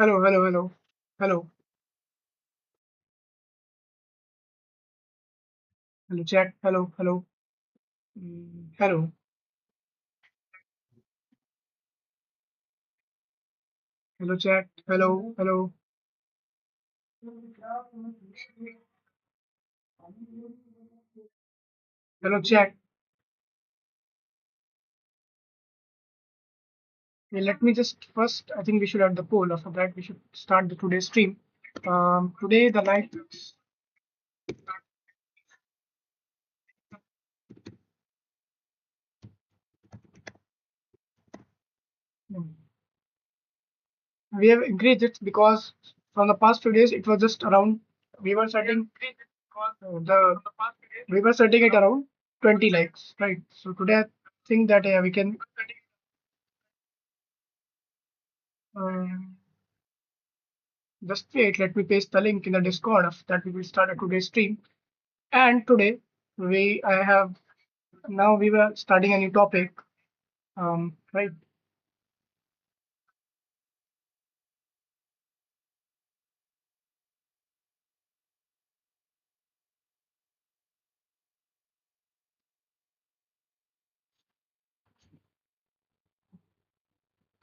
Hello, hello, hello, hello, hello, chat. Hello, hello, hello, hello, chat. Hello, hello, hello, chat. Okay, let me just first. I think we should add the poll. After that, we should start the today's stream. Today the night. We have increased it because from the past 2 days it was just around. We were setting the we were setting it around 20 likes, right? So today I think that we can. Um, Just wait, let me paste the link in the Discord of that we will start a today's stream. And today I have now we were starting a new topic. Right.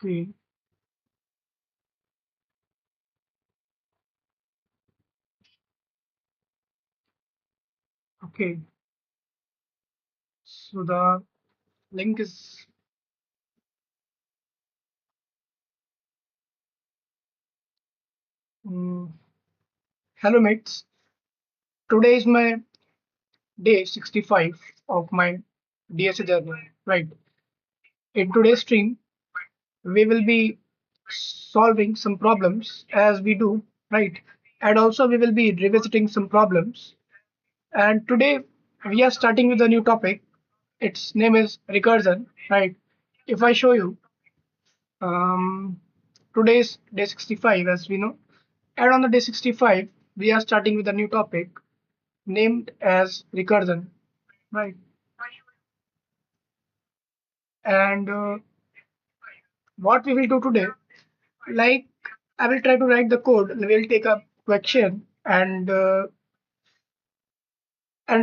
Okay. Okay. So the link is um, hello mates. Today is my day 65 of my DSA journey. Right. In today's stream, we will be solving some problems as we do, right? And also we will be revisiting some problems. And today we are starting with a new topic. Its name is recursion, right? If I show you, um, today's day 65, as we know, and on the day 65, we are starting with a new topic named as recursion, right? And what we will do today, like I will try to write the code. We'll take a question and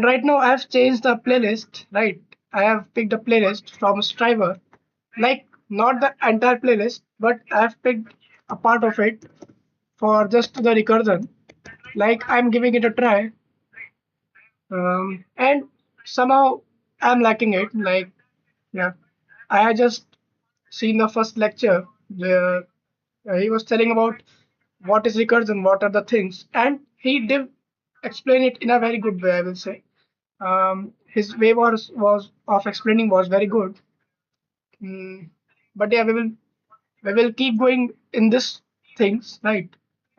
right now I've changed the playlist, right? I have picked a playlist from Striver, like not the entire playlist, but I've picked a part of it for just the recursion. Like I'm giving it a try, and somehow I'm liking it. Like, yeah, I had just seen the first lecture where he was telling about what is recursion, what are the things, and he did explain it in a very good way, I will say. His way was of explaining was very good. But yeah, we will keep going in this things, right?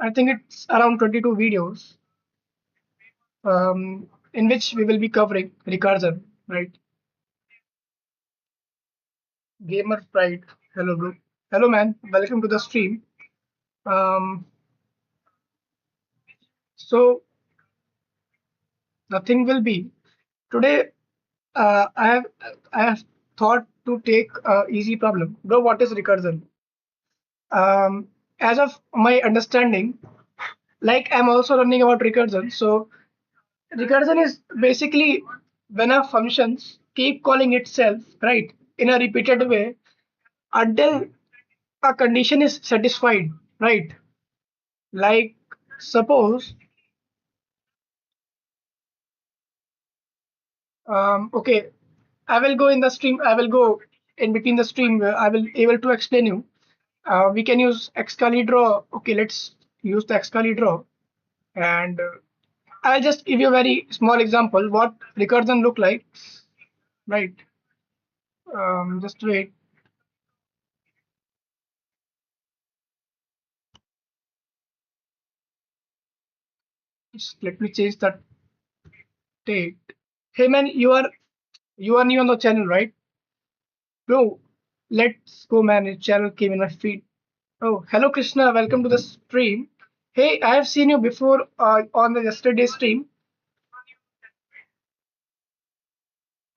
I think it's around 22 videos, in which we will be covering recursion, right? Gamer Pride, hello bro, hello man, welcome to the stream. Um, so the thing will be today. I have thought to take a easy problem, bro. What is recursion? As of my understanding, like I'm also learning about recursion. So recursion is basically when a functions keep calling itself, right, in a repeated way until a condition is satisfied, right? Like suppose, okay, I will go in the stream. I will go in between the stream. Where I will able to explain you. We can use Excalidraw. Okay, let's use the Excalidraw, and I'll just give you a very small example what recursion look like, right? Just wait. Just let me change that date. Hey man, you are new on the channel, right? Bro, let's go man. Your channel came in my feed. Oh, hello Krishna, welcome to the stream. Hey, I have seen you before on the yesterday stream.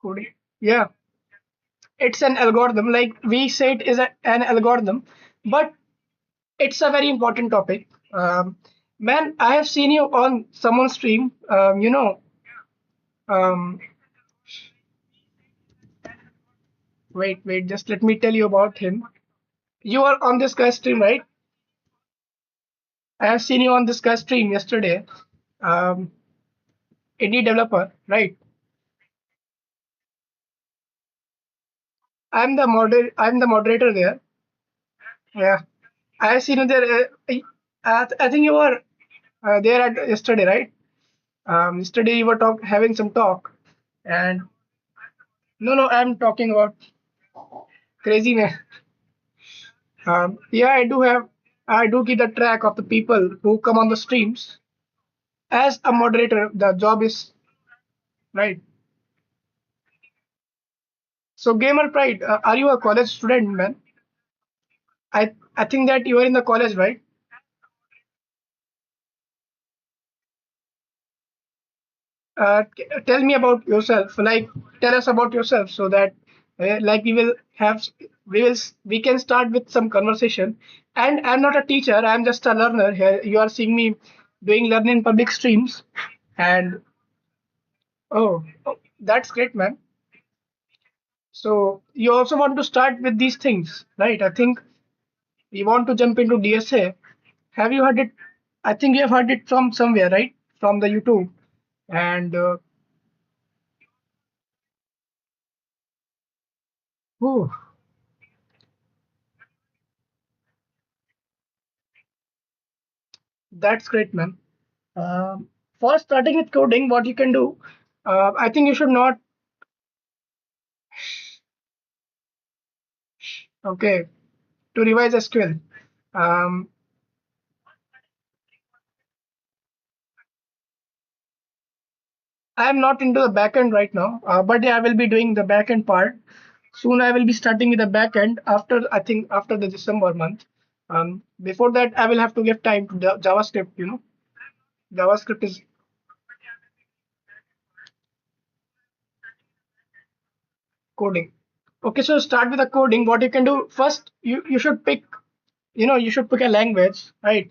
Coding. Yeah, it's an algorithm. Like we say, it is an algorithm, but it's a very important topic. Man, I have seen you on someone's stream. Um, wait, just let me tell you about him. You are on this guy's stream, right? I have seen you on this guy's stream yesterday. Um, indie developer, right? I'm the moderator there. Yeah, I have seen you there. I think you were there at yesterday, right? Yesterday you were having some talk, and no, I'm talking about crazy man. Yeah, I do keep the track of the people who come on the streams. As a moderator, the job is right. So, Gamer Pride, are you a college student, man? I think that you are in the college, right? Tell me about yourself. Like, tell us about yourself, so that like we can start with some conversation. And I'm not a teacher. I'm just a learner here. You are seeing me doing learning in public streams, and oh, that's great, man. So you also want to start with these things, right? I think you want to jump into DSA. Have you heard it? I think you have heard it from somewhere, right? From the YouTube. And oh, that's great, man. Um, for starting with coding, what you can do, I think you should not. Okay, to revise SQL. Um, I am not into the backend right now, but yeah, I will be doing the backend part. Soon I will be starting with the backend after I think after the December month. Before that, I will have to give time to the JavaScript. JavaScript is coding. Okay, so start with the coding. What you can do first, you should pick, you should pick a language, right?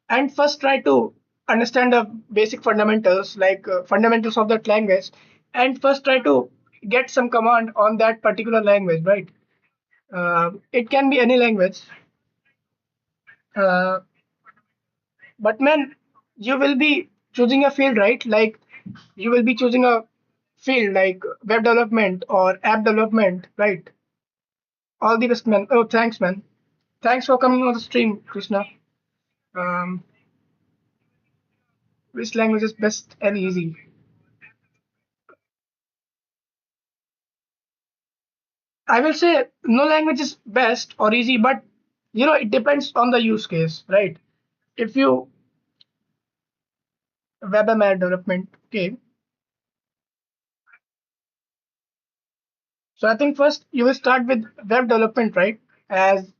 And first try to understand the basic fundamentals, like fundamentals of that language, and first try to get some command on that particular language, right? It can be any language, uh, but man, you will be choosing a field, right? Like you will be choosing a field like web development or app development, right? All the best, man. Oh, thanks, man. Thanks for coming on the stream, Krishna. Um, which language is best and easy? I will say no language is best or easy, but it depends on the use case, right? If you web and app development, okay. So I think first you will start with web development, right? As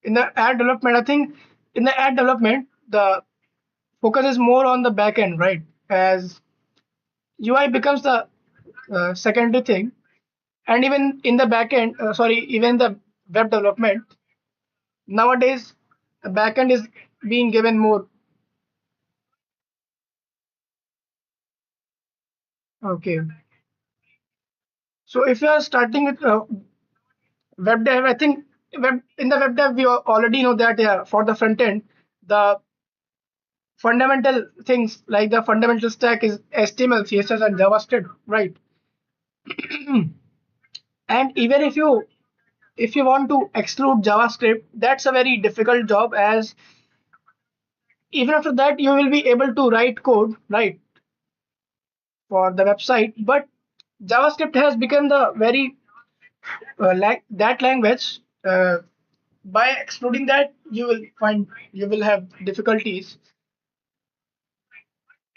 in the app development, I think in the app development, the focus is more on the back end, right? As UI becomes the secondary thing, and even in the back end, sorry, even the web development nowadays, the back end is being given more. Okay. So if you are starting with web dev, I think in the web dev we already know that for the front end, the fundamental things like the fundamental stack is HTML, CSS, and JavaScript, right? And even if you want to exclude JavaScript, that's a very difficult job, as even after that you will be able to write code, right, for the website. But JavaScript has become the very like that language. By excluding that, you will have difficulties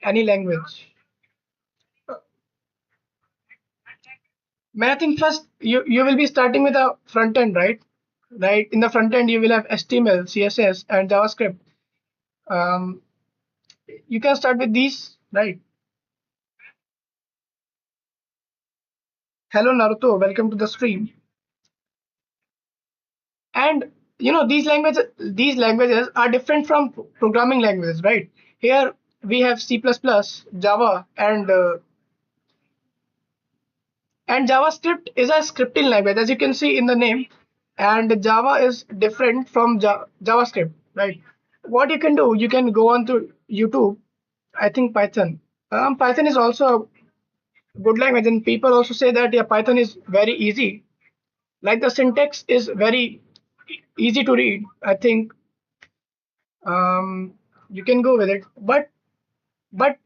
any language. Man, I think first you will be starting with a front end, right? Right. In the front end, you will have HTML, CSS, and JavaScript. Um, you can start with these, right? Hello, Naruto. Welcome to the stream. And these languages are different from programming languages, right? Here we have C++, Java, and JavaScript is a scripting language, as you can see in the name, and Java is different from JavaScript, right? What you can do, you can go on to YouTube. I think Python. Python is also a good language, and people also say that yeah, Python is very easy. Like the syntax is very easy to read. I think you can go with it. But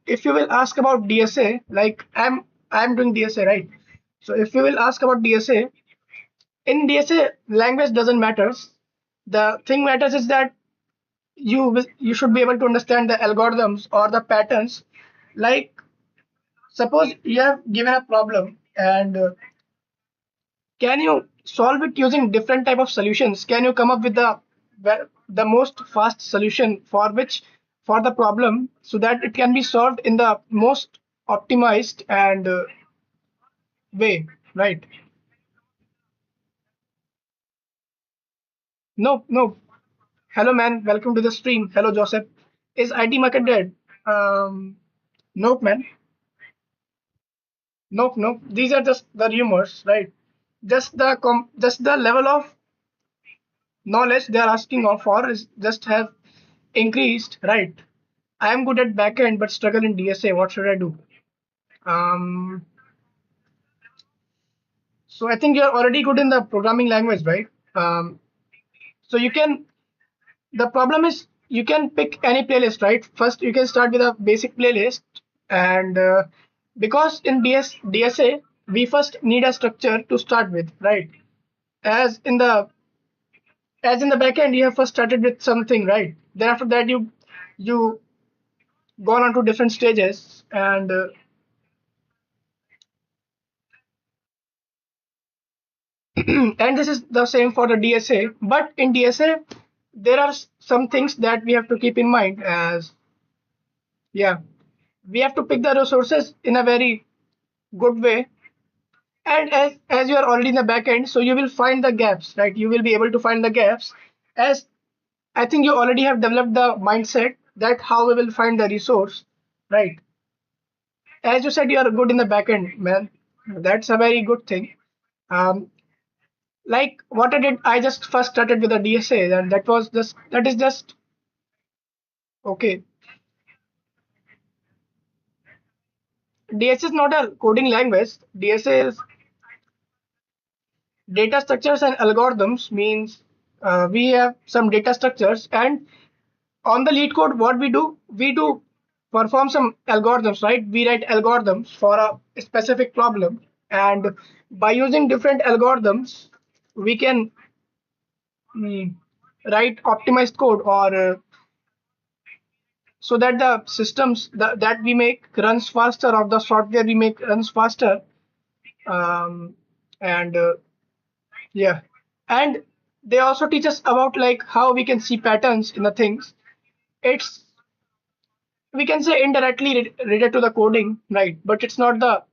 if you will ask about DSA, like I'm doing DSA, right? So if you will ask about DSA, in DSA, language doesn't matter. The thing matters is that you should be able to understand the algorithms or the patterns. Like suppose you have given a problem, and can you solve it using different type of solutions? Can you come up with the most fast solution for the problem, so that it can be solved in the most optimized and way, right? No, no. Hello, man. Welcome to the stream. Hello, Joseph. Is IT market dead? Nope, man. Nope, nope. These are just the rumors, right? Just the level of knowledge they are asking for is just have increased, right? I am good at backend but struggle in DSA. What should I do? Um, so I think you're already good in the programming language, right? So you can. The problem is you can pick any playlist, right? First, you can start with a basic playlist, and because in DSA we first need a structure to start with, right? As in the as in the backend, you have first started with something, right? Then after that, you gone on to different stages, and this is the same for the DSA. But in DSA, there are some things that we have to keep in mind. As yeah, we have to pick the resources in a very good way, and as you are already in the back end, so you will find the gaps, right? You will be able to find the gaps, as I think you already have developed the mindset that how we will find the resource, right? As you said, you are good in the back end, man. That's a very good thing. um, like what I did, I just first started with a DSA, and that is just okay. DSA is not a coding language. DSA is data structures and algorithms, means we have some data structures, and on the lead code, what we do perform some algorithms, right? We write algorithms for a specific problem, and by using different algorithms, we can mm, write optimized code, or so that the systems that we make runs faster, or the software we make runs faster. Um, and yeah, and they also teach us about like how we can see patterns in the things. It's, we can say, indirectly related to the coding, right? But it's not the.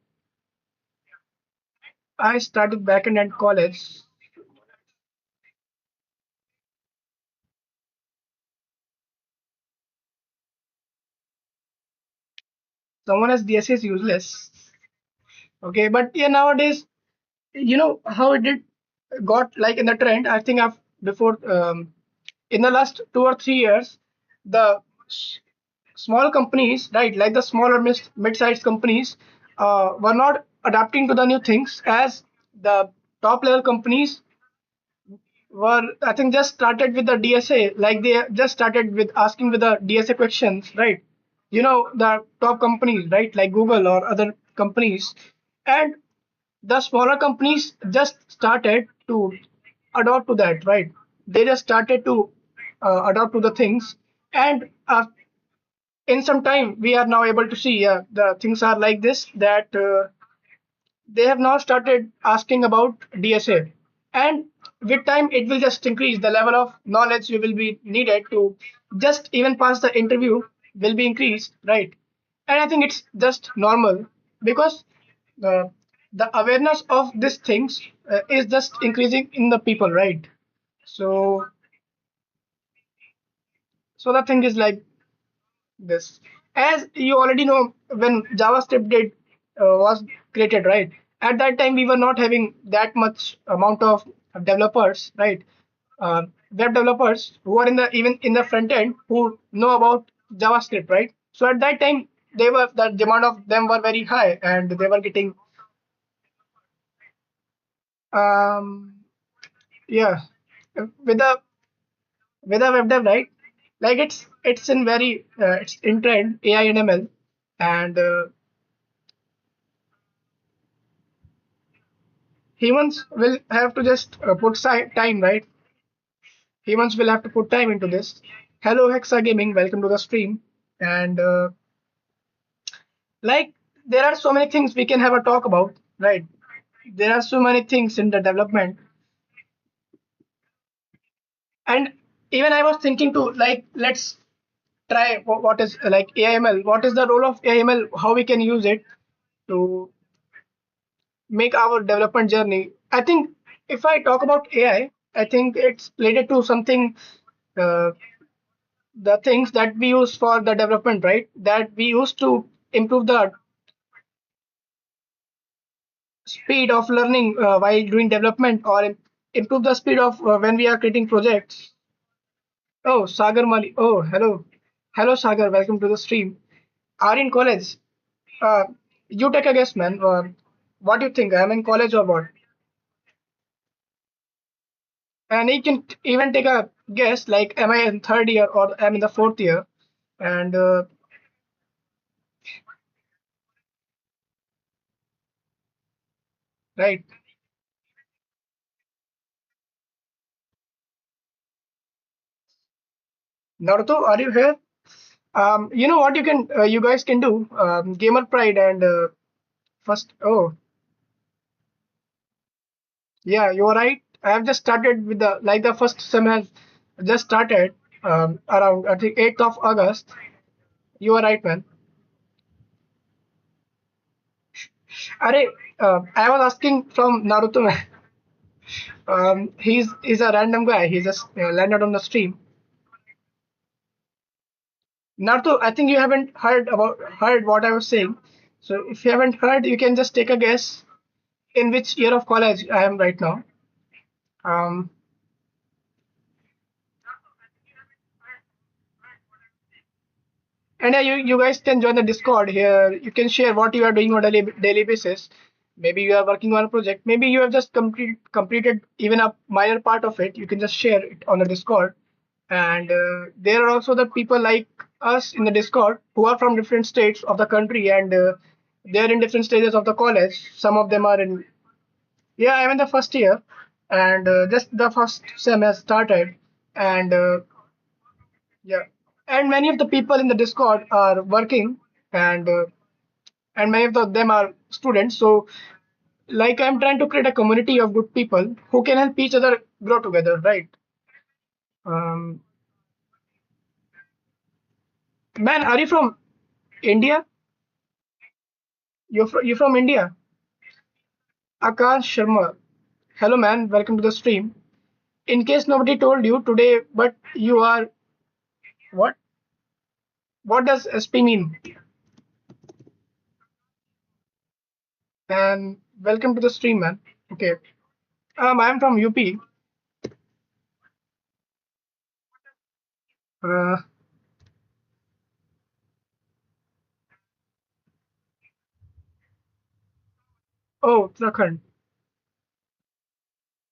I started backend at college. Someone as DSA is useless. Okay, but yeah, nowadays, how it did got like in the trend. I think I've before in the last 2 or 3 years, the small companies, right, like the smaller mid-sized companies, were not adapting to the new things, as the top level companies were, I think, just started with the DSA. Like they just started with asking with the DSA questions, right? The top companies, right, like Google or other companies, and the smaller companies just started to adopt to that, right? They just started to adopt to the things, and in some time we are now able to see, the things are like this, that they have now started asking about DSA, and with time it will just increase the level of knowledge you will be needed to just even pass the interview will be increased, right? And I think it's just normal, because the the awareness of these things is just increasing in the people, right? So So the thing is like this. As you already know, when JavaScript did was created, right? At that time, we were not having that much amount of developers, right? Web developers who are in the even in the front end who know about JavaScript, right? So at that time, they were the demand of them were very high, and they were getting um yeah with the web dev, right? Like it's in very it's in trend AI and ML, and humans will have to just put time, right? Humans will have to put time into this. Hello, Hexa Gaming, welcome to the stream. And like, there are so many things we can have a talk about, right? There are so many things in the development, and even I was thinking to like, let's try what is like AIML. What is the role of AIML? How we can use it to make our development journey. I think if I talk about AI, I think it's related to something. Uh, the things that we use for the development, right? That we use to improve the speed of learning while doing development or improve the speed of when we are creating projects. Oh, Sagar Mali. Oh, hello. Hello, Sagar. Welcome to the stream. Are you in college? Uh, you take a guess, man. What do you think? I'm in college or what? And you can even take a guess, like, am I in third year or am in the fourth year? And right, Naruto, are you here? You know what you guys can do? Gamer Pride and first. Oh, yeah, you're right. I have just started with the first sem has just started around I think 8th of August. You are right, man. Arey, I was asking from Naruto, man. He's a random guy. He just landed on the stream. Naruto, I think you haven't heard what I was saying. So if you haven't heard, you can just take a guess in which year of college I am right now. Um, and yeah, you guys can join the Discord here. You can share what you are doing on a daily basis. Maybe you are working on a project. Maybe you have just completed even a minor part of it. You can just share it on the Discord. And there are also the people like us in the Discord who are from different states of the country, and they're in different stages of the college. Some of them are in yeah, I'm in the first year, and just the first sem has started, and yeah, and many of the people in the Discord are working, and and many of them are students. So, like, I'm trying to create a community of good people who can help each other grow together, right? Um, man, are you from India? You from India? Akash Sharma. Hello, man. Welcome to the stream. In case nobody told you today, but you are what? What does SP mean? And welcome to the stream, man. Okay. I'm from UP. Uh, oh, Uttarakhand.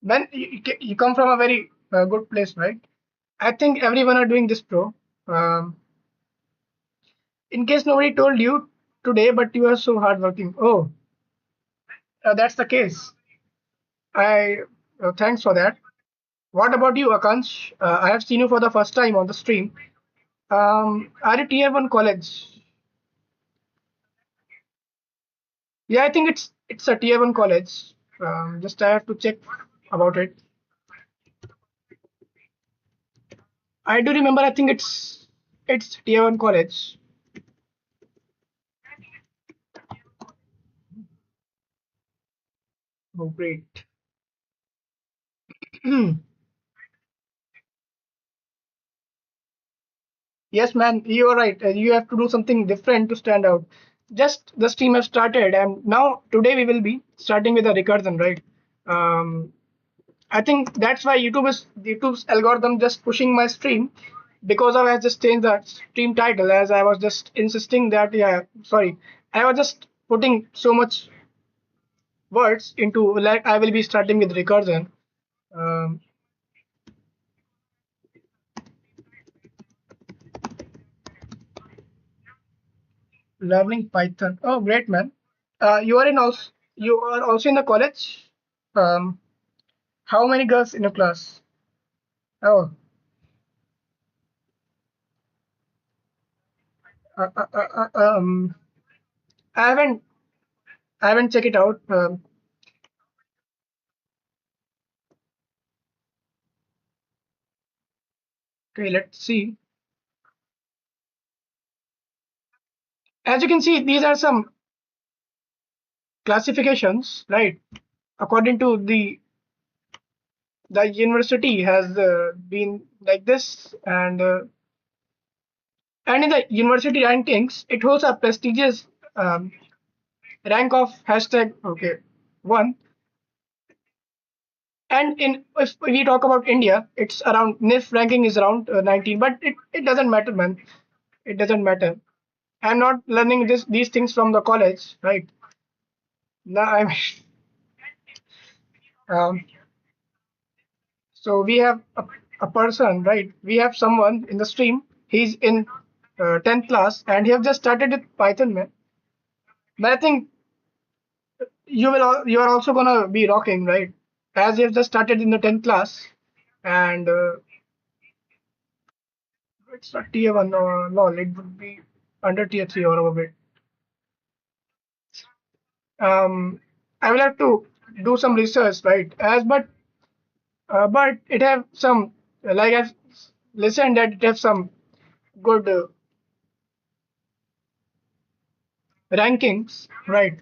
Man, you come from a very good place, right? I think everyone are doing this, bro. Um, in case nobody told you today, but you are so hardworking. Oh, that's the case. I thanks for that. What about you, Akansh? I have seen you for the first time on the stream. Are you tier one college? Yeah, I think it's a tier one college. Just I have to check about it. I do remember. I think it's tier one college. Oh, great. Yes, man, you are right. You have to do something different to stand out. Just the stream has started, and now today we will be starting with a recursion, right? Um, I think that's why YouTube's algorithm just pushing my stream because of I just changed the stream title as I was just insisting that yeah, sorry, I was just putting so much words into like I will be starting with recursion. Um, Learning Python. Oh, great, man. You are also in the college. Um, how many girls in your class? Oh, uh, uh, uh, uh, um, I haven't checked it out. Okay, let's see. As you can see, these are some classifications, right? According to the university has been like this, and in the university rankings, it holds a prestigious um, rank of hashtag okay one. And in if we talk about India, it's around NIF ranking is around 19, but it doesn't matter, man. It doesn't matter. I'm not learning these things from the college, right? Now I'm um, so we have a person, right? We have someone in the stream. He's in 10th class and he have just started with Python, man. But I think you are also gonna be rocking, right? As you have just started in the 10th class, and it's not tier one or lol. It would be under tier three or above it. I will have to do some research, right? But it have some like I've listened that it have some good rankings, right?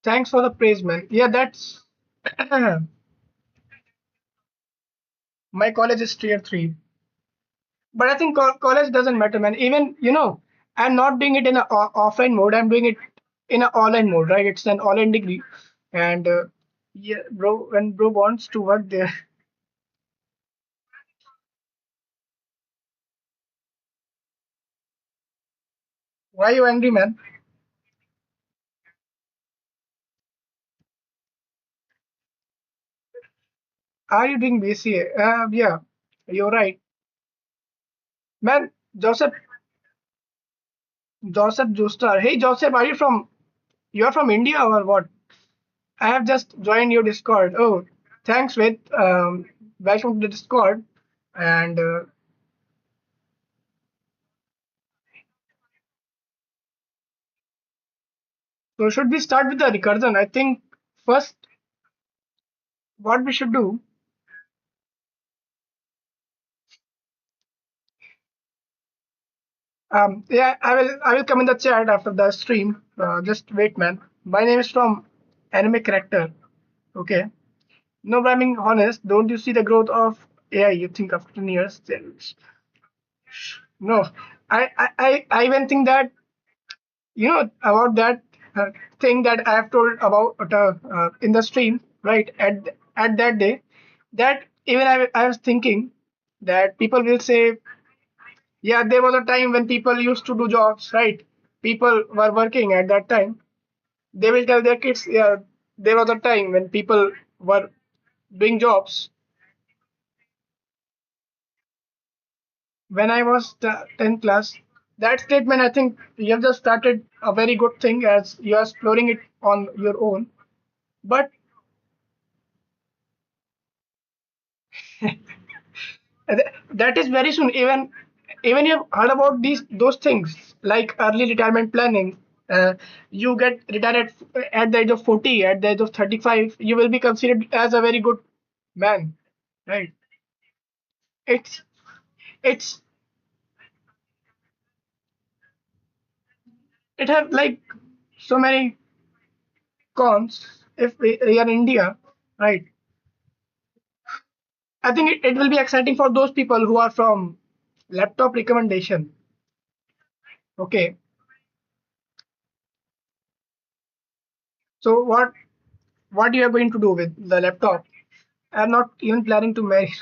Thanks for the praise, man. Yeah, that's my college is tier three, but I think college doesn't matter, man. Even I'm not doing it in a offline mode. I'm doing it in an online mode, right? It's an online degree, and yeah, bro, when bro wants to work there, why you angry, man? Are you doing BCA? Yeah, you're right, man. Joseph Joestar. Hey, Joseph, are you from? You're from India or what? I have just joined your Discord. Oh, thanks, with welcome to the Discord. And so, should we start with the recursion? I think first, what we should do. Yeah, I will come in the chat after the stream. Just wait, man. My name is from Anime Character. Okay. No, but I mean honest. Don't you see the growth of AI? You think after 10 years? No, I even think that about that thing that I have told about in the stream, right? At that day, that even I was thinking that people will say, yeah, there was a time when people used to do jobs, right? People were working at that time. They will tell their kids, yeah, there was a time when people were doing jobs. When I was 10th class, that statement, I think you have just started a very good thing as you are exploring it on your own. But that is very soon. Even you have heard about those things like early retirement planning. You get retired at the age of 40, at the age of 35. You will be considered as a very good man, right? It's it's it have like so many cons if we are in India, right? I think it will be exciting for those people who are from laptop recommendation. Okay. So what you are going to do with the laptop? I'm not even planning to marry.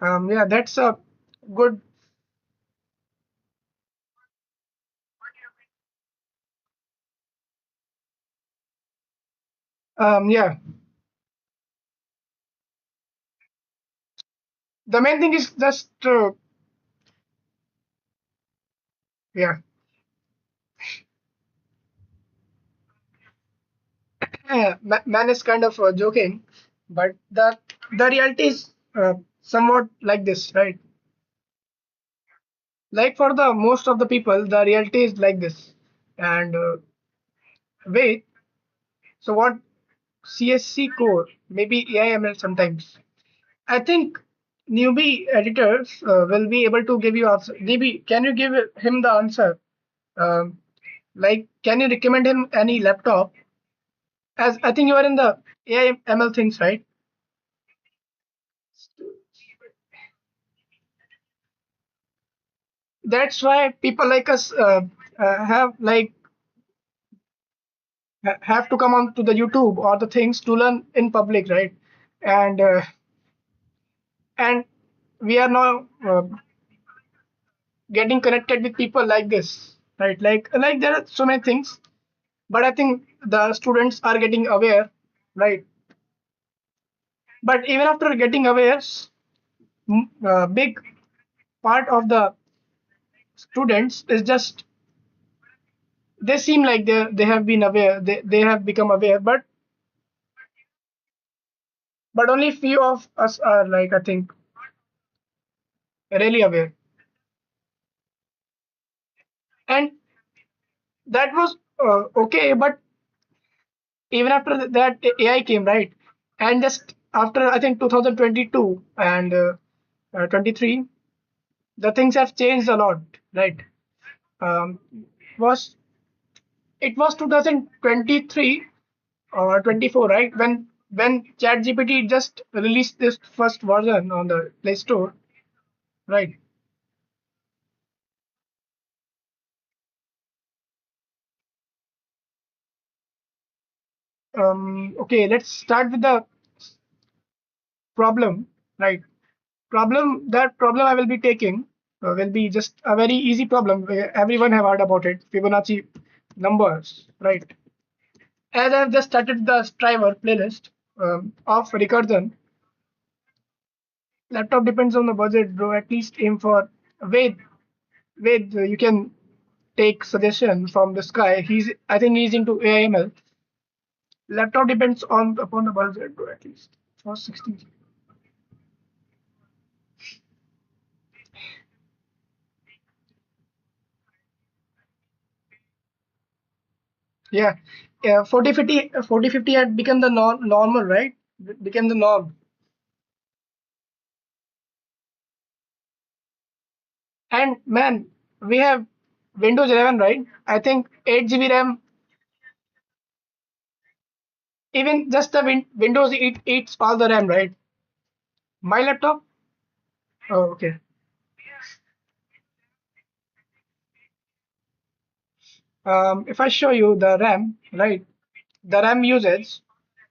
Yeah, that's a good. Yeah, the main thing is just yeah. Man is kind of joking, but the reality is somewhat like this, right? Like for the most of the people, the reality is like this. And wait, so what CSC core, maybe AIML sometimes. I think newbie editors will be able to give you answer. Maybe can you give him the answer? Um, like, can you recommend him any laptop? As I think you are in the AIML things, right? That's why people like us have like have to come on to the YouTube or the things to learn in public, right? And and we are now getting connected with people like this, right? Like there are so many things, but I think the students are getting aware, right? But even after getting aware, big part of the students is just they seem like they have been aware, they have become aware, but only few of us are like I think really aware. And that was okay, but even after that AI came, right? And just after I think 2022 and 23, the things have changed a lot, right? Um, was it was 2023 or 24, right? When ChatGPT just released this first version on the Play Store, right? Okay, let's start with the problem, right? That problem I will be taking will be just a very easy problem where everyone have heard about it, Fibonacci numbers, right? As I've just started the driver playlist of Recursion, laptop depends on the budget, bro. At least aim for wait, you can take suggestion from this guy. I think he's into AIML. Laptop depends on upon the budget, bro. At least for 60. Yeah, 4050 had become the normal, right? Became the norm. And man, we have Windows 11, right? I think 8 GB RAM. Even just the Windows eats all the RAM, right? My laptop. Oh, okay. If I show you the RAM, right? The RAM usage,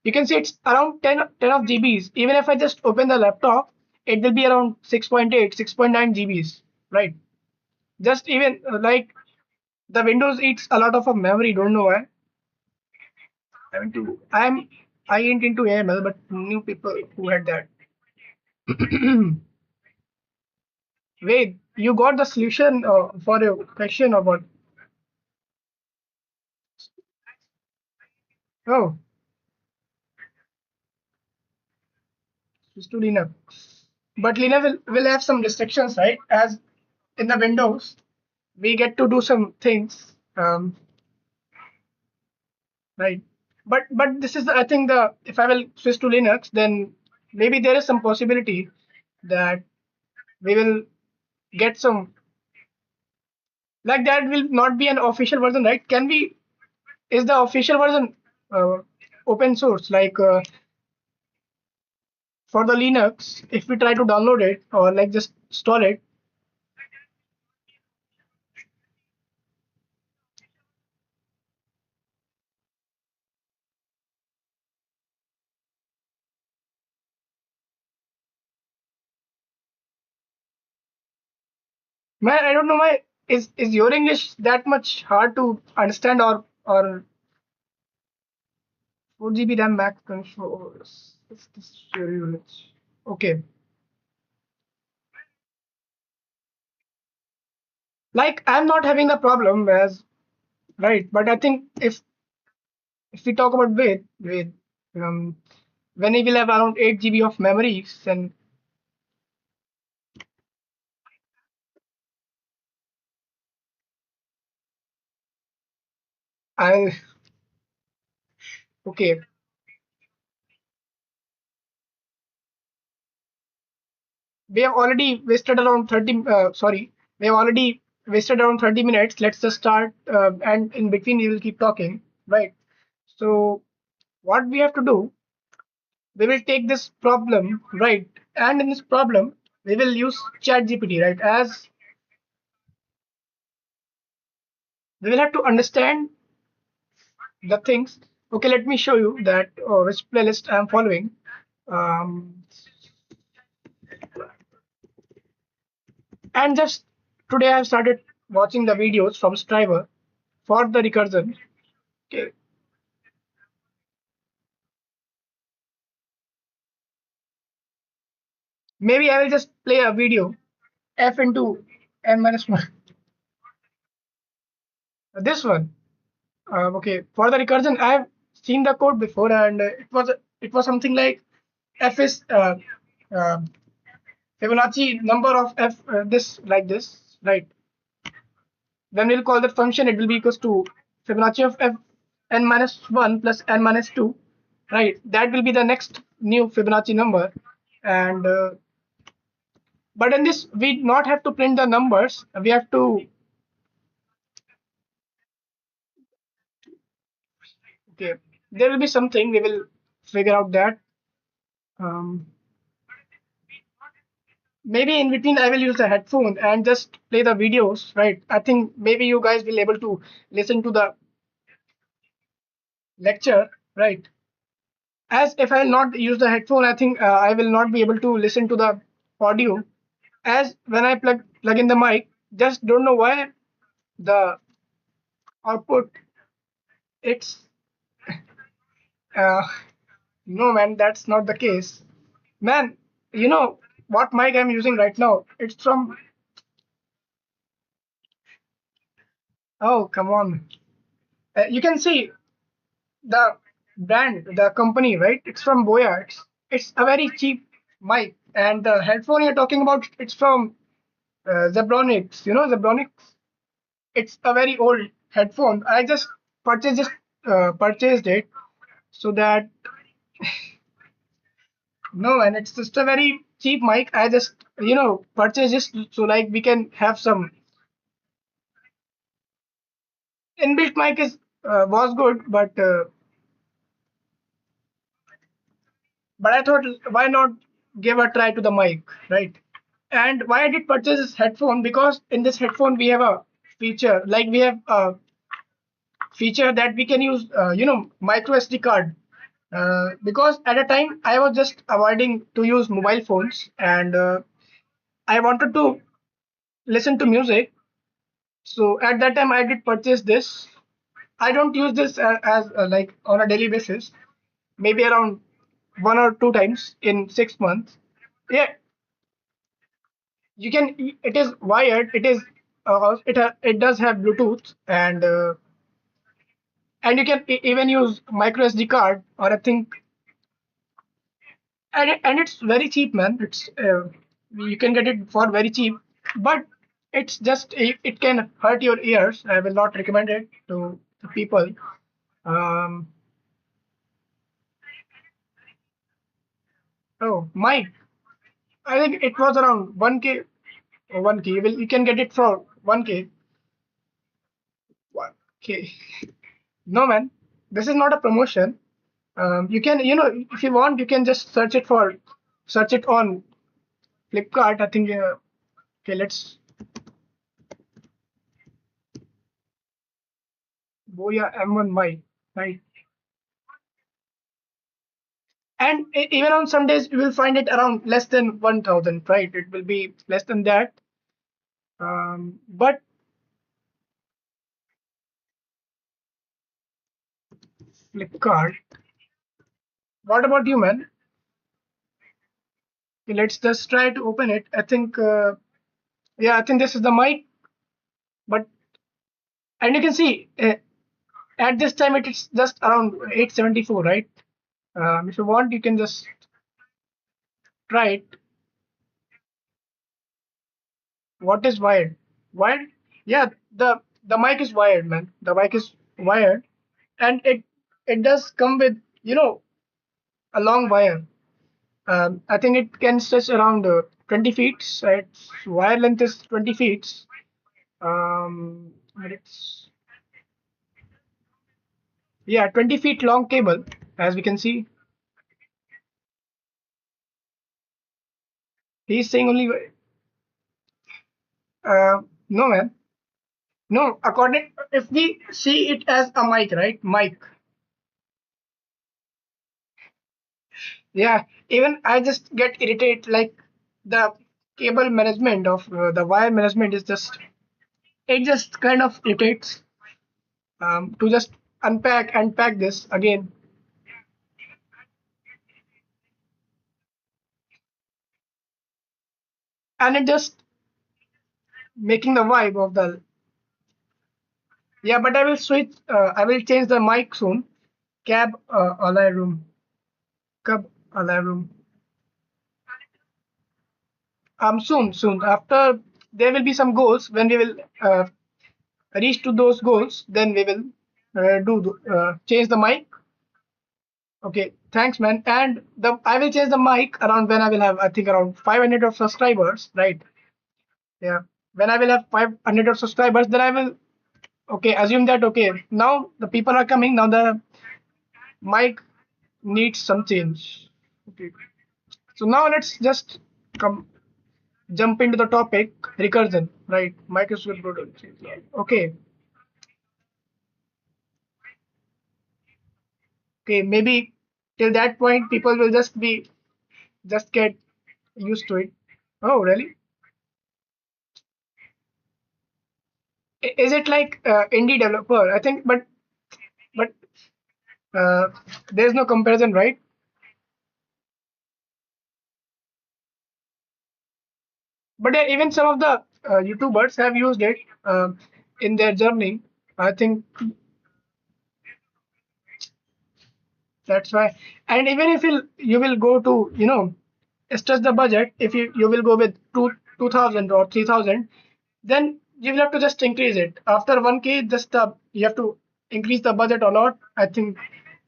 you can see it's around 10 of GBs. Even if I just open the laptop, it will be around 6.8, 6.9 GBs, right? Just even like the Windows eats a lot of memory. Don't know why. I ain't into AML, but new people who had that. Wait, you got the solution for your question about oh, it's to Linux. But Linux will have some restrictions, right? As in the Windows, we get to do some things, right? But this is I think the if I will switch to Linux, then maybe there is some possibility that we will get some like that will not be an official version, right? Can we is the official version uh, open source? Like for the Linux, if we try to download it or like just install it, man, I don't know why is your English that much hard to understand or 4 GB RAM max controls. It's this theory units. Okay, like I'm not having the problem as right, but I think if we talk about with um when he will have around 8 GB of memories, then I okay. We have already wasted around 30. Sorry, we have already wasted around 30 minutes. Let's just start, and in between we will keep talking, right? So what we have to do, we will take this problem, right? And in this problem, we will use ChatGPT, right? As we will have to understand the things. Okay, let me show you that which playlist I am following. Um, and just today I have started watching the videos from Striver for the recursion. Okay, maybe I will just play a video f into n minus 1. This one. Okay, for the recursion, I have seen the code before, and it was something like f is uh, Fibonacci number of f this like this, right? When we'll call that function, it will be equals to Fibonacci of f n minus 1 plus n minus 2, right? That will be the next new Fibonacci number, and but in this we not have to print the numbers. We have to okay. There will be something we will figure out that. Um, Maybe in between I will use the headphone and just play the videos, right? I think maybe you guys will able to listen to the lecture, right? As if I will not use the headphone, I think I will not be able to listen to the audio. As when I plug in the mic, just don't know why the output it's uh, no man, that's not the case. Man, you know what mic I'm using right now? It's from oh come on. You can see the brand, the company, right? It's from Boya. It's a very cheap mic, and the headphone you're talking about, it's from Zebronics. You know Zebronics? It's a very old headphone. I just purchased it so that no, and it's just a very cheap mic. I just purchased it so like we can have some inbuilt mic is was good, but I thought why not give a try to the mic, right? And why I did purchase this headphone? Because in this headphone we have a feature, like we have a feature that we can use, micro SD card. Because at a time I was just avoiding to use mobile phones, and I wanted to listen to music. So at that time I did purchase this. I don't use this as like on a daily basis. Maybe around 1 or 2 times in 6 months. Yeah, you can. It is wired. It is. It does have Bluetooth, and you can even use micro SD card, or I think, and it's very cheap, man. It's you can get it for very cheap, but it's just it can hurt your ears. I will not recommend it to the people. Um, oh, mic. I think it was around 1K or 1K. You can get it for 1K. 1K. No, man. This is not a promotion. You can, if you want, you can just search it for. search it on Flipkart. I think okay, let's Boya M1 mic, right? And even on some days you will find it around less than 1,000, right? It will be less than that. But Flipkart. What about you, man? Okay, let's just try to open it. I think, yeah, I think this is the mic. But and you can see at this time it is just around 874, right? If you want, you can just try it. What is wired? Wired? Yeah, the mic is wired, man. The mic is wired, and it does come with a long wire. I think it can stretch around 20 feet. So its wire length is 20 feet. And it's yeah 20 feet long cable, as we can see. He's saying only no, man. No, according if we see it as a mic, right? Mic. Yeah, even I just get irritated. Like the cable management of the wire management is just it just kind of irritates to just unpack and pack this again, and it just making the vibe of the yeah. But I will switch. I will change the mic soon. Cab alay room. Cab alay room. Soon after there will be some goals when we will reach to those goals. Then we will change the mic. Okay, thanks, man. And the I will change the mic around when I will have I think around 500 of subscribers, right? Yeah. When I will have 500 of subscribers, then I will okay assume that okay now the people are coming. Now the mic needs some change. Okay. So now let's just come jump into the topic recursion, right? Microsoft product. Okay. Okay. Maybe till that point people will just get used to it. Oh, really? Is it like indie developer? I think, but uh, there's no comparison, right? But yeah, even some of the YouTubers have used it in their journey. I think that's why. And even if you will go to stretch the budget, if you will go with 2,000 or 3,000, then you will have to just increase it. After 1K, just you have to increase the budget a lot. I think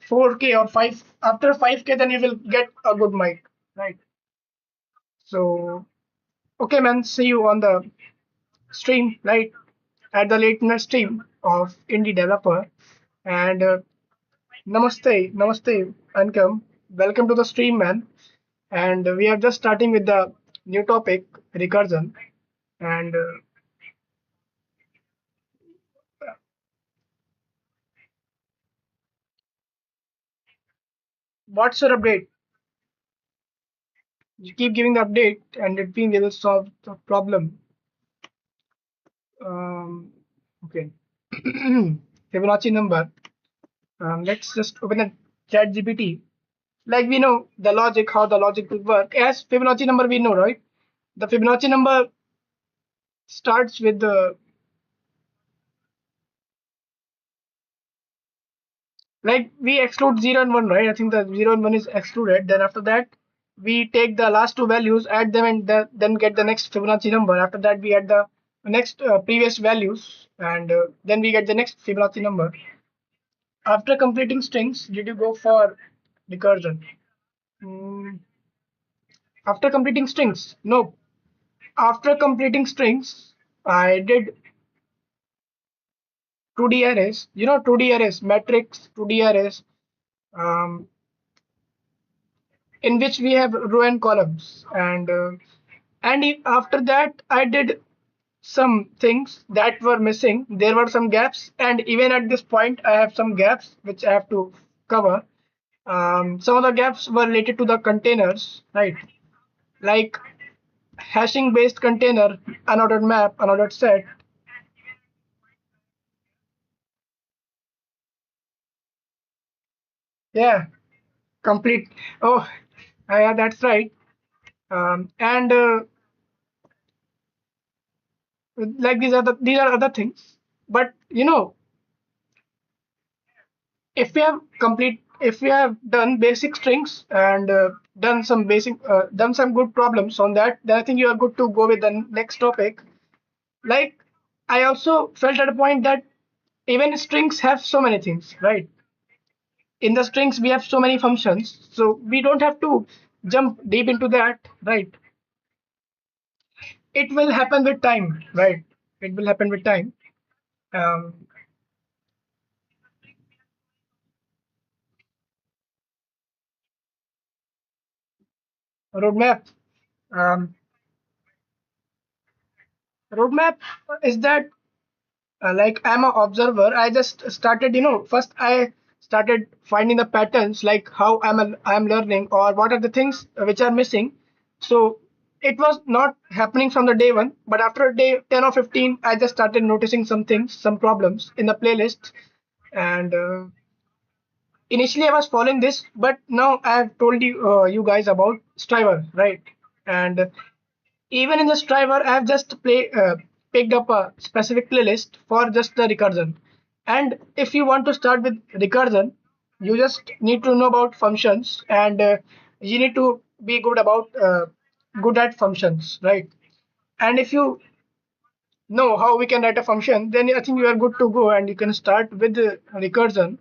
4K or 5. After 5K, then you will get a good mic, right? So okay, man. See you on the stream, right? At the late night stream of indie developer. And namaste, Ankam. Welcome to the stream, man. And we are just starting with the new topic, recursion. And what's your update? You keep giving the update, and it being able to solve the problem. Um, okay. Fibonacci number. Let's just open the chat GPT. Like we know the logic, how the logic will work. As Fibonacci number, we know, right? The Fibonacci number starts with the like we exclude 0 and 1, right? I think the 0 and 1 is excluded. Then after that, we take the last two values, add them, and then get the next Fibonacci number. After that, we add the next previous values, and then we get the next Fibonacci number. After completing strings, did you go for recursion? Mm, after completing strings, no. After completing strings, I did 2D arrays. 2D arrays, matrix 2D arrays. Um, in which we have row and columns, and after that I did some things that were missing. There were some gaps, and even at this point I have some gaps which I have to cover. Some of the gaps were related to the containers, right? Like hashing based container, unordered map, unordered set. Yeah, complete. Oh, yeah, that's right. And like these are other things. But if we have done basic strings and done some good problems on that, then I think you are good to go with the next topic. Like I also felt at a point that even strings have so many things, right? In the strings we have so many functions, so we don't have to jump deep into that, right? It will happen with time, right? It will happen with time. um, Roadmap. Um, roadmap is that, like I'm an observer. I just started, first I started finding the patterns, like how I'm learning, or what are the things which are missing. So it was not happening from the day one, but after day 10 or 15 I just started noticing some things, some problems in the playlist. And initially I was following this, but now I have told you guys about Striver, right? And even in this driver, I have just picked up a specific playlist for just the recursion. And if you want to start with recursion, you just need to know about functions, and you need to be good at functions, right? And if you know how we can write a function, then I think you are good to go, and you can start with the recursion.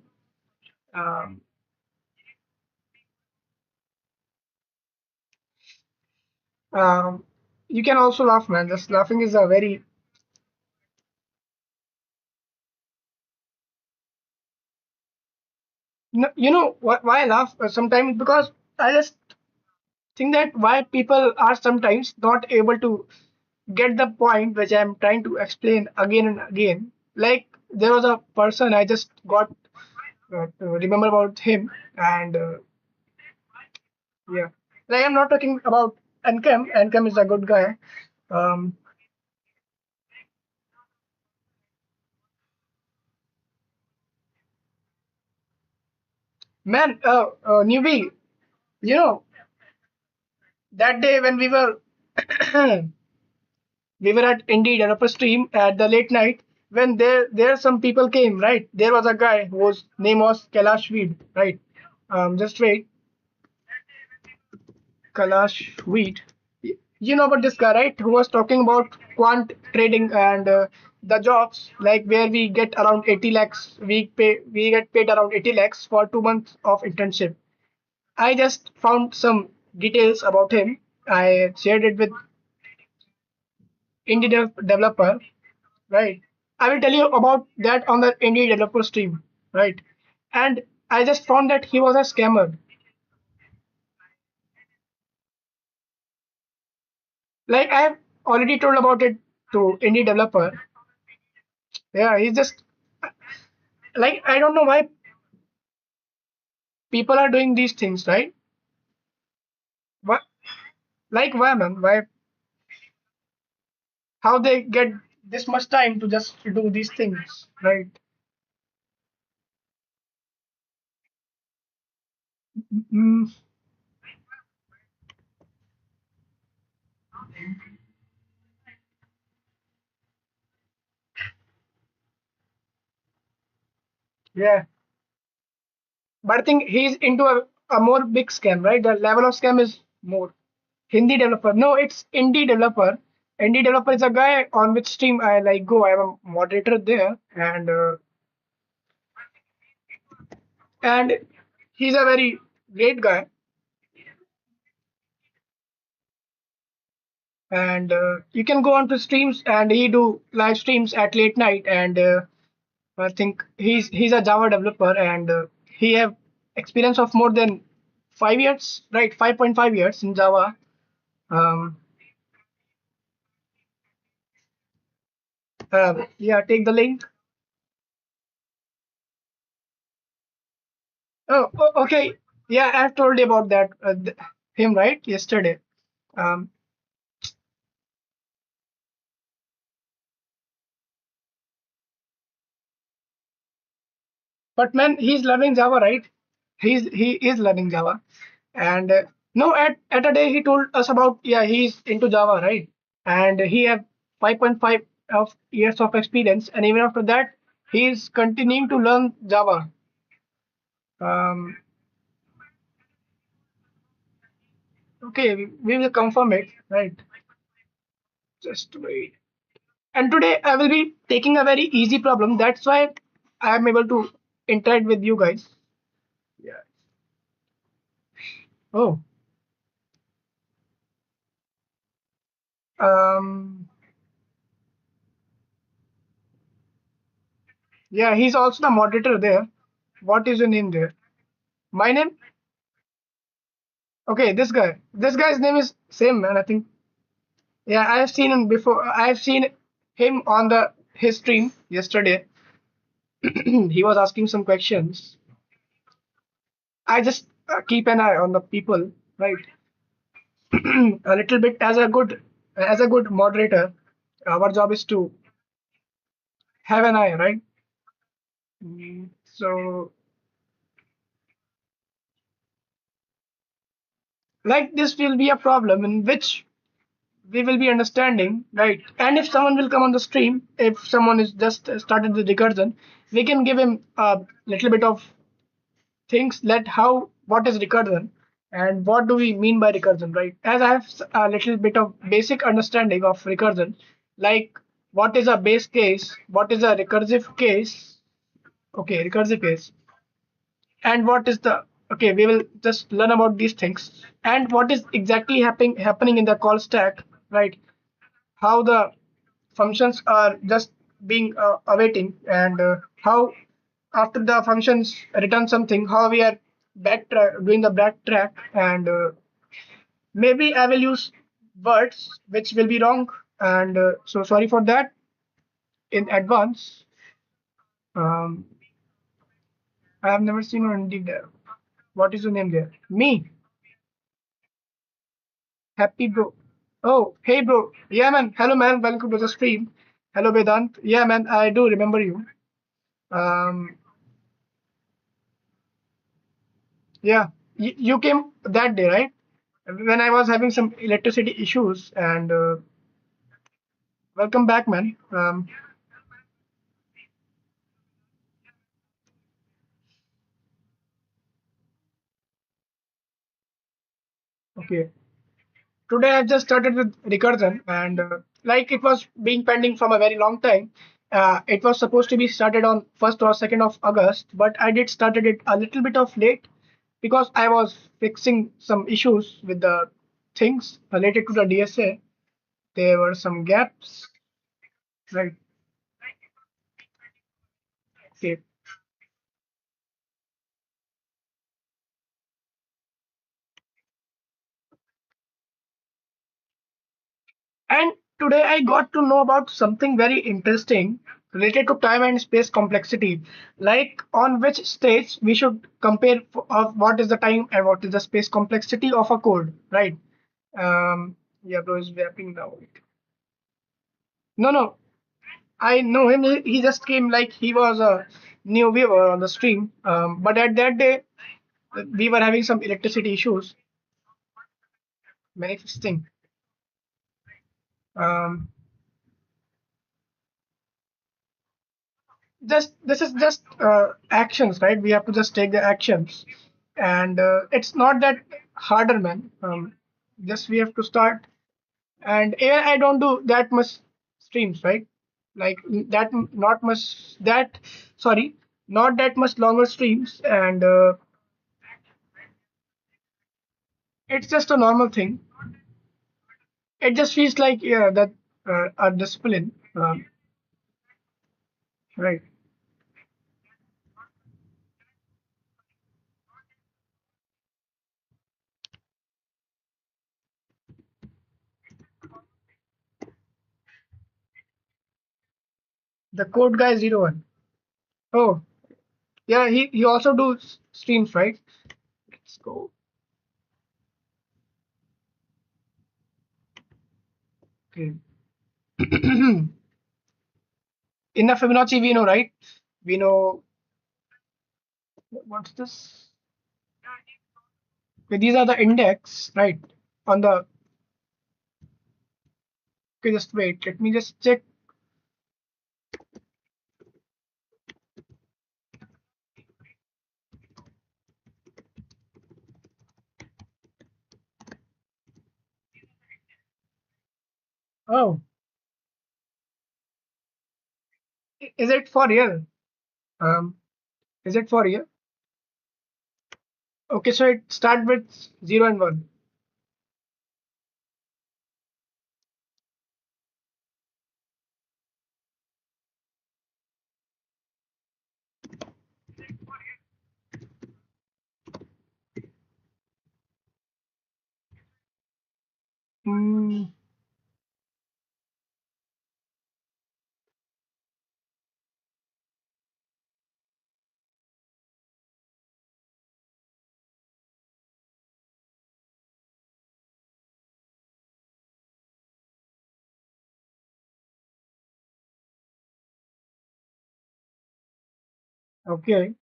Um, um, you can also laugh, man. Just laughing is a very, why I laugh sometimes, because I just think that why people are sometimes not able to get the point which I'm trying to explain again and again. Like there was a person I just got to remember about him, and yeah, like I'm not talking about Nkem. Nkem is a good guy. Um, man, newbie, you know that day when we were at Indie Developer Stream at the late night, when there some people came, right? There was a guy whose name was Kailash Weed, right? Just wait, Kailash Weed. You know about this guy, right? Who was talking about quant trading and the jobs, like where we get around 80 lakhs, we get paid around 80 lakhs for 2 months of internship. I just found some details about him. I shared it with developer, right? I will tell you about that on the indie developer stream, right? And I just found that he was a scammer. Like I've already told about it to indie developer. Yeah, he's just like, I don't know why people are doing these things, right? What, like why, man? Why? How they get this much time to just do these things, right? Mm, yeah, but I think he's into a more big scam, right? The level of scam is more. Hindi developer. No, it's indie developer. Indie developer is a guy on which stream I like go. I'm a moderator there, and he's a very great guy. And you can go on to streams, and he do live streams at late night. And I think he's a Java developer, and he have experience of more than 5 years, right? 5.5 years in Java. Um, yeah, take the link. Oh, okay. Yeah, I've told you about that. Him, right? Yesterday. Um, but man, he's learning Java, right? He is learning Java, and no, at a day he told us about, yeah, he's into Java, right? And he have 5.5 of years of experience, and even after that, he's continuing to learn Java. Um, okay, we will confirm it, right? Just wait. And today I will be taking a very easy problem. That's why I am able to interact with you guys. Yeah. Oh, um, yeah, he's also the moderator there. What is your name there? My name? Okay, this guy. This guy's name is same man, I think. Yeah, I have seen him before. I have seen him on the his stream yesterday. He was asking some questions. I just keep an eye on the people, right? A little bit as a good moderator. Our job is to have an eye, right? So, like this will be a problem in which we will be understanding, right? And if someone will come on the stream, if someone is just started with recursion, we can give him a little bit of things, let how what is recursion and what do we mean by recursion, right? As I have a little bit of basic understanding of recursion, like what is a base case, what is a recursive case, okay, recursive case, and what is the, okay, we will just learn about these things, and what is exactly happening in the call stack, right? How the functions are just being awaiting, and how after the functions return something, how we are doing the backtrack, and maybe I will use words which will be wrong, and so sorry for that in advance. um, I have never seen you indeed there. What is your name there? Me. Happy bro. Oh, hey bro. Yeah man. Hello man. Welcome to the stream. Hello Vedant. Yeah man. I do remember you. Um. Yeah. You came that day, right? When I was having some electricity issues. And welcome back, man. Okay. Today I just started with recursion, and like it was being pending from a very long time. It was supposed to be started on 1st or 2nd of August, but I did started it a little bit of late because I was fixing some issues with the things related to the DSA. There were some gaps, right? Okay. And today I got to know about something very interesting related to time and space complexity, like on which stage we should compare of what is the time and what is the space complexity of a code, right? Yeah, bro is wrapping now. No, no, I know him. He just came like he was a new viewer on the stream. But at that day, we were having some electricity issues manifesting. Um, just this is just actions, right? We have to just take the actions, and it's not that harder, man. Just we have to start, and I don't do that much streams, right? Like that, not much that, sorry, not that much longer streams, and it's just a normal thing. It just feels like, yeah, that a discipline, right? The code guy 01. Oh, yeah, he also do streams, right? Let's go. Okay. In the Fibonacci, we know, right? We know what's this? Okay, these are the index, right? On the okay, just wait. Let me just check. Oh, is it for real? Um, is it for real? Okay, so it start with 0 and 1. Hmm. Okay.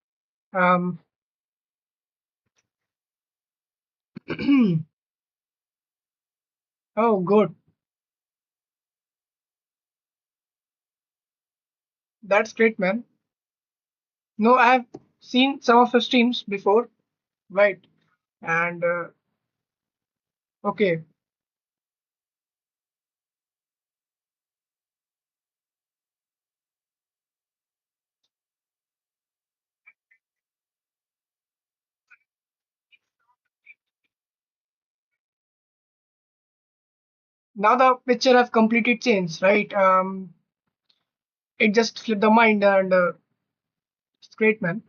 Um. Oh, good. That's great, man. No, I have seen some of his streams before, right? And okay, now the picture have completely changed, right? It just flipped the mind, and it's great, man.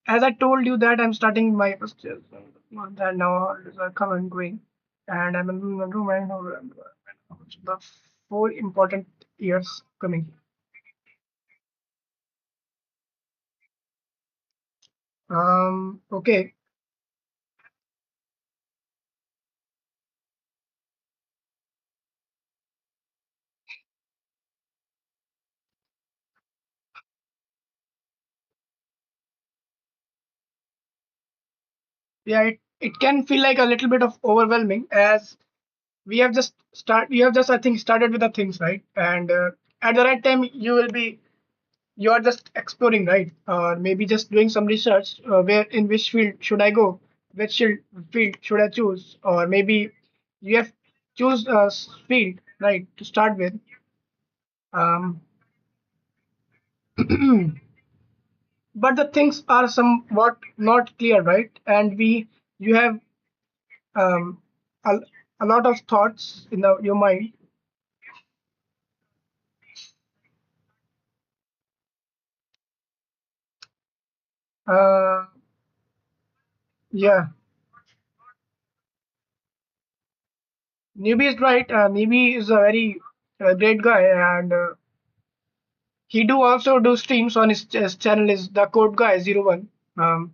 As I told you that I'm starting my first year, and now holidays are come and going, and I'm in the room and the 4 important years coming. Okay, yeah, it can feel like a little bit of overwhelming as we have just I think started with the things, right? And at the right time you are just exploring, right? Or maybe just doing some research, where in which field should I go, which field should I choose, or maybe you have choose a field, right, to start with. um, but the things are somewhat not clear, right? And you have um, a, a lot of thoughts in your mind. uh, yeah, Newbie is right. Newbie is a very great guy, and he do also do streams on his channel is the code guy 01. Um,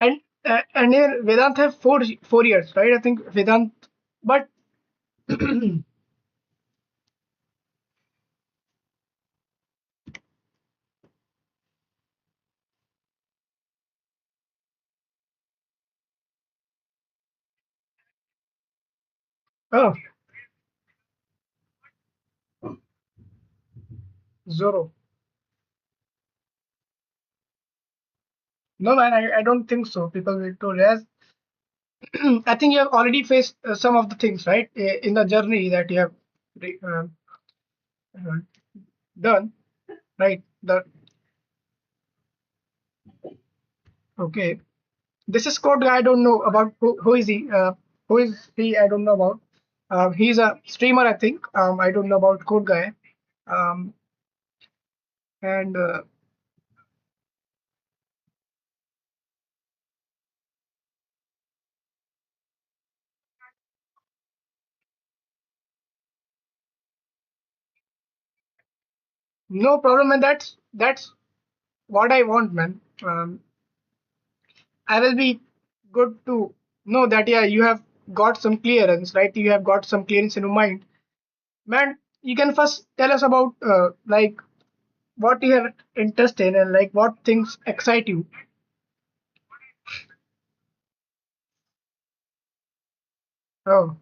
and here Vedant have 4 years, right? I think Vedant, but oh, Zoro. No, man, I don't think so. People will told as I think you have already faced some of the things, right, in the journey that you have re- uh, done, right? The Okay. This is code guy. I don't know about who is he. Who is he? I don't know about. He's a streamer, I think. I don't know about code guy. Um, and no problem, and that's what I want, man. I will be good to know that yeah, you have got some clearance, right? You have got some clearance in your mind, man. You can first tell us about like what you have interest in and like what things excite you. Oh,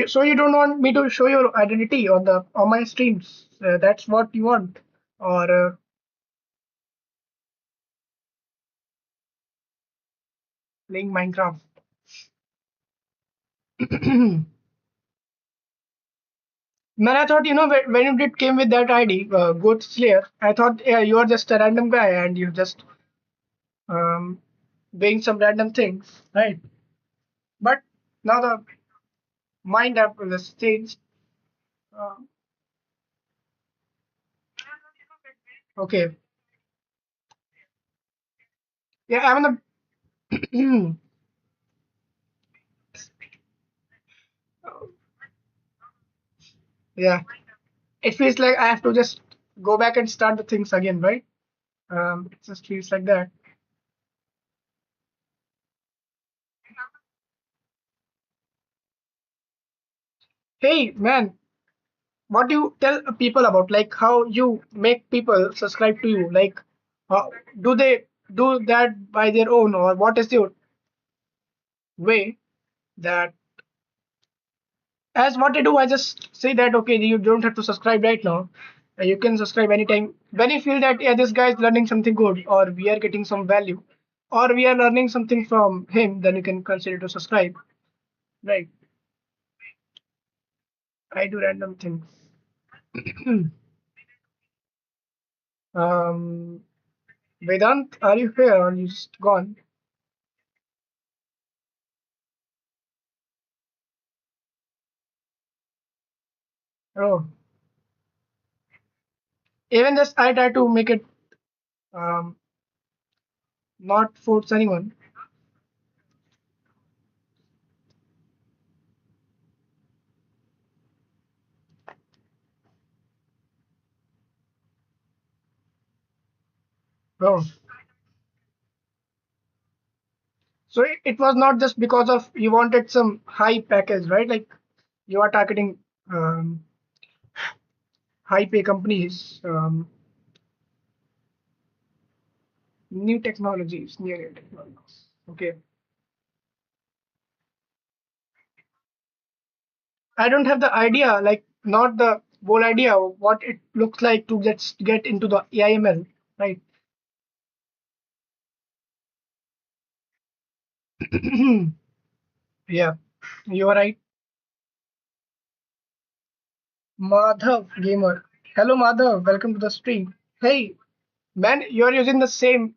so you don't want me to show your identity on the on my streams? That's what you want, or playing Minecraft? Man, I thought when you did came with that ID, Goat Slayer, I thought yeah, you are just a random guy and you just um doing some random things, right? But now the mind have just changed. Uh, okay, yeah, I'm the yeah. It feels like I have to just go back and start the things again, right? It just feels like that. Hey, man, what do you tell people about like how you make people subscribe to you? Like, do they do that by their own, or what is your way that as what I do? I just say that okay, you don't have to subscribe right now. You can subscribe anytime when you feel that yeah, this guy is learning something good, or we are getting some value, or we are learning something from him. Then you can consider to subscribe. Right? I do random things. um, Vedant, are you here or you just gone? Oh, even this I try to make it um, not force anyone. Oh, so it was not just because of you wanted some high package, right? Like you are targeting high pay companies, new technologies. Okay, I don't have the idea, like not the whole idea of what it looks like to get into the AIML, right? Yeah, you are right. Madhav Gamer. Hello, Madhav. Welcome to the stream. Hey, man, you're using the same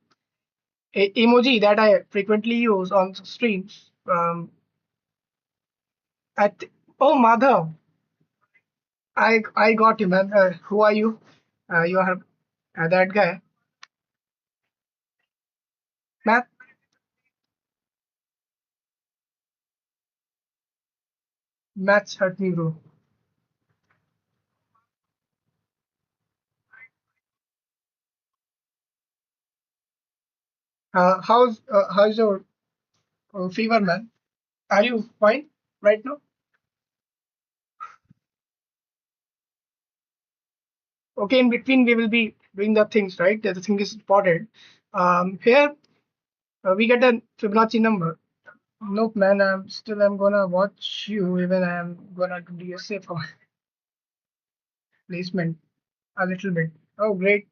emoji that I frequently use on streams. Oh, Madhav, I got you, man. Who are you? You are that guy. Matt, Matt's hurt me, bro. How's your fever, man? Are you fine right now? Okay, in between we will be doing the things, right? The thing is important. Here we get a Fibonacci number. Nope, man. I'm gonna watch you. Even I'm gonna do DSA for placement a little bit. Oh, great.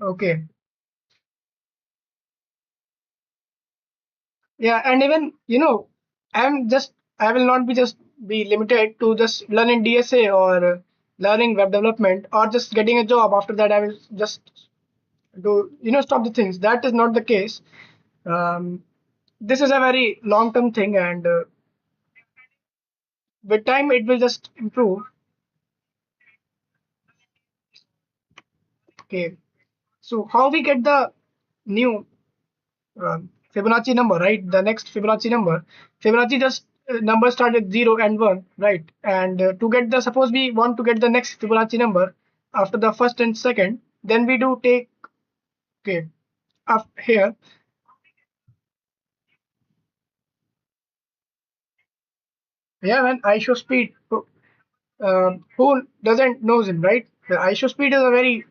Okay. Yeah, and even I will not be just be limited to just learning DSA or learning web development or just getting a job. After that, I will just do stop the things. That is not the case. Um, this is a very long-term thing, and with time it will just improve. Okay, so how we get the new Fibonacci number, right? The next Fibonacci number. Fibonacci just number start with 0 and 1, right? And to get the suppose we want to get the next Fibonacci number after the first and second, then we do take okay up here. Yeah, man, ISO speed. Who doesn't knows him, right? The ISO speed is a very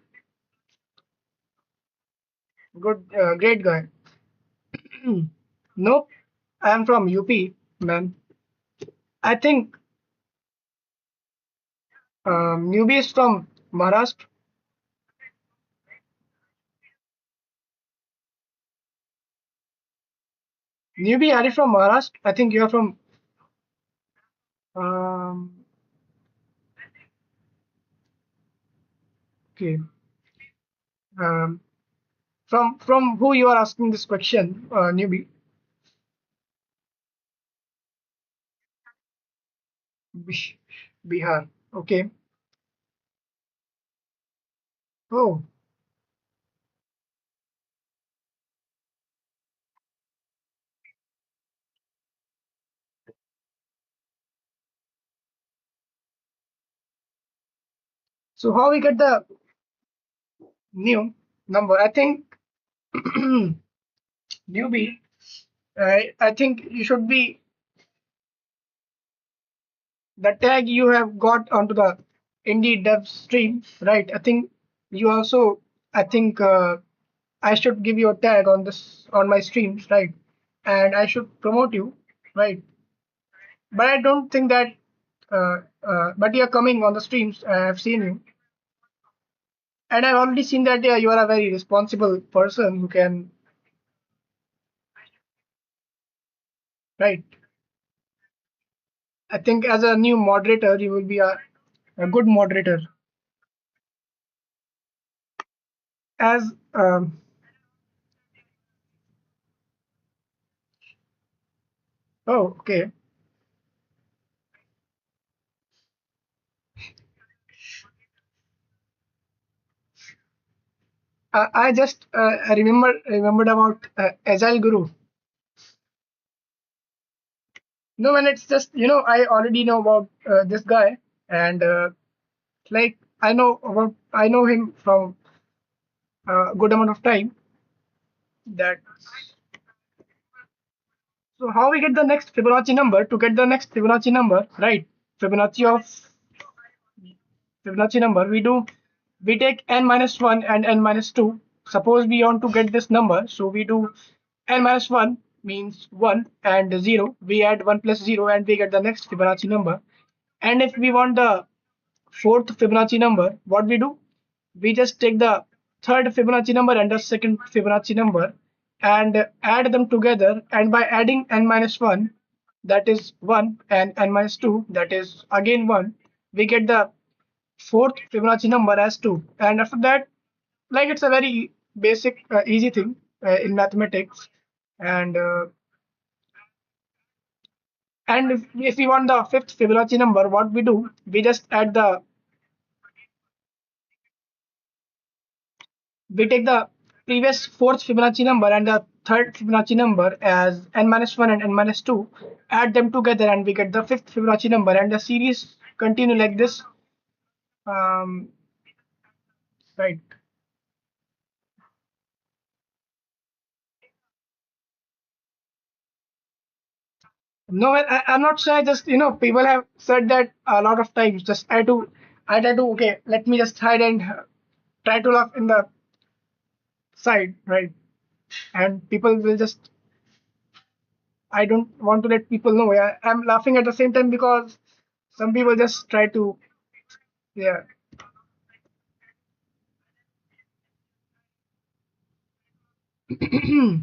good, great guy. Nope, I am from UP, man. I think newbie is from Maharashtra. Newbie, are you from Maharashtra? I think you are from. Um, okay. Um, from who you are asking this question, newbie? Bihar. Okay. Oh, so how we get the new number? I think newbie. I think you should be the tag you have got onto the indie dev stream, right? I think you also. I think I should give you a tag on this on my streams, right? And I should promote you, right? But I don't think that. But you're coming on the streams. I have seen you, and I've already seen that you are a very responsible person who can, right? I think as a new moderator, you will be a good moderator. As oh, okay. I just I remembered about Agile Guru. No, man, it's just I already know about this guy, and like I know him from a good amount of time. That so how we get the next Fibonacci number? To get the next Fibonacci number, right? Fibonacci of Fibonacci number, we take n minus 1 and n minus 2. Suppose we want to get this number, so we do n minus 1 means 1 and 0. We add 1 plus 0 and we get the next Fibonacci number. And if we want the fourth Fibonacci number, what we do? We just take the third Fibonacci number and the second Fibonacci number and add them together. And by adding n minus 1, that is 1, and n minus 2, that is again 1, we get the fourth Fibonacci number as 2. And after that, like it's a very basic, easy thing in mathematics. And if we want the fifth Fibonacci number, what we do? We take the previous fourth Fibonacci number and the third Fibonacci number as n minus 1 and n minus 2, add them together, and we get the fifth Fibonacci number. And the series continue like this. Um, right. No, I'm not sure. Just people have said that a lot of times. Just I try to. Okay, let me just hide and try to laugh in the side, right? And people will just. I don't want to let people know. I'm laughing at the same time because some people just try to. Yeah. Hey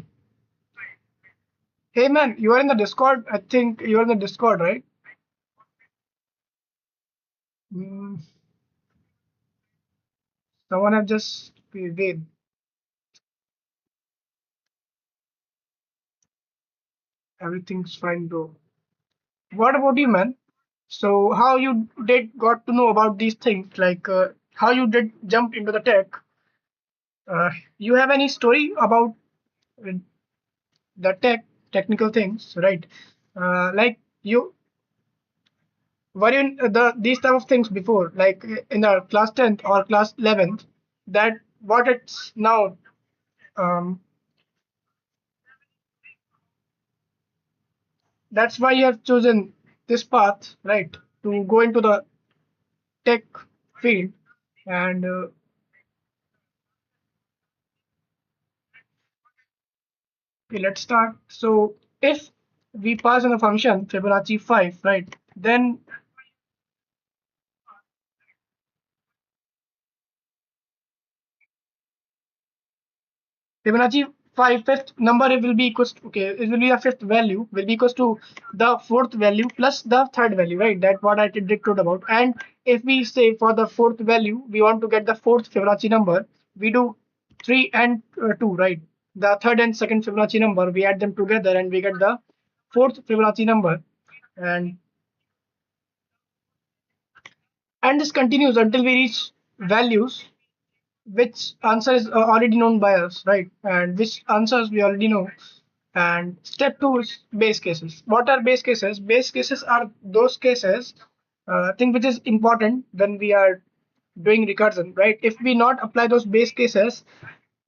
man, you are in the Discord. I think you are in the Discord, right? Mm, someone have just wait. Everything's fine, bro. What about you, man? So how you did got to know about these things? Like how you did jump into the tech? You have any story about uh, the technical things, right? Like you were you in the these type of things before, like in the class 10th or class 11th, that what it's now. Um, that's why you have chosen this path, right, to go into the tech field. And okay, let's start. So if we pass on a function Fibonacci 5, right, then Fibonacci 5 fifth number it will be equals to, okay, it will be a fifth value will be equals to the fourth value plus the third value, right? That what I did talk about. And if we say for the fourth value we want to get the fourth Fibonacci number, we do 3 and 2, right? The third and second Fibonacci number we add them together and we get the fourth Fibonacci number. and and this continues until we reach values which answer is already known by us, right? And which answers we already know. And step two is base cases. What are base cases? Base cases are those cases, thing which is important when we are doing recursion, right? If we not apply those base cases,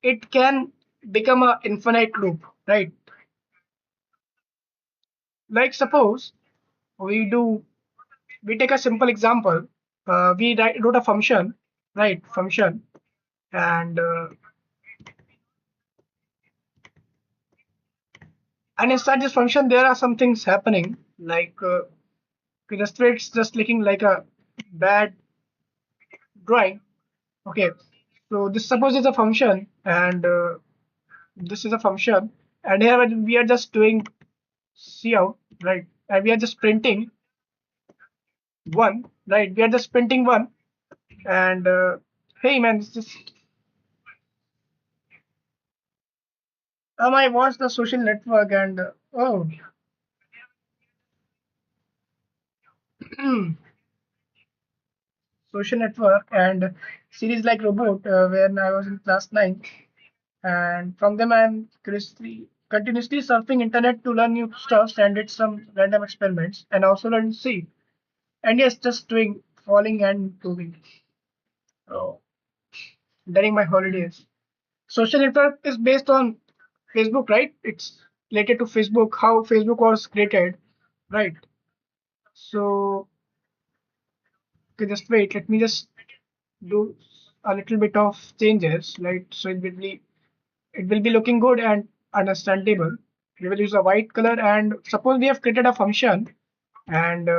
it can become a infinite loop, right? Like suppose we do, we take a simple example. Wrote a function, right? Function, and inside this function there are some things happening, like okay, the thread's just looking like a bad drawing. Okay, so this suppose is a function, and this is a function, and here we are just doing cout, right? And we are just printing one, right? We are just printing one. And hey man, this is I watched the social network, and oh, social network and series like robot, when I was in class 9. And from them I'm continuously surfing internet to learn new stuff and did some random experiments and also learned C. And yes, just doing falling and improving, oh, during my holidays. Social network is based on Facebook, right? It's related to Facebook, how Facebook was created, right? So okay, just wait, let me just do a little bit of changes, right? So it will be looking good and understandable. We will use a white color, and suppose we have created a function, and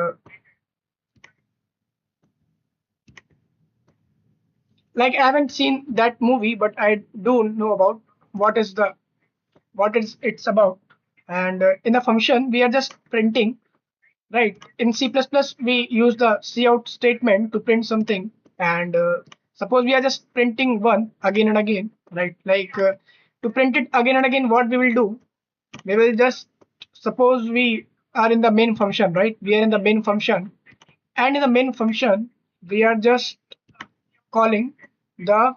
like I haven't seen that movie, but I do know about what is the what is it's about. And in the function we are just printing, right? In C++ we use the cout statement to print something. And suppose we are just printing one again and again, right? Like to print it again and again, what we will do, we will just suppose we are in the main function, right? We are in the main function, and in the main function we are just calling the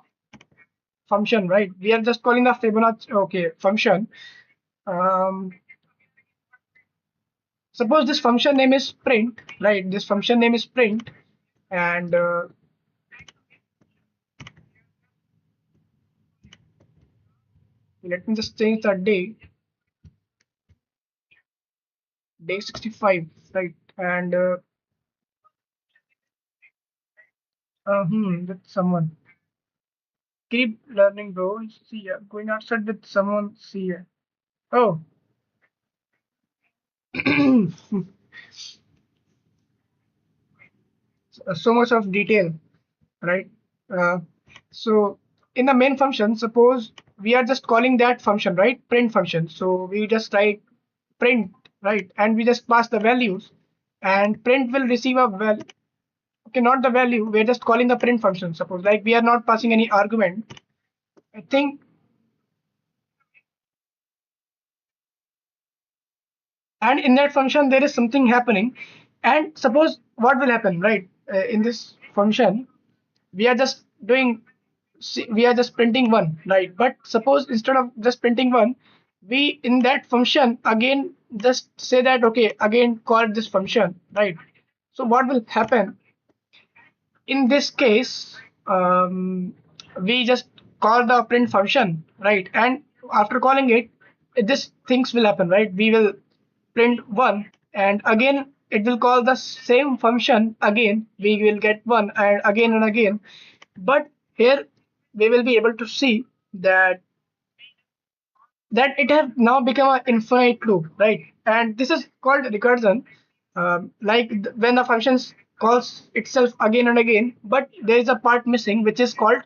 function, right? We are just calling the Fibonacci, okay, function. um, Suppose this function name is print, right? This function name is print. And let me just change the day 65, right? And with someone. Keep learning, bro. See ya. Going outside with someone. See ya. Oh, so much of detail, right? Uh, so in the main function, suppose we are just calling that function, right? Print function. So we just write print, right? And we just pass the values, and print will receive a value. Okay, not the value. We're just calling the print function. Suppose like we are not passing any argument. I think, and in that function there is something happening. And suppose what will happen, right? In this function, we are just doing we are just printing one, right? But suppose instead of just printing one, we in that function again just say that okay, again call this function, right? So what will happen in this case? We just call the print function, right? And after calling it, this things will happen, right? We will print one, and again it will call the same function again. We will get one, and again. But here we will be able to see that it has now become an infinite loop, right? And this is called recursion. Like when the function calls itself again and again, but there is a part missing, which is called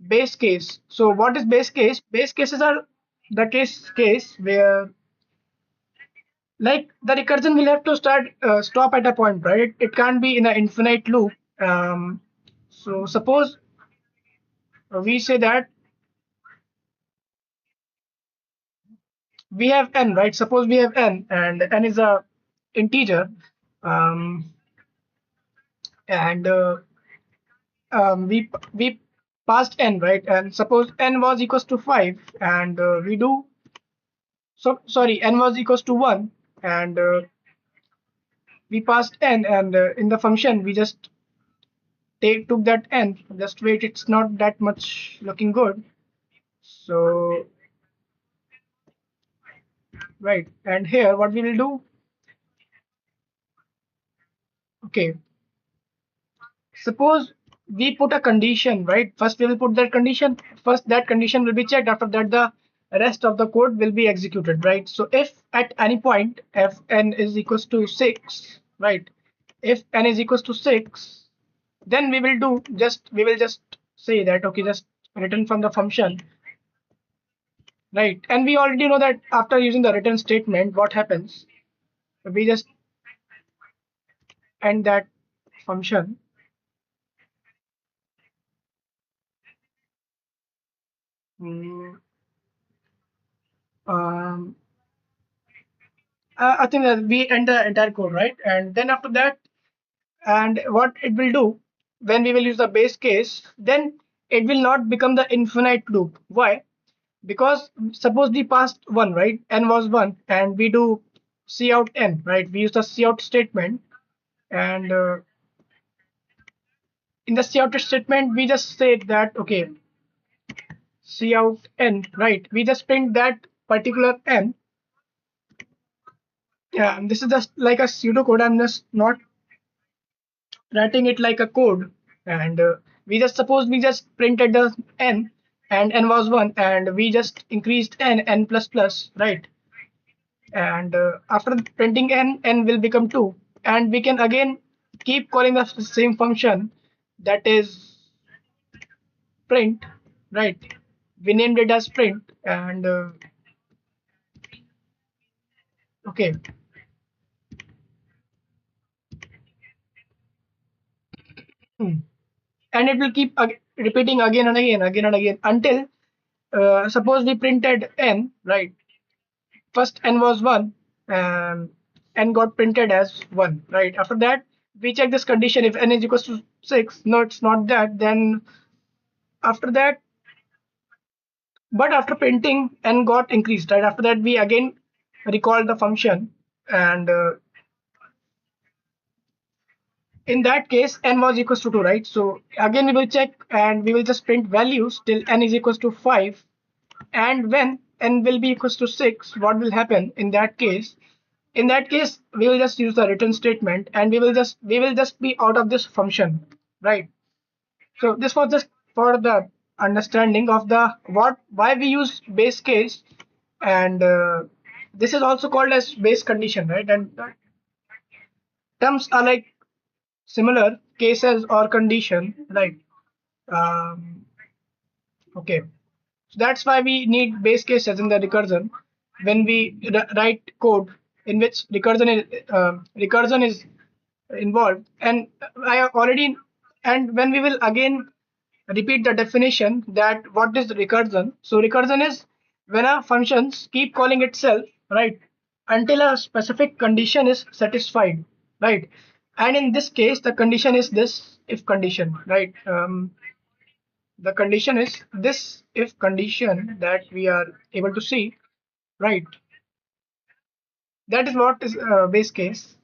base case. So what is base case? Base cases are the case where like the recursion will have to stop at a point, right? It can't be in an infinite loop. So suppose we say that we have n, right? Suppose we have n, and n is a integer, um, and we passed n, right? And suppose n was equals to 5, and we do so sorry, n was equals to 1, and we passed n, and in the function we just took that n. Just wait, it's not that much looking good. So right, and here what we will do? Okay, suppose we put a condition, right? First we will put that condition. First that condition will be checked. After that the rest of the code will be executed, right? So if at any point fn is equals to 6, right? If n is equals to 6, then we will just say that okay, just return from the function, right? And we already know that after using the return statement, what happens? We just end that function. Mm, um, I think that we end the entire code, right? And then after that, and what it will do when we will use the base case, then it will not become the infinite loop. Why? Because suppose we passed one, right? N was one, and we do cout n, right? We use the cout statement, and in the cout statement, we just say that okay, cout n, right? We just print that particular n. Yeah, and this is just like a pseudocode. I'm just not writing it like a code, and we just suppose we just printed the n, and n was 1, and we just increased n plus plus, right? And after printing n will become 2, and we can again keep calling the same function, that is print, right? We named it as print, and okay. And it will keep repeating again and again until suppose we printed n, right? First n was 1, and n got printed as 1, right? After that we check this condition. If n is equals to 6, no, it's not that. Then after that, but after printing, n got increased, right? After that we again recall the function, and in that case n was equals to 2, right? So again we will check, and we will just print values till n is equals to 5. And when n will be equals to 6, what will happen in that case? In that case, we will just use the return statement, and we will just be out of this function, right? So this was just for the understanding of the what why we use base case, and this is also called as base condition, right? And terms are like similar cases or condition, right? um, Okay, so that's why we need base cases in the recursion when we write code in which recursion is involved. And I already, and when we will again repeat the definition that what is recursion. So recursion is when a functions keep calling itself, right, until a specific condition is satisfied, right? And in this case, the condition is this if condition, right? The condition is this if condition that we are able to see, right? That is what is base case.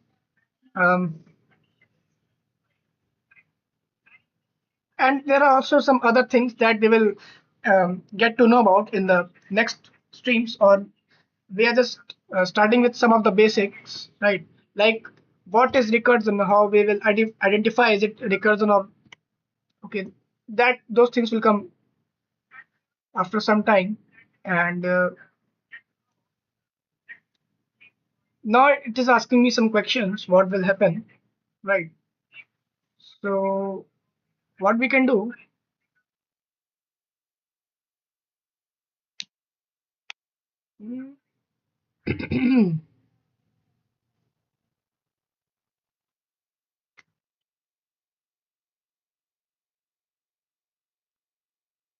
Um, and there are also some other things that we will get to know about in the next streams, or we are just starting with some of the basics, right? Like what is recursion, how we will identify is it recursion or okay, that those things will come after some time. And now it is asking me some questions what will happen, right? So what we can do,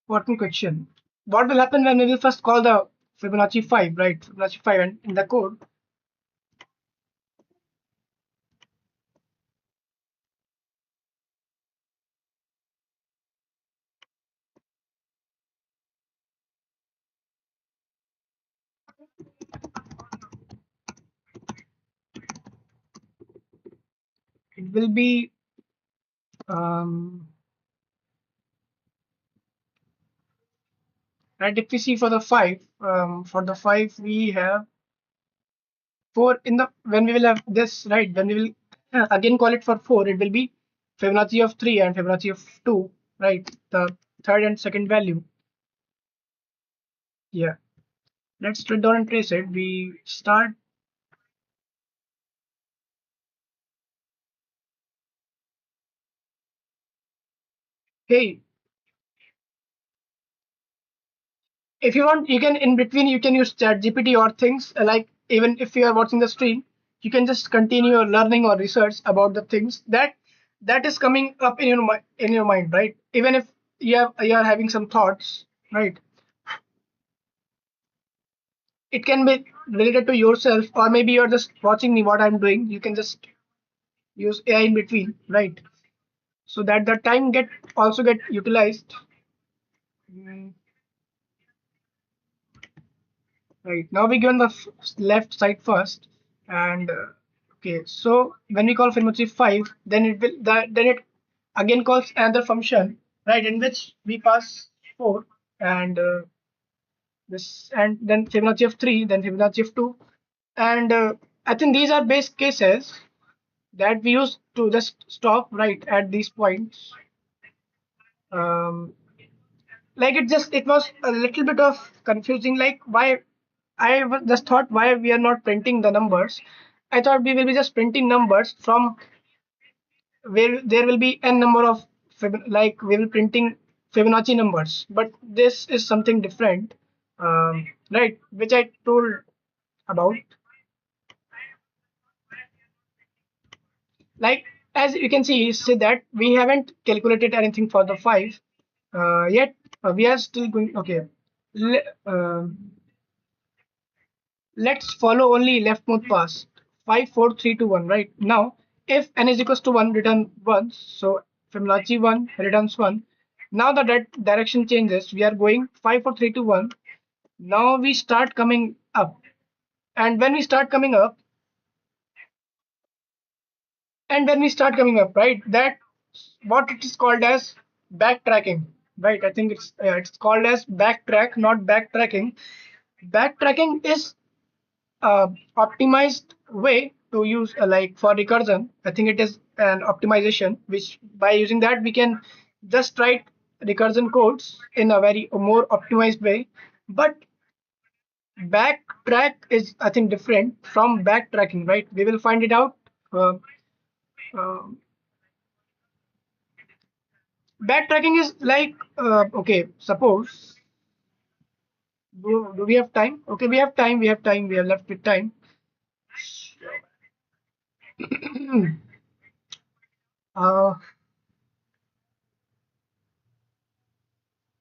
important question. What will happen when we will first call the Fibonacci 5, right? Fibonacci 5, and in the code, it will be right. If we see for the 5, we have 4 in the when we will have this, right? When we will again call it for 4, it will be Fibonacci of 3 and Fibonacci of 2, right? The third and second value. Yeah. Let's straight down and trace it. We start. Hey, if you want, you can in between you can use chat gpt or things like, even if you are watching the stream, you can just continue your learning or research about the things that is coming up in your mind, right? Even if you are having some thoughts, right? It can be related to yourself, or maybe you're just watching me what I'm doing. You can just use AI in between, right? So that the time get utilized. Mm, right, now we go on the left side first, and okay. So when we call Fibonacci 5, then then it again calls another function, right, in which we pass 4, and this, and then Fibonacci of 3, then Fibonacci of 2, and I think these are base cases that we use to just stop right at these points. Um, like it was a little bit of confusing, like why just thought why we are not printing the numbers. I thought we will be just printing numbers from where there will be n number of like we will printing Fibonacci numbers, but this is something different, right, which I told about. Like as you can see, say that we haven't calculated anything for the 5 yet. We are still going. Okay, Le- uh, let's follow only leftmost pass. 5 4 3 2 1. Right now, if n is equals to 1, return 1. So Fibonacci 1 returns 1. Now the direction changes. We are going 5 4 3 2 1. Now we start coming up, and when we start coming up, right, that what it is called as backtracking, right? I think it's called as backtrack, not backtracking. Backtracking is optimized way to use, like for recursion. I think it is an optimization which by using that we can just write recursion codes in a very more optimized way. But backtrack is, I think, different from backtracking, right? We will find it out. uh, uh, Backtracking is like, okay, suppose, do we have time? Okay, we have time, we are left with time. uh,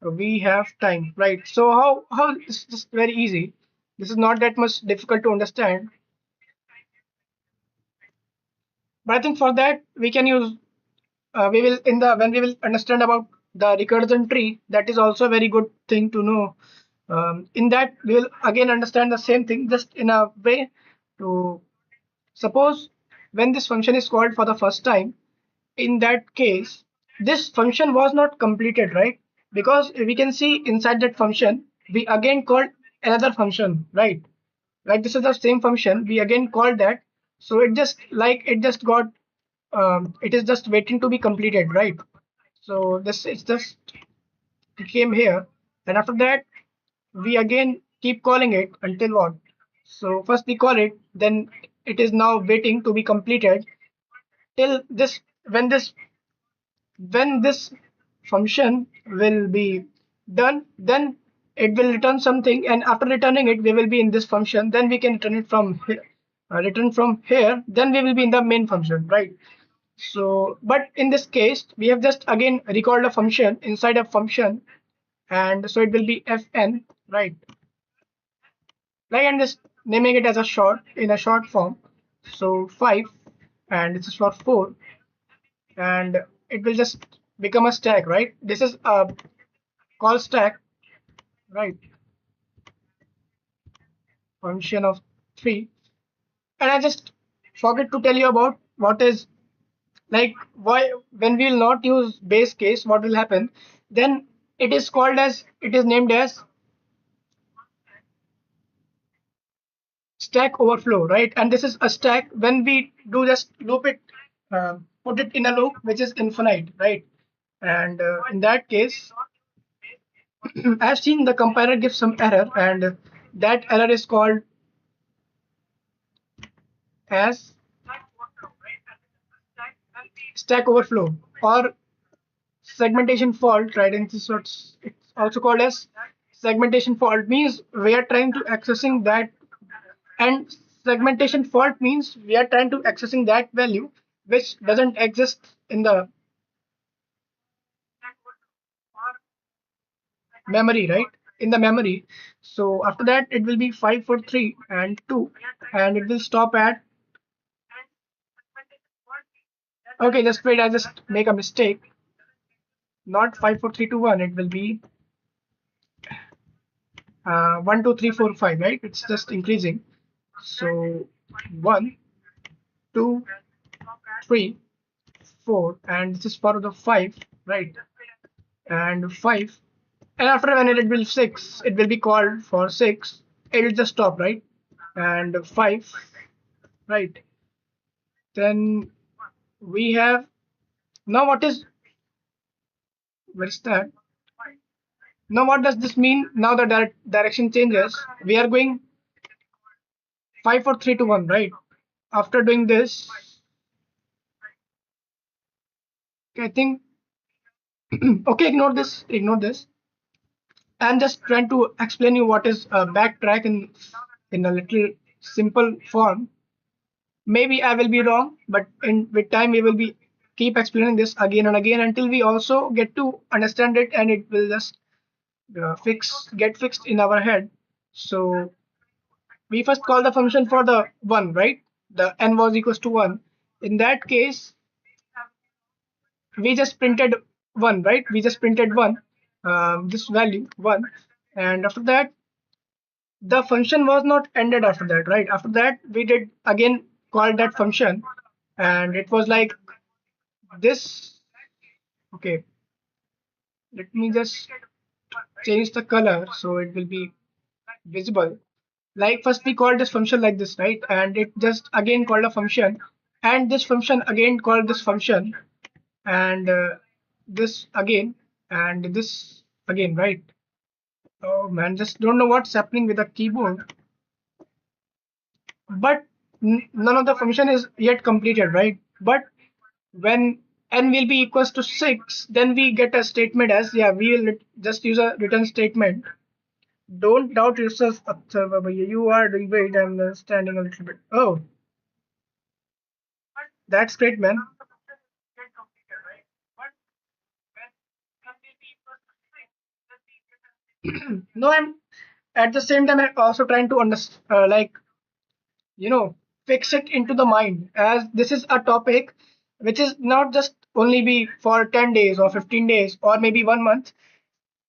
we have time, right? So how this is very easy. This is not that much difficult to understand. But I think for that we can use, we will in the when we will understand about the recursion tree. That is also a very good thing to know. In that we will again understand the same thing, just in a way to suppose when this function is called for the first time. In that case, this function was not completed, right? Because we can see inside that function we again called another function, right? Like this is the same function, we again called that. So it just got, it is just waiting to be completed, right? So this it's just came here, and after that we again keep calling it until what? So first we call it, then it is now waiting to be completed till this, when this function will be done, then it will return something, and after returning it we will be in this function, then we can return it from here, then we will be in the main function, right? So but in this case we have just again recalled a function inside a function, and so it will be fn, right? Like I'm just naming it as a short, in a short form. So 5, and this is for 4, and it will just become a stack, right? This is a call stack, right? Function of 3. And I just forget to tell you about what is, like, why when we will not use base case, what will happen? Then it is named as stack overflow, right? And this is a stack when we do just loop it, put it in a loop which is infinite, right? And in that case, I've seen the compiler give some error, and that error is called as stack overflow or segmentation fault, right? And this is what's it's also called as segmentation fault, means we are trying to accessing that, and segmentation fault means we are trying to accessing that value which doesn't exist in the memory, right? In the memory. So after that it will be 5 4 3 and 2, and it will stop at, okay, just wait, I just make a mistake. Not 5 4 3 2 1, it will be 1 2 3 4 5, right? It's just increasing. So 1 2 3 4, and this is for the 5, right? And 5, and after when it will 6, it will be called for 6, it will just stop, right? And 5, right? Then we have, now what is, where is that? Now what does this mean? Now the direction changes, we are going 5 4 3 2 1, right? After doing this, I think, okay, ignore this. I'm just trying to explain you what is a backtrack in a little simple form. Maybe I will be wrong, but in with time we will be keep explaining this again and again until we also get to understand it, and it will just get fixed in our head. So we first call the function for the 1, right? The n was equals to 1. In that case, we just printed 1, right? We just printed 1, this value 1, and after that the function was not ended after that, right? After that we did again call that function, and it was like this. Okay, let me just change the color so it will be visible. Like first we called this function like this, right? And it just again called a function, and this function again called this function, and this again, and this again, right? Oh man, just don't know what's happening with the keyboard. But none of the function is yet completed, right? But when n will be equals to 6, then we get a statement as, yeah, we will just use a return statement. Don't doubt yourself, observer, but you are doing great. I'm standing a little bit. Oh, that's great, man. No, I'm at the same time I'm also trying to understand, you know, fix it into the mind, as this is a topic which is not just only be for 10 days or 15 days or maybe 1 month.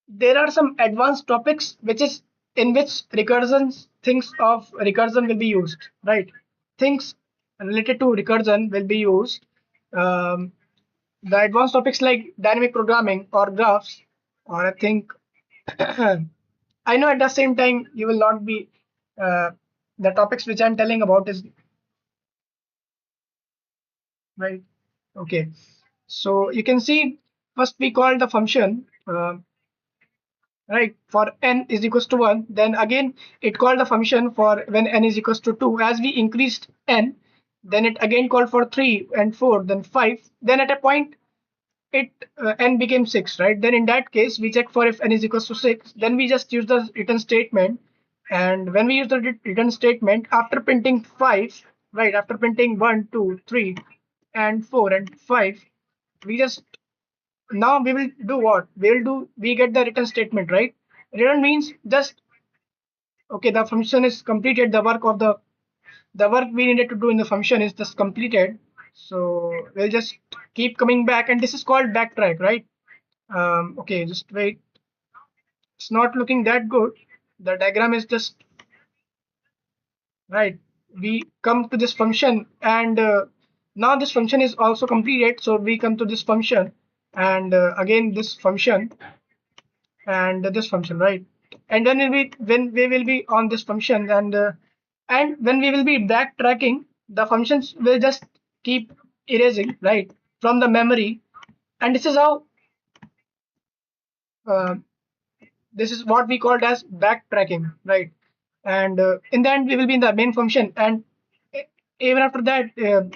There are some advanced topics which is in which recursion, things of recursion will be used, right? Things related to recursion will be used. um, the advanced topics like dynamic programming or graphs, or I think I know at the same time you will not be the topics which I'm telling about is right. Okay, so you can see first we call the function, right, for n is equals to 1. Then again it called the function for when n is equals to 2. As we increased n, then it again called for 3 and 4, then 5. Then at a point it n became 6, right? Then in that case we check for if n is equals to 6. Then we just use the return statement. And when we use the return statement after printing 5, right, after printing 1, 2, 3 and 4 and 5, we just, now we will do what we'll do, we get the return statement, right? Return means just, okay, the function is completed, the work we needed to do in the function is just completed. So we'll just keep coming back, and this is called backtrack, right? Okay, just wait, it's not looking that good. The diagram is just right. We come to this function, and now this function is also completed, so we come to this function, and again this function and this function, right? And then when we will be on this function, and when we will be backtracking, the functions will just keep erasing, right, from the memory. And this is how uh, this is what we called as backtracking, right? And in the end we will be in the main function, and even after that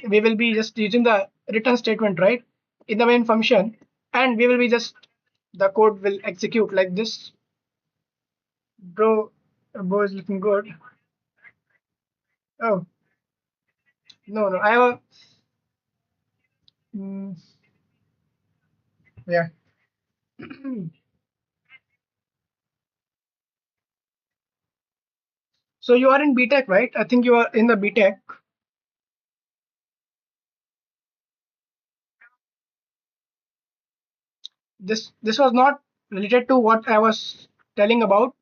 we will be just using the return statement, right, in the main function. And we will be just, the code will execute like this. Bro, bro is looking good. Oh, no, I have a, mm, yeah. So you are in BTech, right? I think you are in the BTech. This was not related to what I was telling about.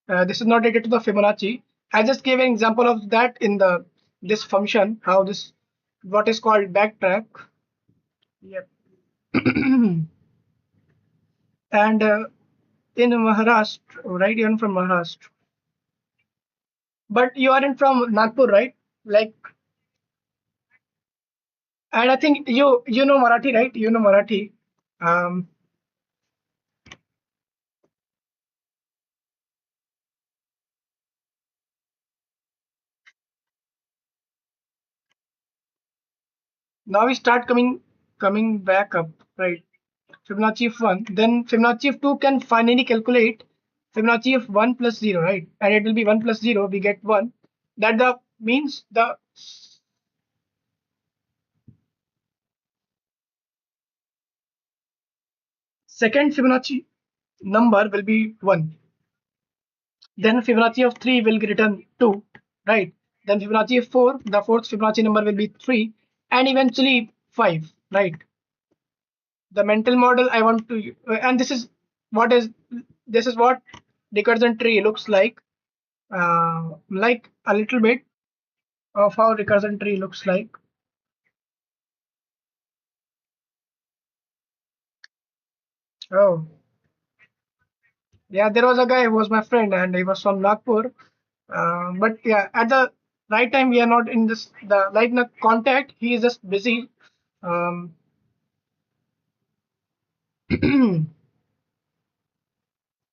This is not related to the Fibonacci. I just gave an example of that in the this function, how this, what is called backtrack. Yep. And in Maharashtra, right? You're from Maharashtra, but you are in from Nagpur, right? Like, and I think you know Marathi, right? You know Marathi. Um, Now we start coming back up, right? Fibonacci of 1, then Fibonacci of 2 can finally calculate Fibonacci of 1 plus 0, right? And it will be 1 plus 0, we get 1. That the means the second Fibonacci number will be 1. Then Fibonacci of 3 will return 2, right? Then Fibonacci of 4, the fourth Fibonacci number will be 3, and eventually 5, right? The mental model I want to, and what is this is what recursion tree looks like a little bit of how recursion tree looks like. Oh, yeah, there was a guy who was my friend, and he was from Nagpur. But yeah, at the right time, we are not in this the like the contact. He is just busy. Um,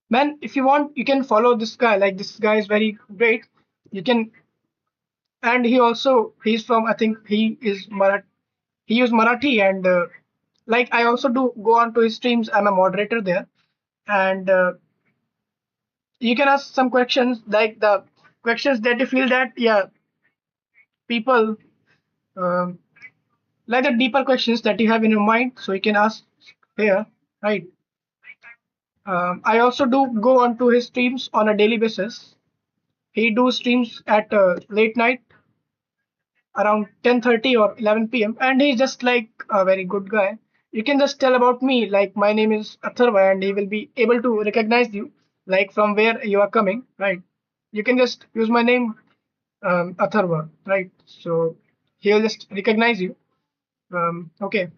man, if you want, you can follow this guy. Like, this guy is very great. You can, and he's from, I think he is Marathi. He used Marathi, and Like I also do go on to his streams. I'm a moderator there, and you can ask some questions, like the questions that you feel that people um, like the deeper questions that you have in your mind. So you can ask here, right? I also do go on to his streams on a daily basis. He do streams at late night around 10:30 or 11 p.m. and he's just like a very good guy. You can just tell about me, like my name is Atharva, and he will be able to recognize you, like from where you are coming, right? You can just use my name, Atharva, right? So he'll just recognize you. Okay.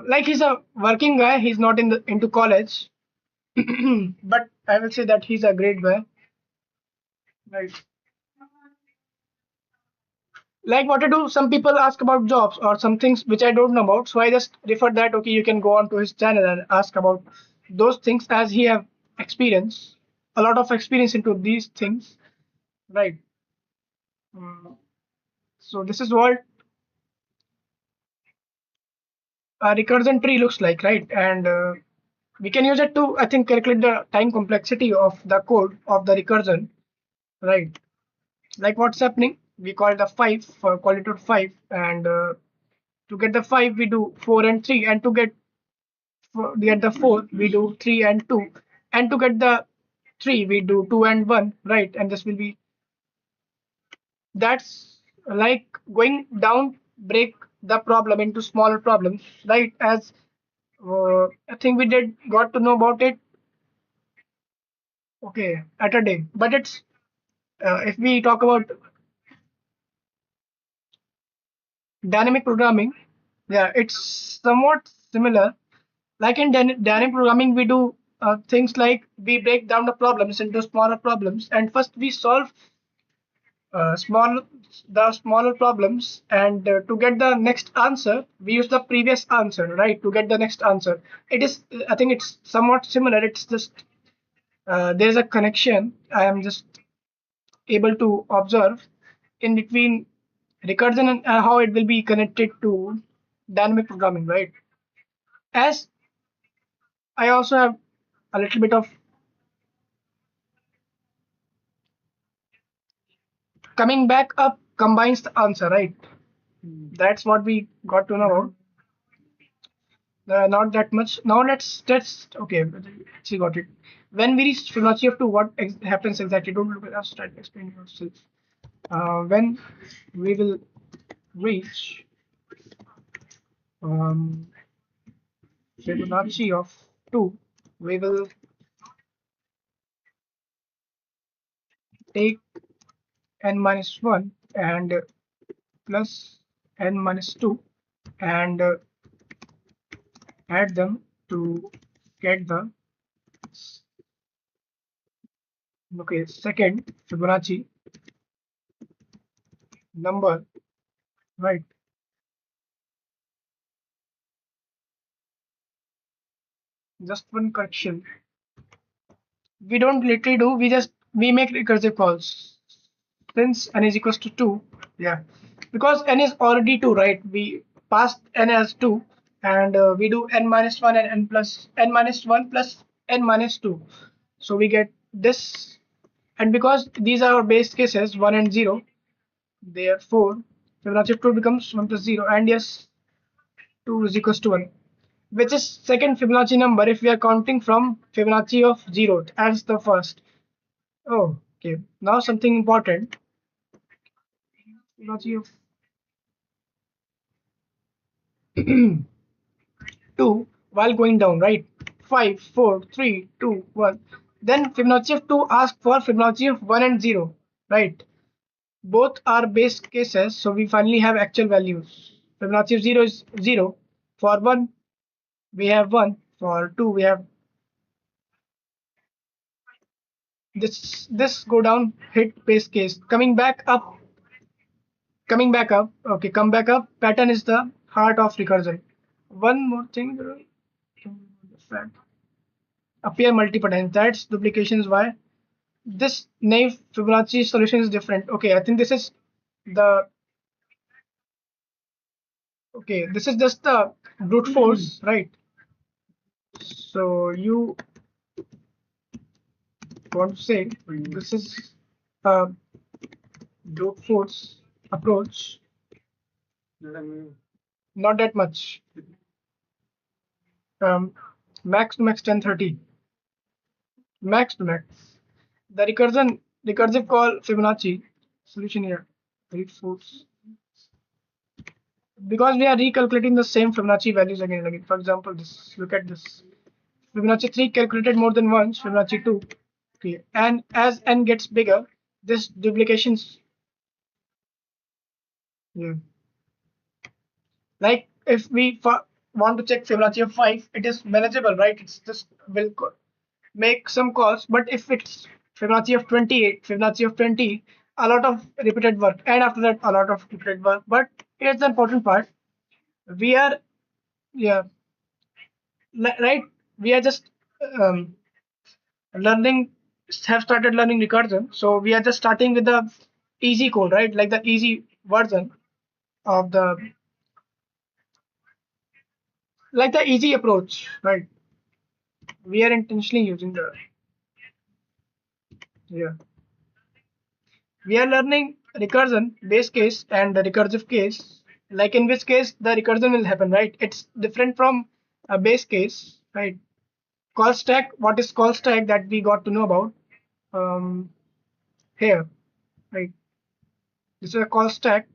Like he's a working guy. He's not into college, but I will say that he's a great guy, right? Like what I do, some people ask about jobs or some things which I don't know about, so I just refer that, okay, you can go on to his channel and ask about those things, as he have experience, a lot of experience into these things, right? Mm, so this is what a recursion tree looks like, right? And we can use it to, I think, calculate the time complexity of the code of the recursion, right? Like what's happening, we call the 5 for call it to 5, and to get the 5 we do 4 and 3, and to get the 4 we do 3 and 2, and to get the 3 we do 2 and 1, right? And this will be, that's like going down, break the problem into smaller problems, right? As I think we did got to know about it, okay, at a day. But it's if we talk about dynamic programming, yeah, it's somewhat similar. Like in dynamic programming, we do things like we break down the problems into smaller problems, and first we solve small the smaller problems, and to get the next answer we use the previous answer, right? To get the next answer, it is, I think it's somewhat similar. It's just there's a connection I am just able to observe in between recursion and how it will be connected to dynamic programming, right? As I also have a little bit of coming back up combines the answer, right? That's what we got to know about. Not that much. Now let's okay. She got it. When we reach Fibonacci of 2, what happens exactly? Don't look at us. Try to explain yourself. When we will reach um, Fibonacci of 2, we will take n minus 1 and plus n minus 2 and add them to get the second Fibonacci number, right? Just one correction. We don't literally do, we make recursive calls since n is equals to 2, yeah, because n is already 2, right? We passed n as 2, and we do n minus 1 and n plus n minus 1 plus n minus 2, so we get this. And because these are our base cases 1 and 0, therefore Fibonacci of 2 becomes 1 plus 0, and yes, 2 is equals to 1, which is second Fibonacci number if we are counting from Fibonacci of 0 as the first. Oh, okay. Now something important. Fibonacci of 2 while going down, right? 5, 4, 3, 2, 1. Then Fibonacci of 2 asks for Fibonacci of 1 and 0, right? Both are base cases, so we finally have actual values. Fibonacci of 0 is 0. For 1, we have 1. For 2, we have this go down, hit base case. Coming back up, okay, come back up. Pattern is the heart of recursion. One more thing, appear multiple times. That's duplications. Why? This naive Fibonacci solution is different. Okay, I think this is the Okay, this is just the brute force, right? So you want to say this is a brute force approach, not that much. Um, Max to max 1030, max to max. The recursive call Fibonacci solution here. Brute force, because we are recalculating the same Fibonacci values again and again. For example, this, look at this. Fibonacci 3 calculated more than once, Fibonacci 2. Okay. And as n gets bigger, this duplications. Yeah. Like if we want to check Fibonacci of 5, it is manageable, right? It's just will make some calls. But if it's Fibonacci of 28, Fibonacci of 20, a lot of repeated work. And after that, a lot of repeated work. But here's the important part. We are, yeah, right? We are just um, learning, have started learning recursion. So we are just starting with the easy code, right? Like the easy version of the, like the easy approach, right? We are intentionally using the, yeah. We are learning recursion, base case, and the recursive case. Like in which case the recursion will happen, right? It's different from a base case, right? Call stack, what is call stack that we got to know about um, here, right? This is a call stack.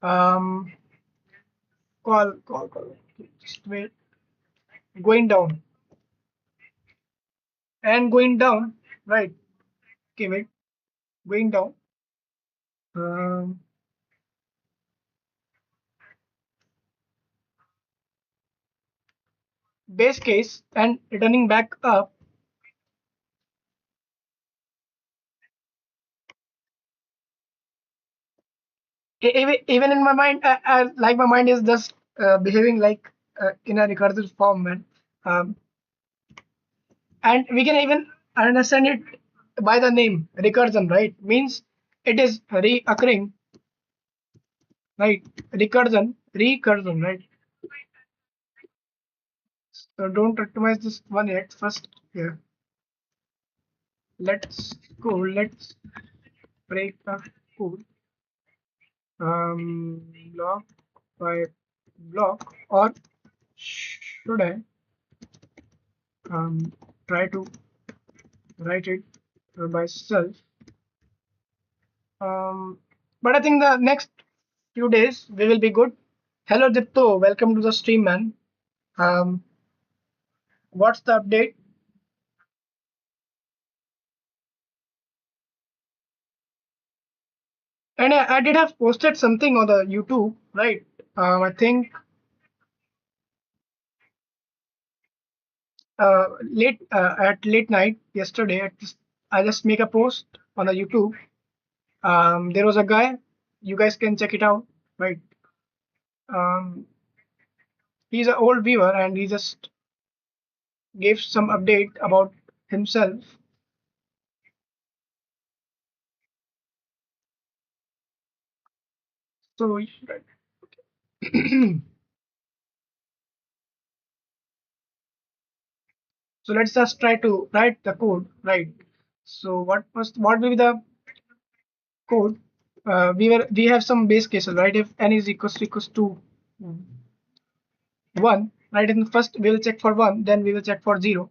Um, call. Just wait. Going down and going down, right? Okay, wait. Going down. Um, Base case and returning back up. Even in my mind, like my mind is just behaving like in a recursive form, man. Um, and we can even understand it by the name recursion, right? Means it is reoccurring, right? Recursion, right? So don't optimize this one yet. First, here, let's go. Let's break the code block by block, or should I try to write it myself? But I think the next few days we will be good. Hello Dipto, welcome to the stream, man. Um, what's the update? And I did have posted something on the YouTube, right? I think late at late night yesterday. I just make a post on the YouTube. There was a guy. You guys can check it out, right? Um, he's an old viewer and he just gave some update about himself. So so let's just try to write the code, right? So what will be the code? We have some base cases, right? If n is equals to 1, right? In first we will check for 1, then we will check for 0,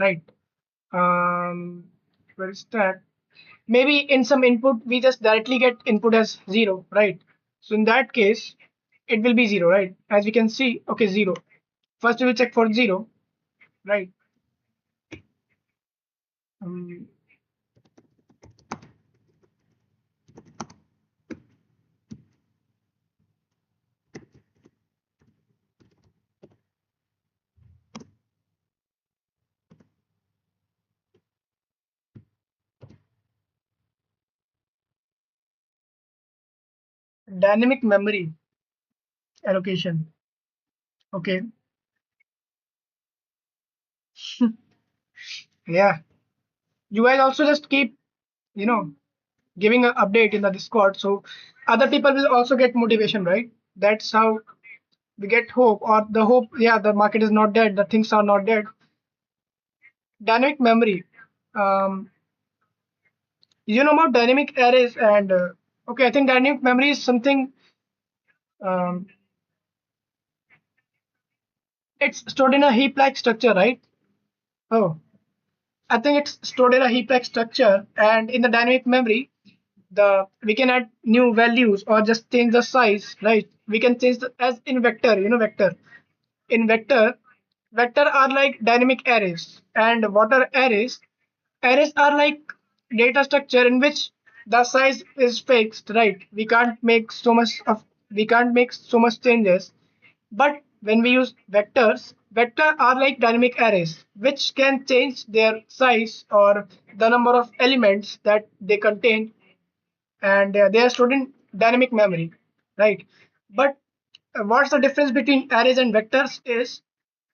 right? Where is that? Maybe in some input we just directly get input as 0, right? So in that case it will be 0, right? As we can see, okay, 0. First we will check for 0, right? um, Dynamic memory allocation. Okay. Yeah. You guys also just keep, giving an update in the Discord, so other people will also get motivation, right? That's how we get hope, or the hope. Yeah, the market is not dead. The things are not dead. Dynamic memory. Um, you know about dynamic arrays and okay, I think dynamic memory is something. Um, it's stored in a heap-like structure, right? Oh, I think it's stored in a heap-like structure, and in the dynamic memory, the we can add new values or just change the size, right? We can change the as in vector. Vector. In vector are like dynamic arrays, and what are arrays? Arrays are like data structure in which the size is fixed, right? We can't make so much changes. But when we use vectors, vector are like dynamic arrays, which can change their size or the number of elements that they contain, and they are stored in dynamic memory, right? But what's the difference between arrays and vectors is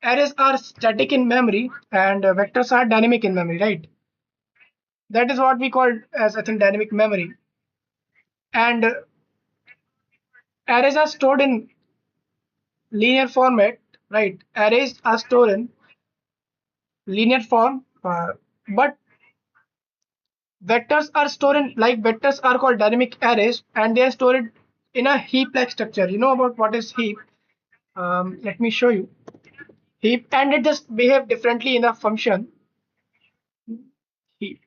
arrays are static in memory and vectors are dynamic in memory, right? That is what we call as, I think, dynamic memory. And arrays are stored in linear format, right? Arrays are stored in linear form, but vectors are stored in, like, vectors are called dynamic arrays, and they are stored in a heap-like structure. You know about what is heap? Let me show you. Heap, and it just behave differently in a function. Heap.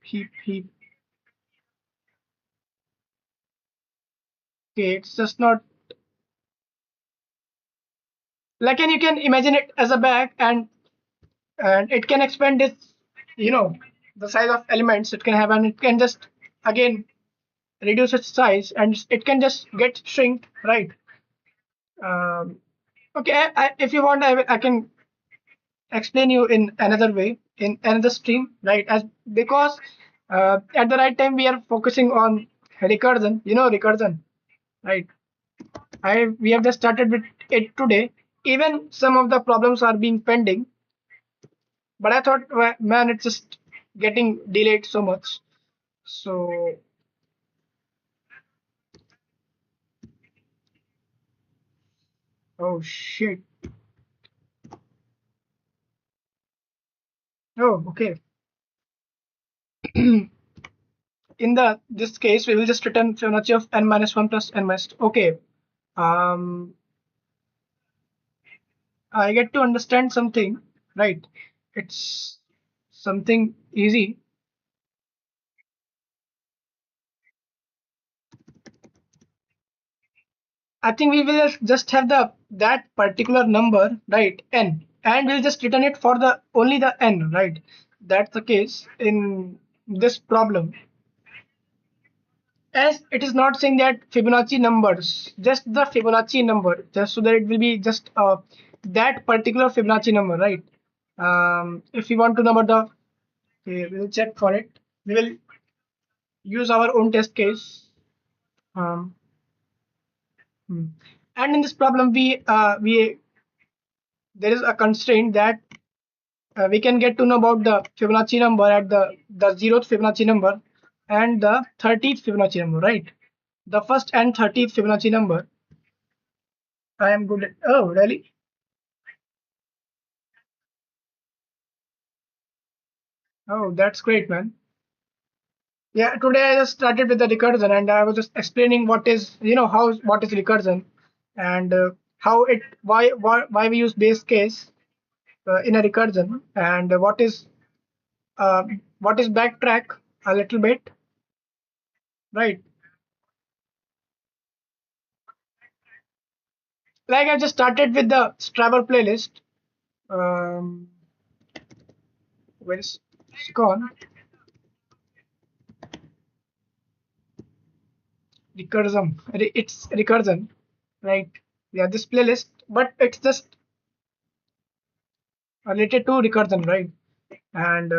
Okay, it's just not like, and you can imagine it as a bag, and it can expand its, you know, the size of elements it can have, and it can just again reduce its size, and it can just get shrink, right? Um, okay, if you want, I can explain you in another way, in another stream, right? As because at the right time we are focusing on recursion, recursion, right? I We have just started with it today. Even some of the problems are being pending, but I thought, man, it's just getting delayed so much. So, oh shit. Oh, okay. In the this case, we will just return Fibonacci of n minus 1 plus n minus 2. Okay. Um, I get to understand something, right? It's something easy. I think we will just have the that particular number, right? N, and we'll just return it for the only the n, right? That's the case in this problem. As it is not saying that Fibonacci numbers, just the Fibonacci number, just so that it will be just that particular Fibonacci number, right? If we want to know about the, okay, we will check for it. We will use our own test case. Um, hmm. And in this problem, we there is a constraint that we can get to know about the Fibonacci number at the 0th Fibonacci number and the 30th Fibonacci number, right? The first and 30th Fibonacci number. I am good at. Oh, really? Oh, that's great, man. Yeah, today I just started with the recursion, and I was just explaining what is, what is recursion, and how it, why we use base case in a recursion, and uh, what is backtrack a little bit, right? Like, I just started with the Strava playlist. Um, where is it's gone? It's recursion, right? Yeah, this playlist, but it's just related to recursion, right? And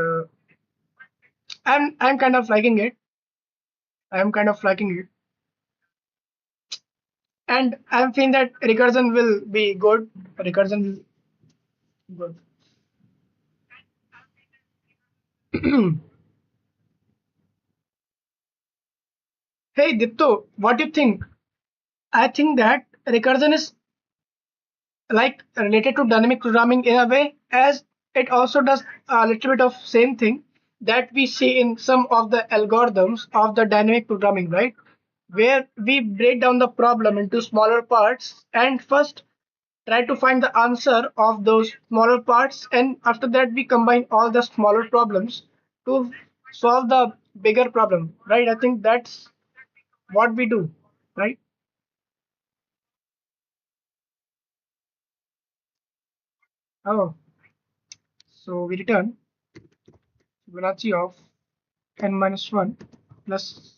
I'm kind of liking it. I'm kind of liking it, and I'm feeling that recursion will be good. Recursion will good. Hey Ditto, what do you think? I think that recursion is like related to dynamic programming in a way, as it also does a little bit of same thing that we see in some of the algorithms of the dynamic programming, right? Where we break down the problem into smaller parts and first try to find the answer of those smaller parts, and after that we combine all the smaller problems to solve the bigger problem, right? I think that's what we do, right? Oh, so we return Fibonacci of n minus 1 plus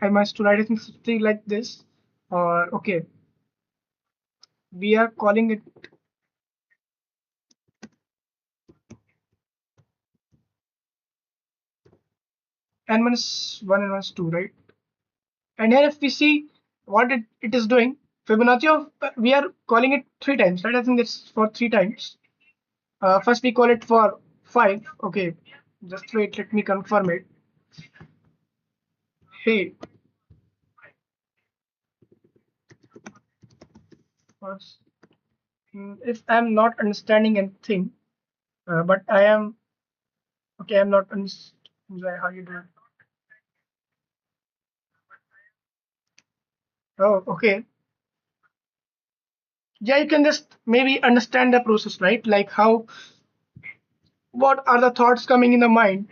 n minus 2, right? I think something like this. Or okay, we are calling it n minus 1 and minus 2, right? And here if we see what it is doing, Fibonacci of we are calling it 3 times, right? I think it's for 3 times. First we call it for 5. Okay, just wait, let me confirm it. Hey, first, if I'm not understanding anything, but I am okay, I'm not understanding how you do it. Oh, okay. Yeah, you can just maybe understand the process, right? Like how, what are the thoughts coming in the mind?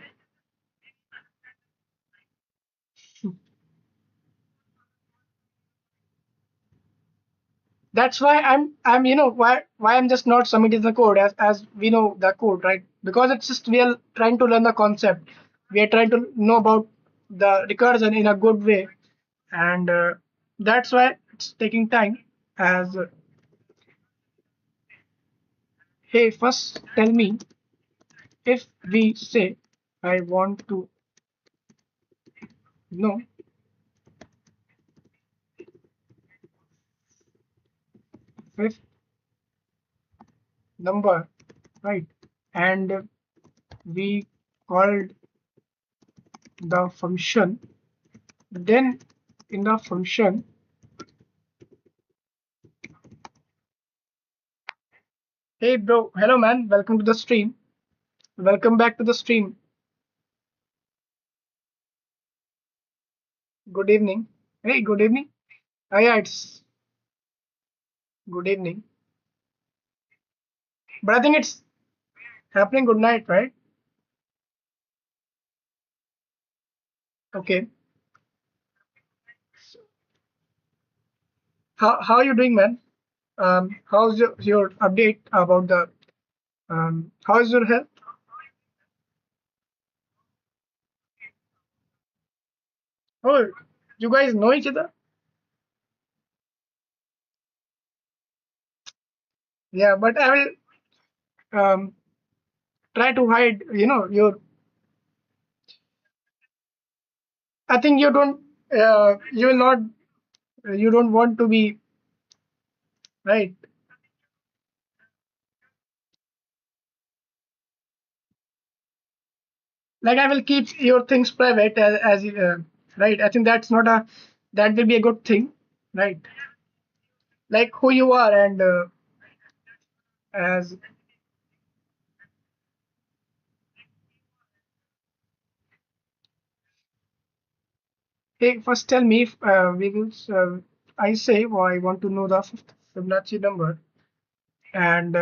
That's why I'm why I'm just not submitting the code as we know the code, right? Because it's just we are trying to learn the concept. We are trying to know about the recursion in a good way, and that's why it's taking time. As hey, first tell me, if we say I want to know fifth number, right? And we called the function, then in the function, hey bro, hello man, welcome to the stream, welcome back to the stream. Good evening. Hey, good evening. Oh, yeah, it's good evening, but I think it's happening good night, right? Okay. How are you doing, man? How's your update about the how's your health? Oh, you guys know each other? Yeah, but I will try to hide, your. I think you don't. You will not. You don't want to be right. Like I will keep your things private as right. I think that's not a. That will be a good thing, right? Like who you are and as hey, first tell me if we will. I say, well, I want to know the Fibonacci number, and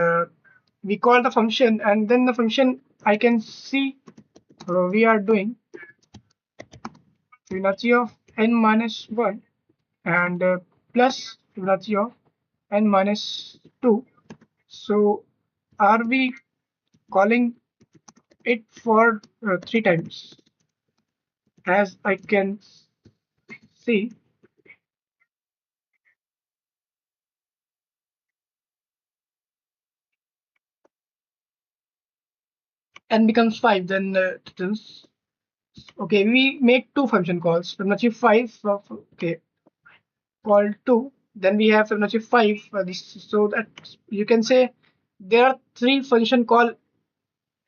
we call the function, and then the function I can see we are doing Fibonacci of n minus 1 and plus Fibonacci of n minus 2. So are we calling it for 3 times as I can see, n becomes 5, then returns. Okay, we make two function calls. Fibonacci 5, okay, called 2. Then we have Fibonacci 5. So that you can say there are three function call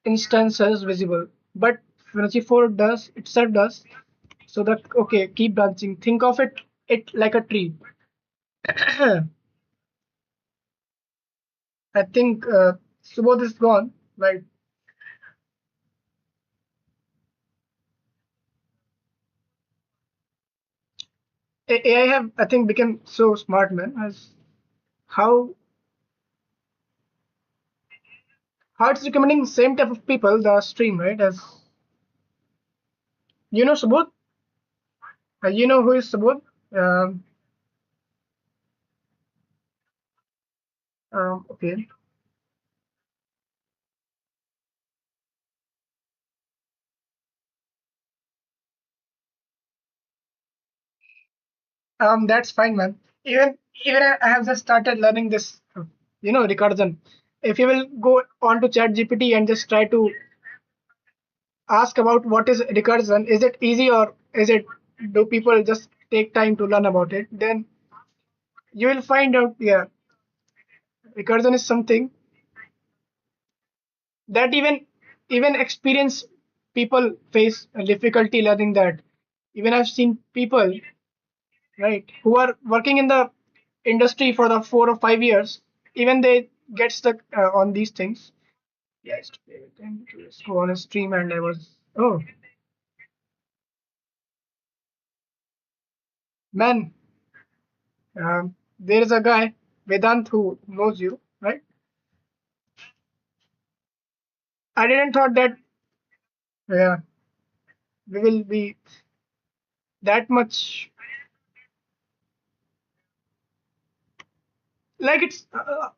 instances visible, but Fibonacci 4 does itself does. So that okay, keep branching. Think of it like a tree. I think Subodh is gone. Right. AI have, I think, become so smart, man. As how how it's recommending same type of people the stream, right? As you know, Subodh. You know who is Subodh? Um, okay. That's fine, man. Even I have just started learning this, Recursion. If you will go on to Chat GPT and just try to ask about what is recursion, is it easy or is it do people just take time to learn about it? Then you will find out, yeah, recursion is something that even experienced people face a difficulty learning that. Even I've seen people, right, who are working in the industry for the 4 or 5 years, even they get stuck on these things. Yes, then to just go on a stream and I was, oh man, there is a guy, Vedant, who knows you, right? I didn't thought that yeah, we will be that much like it's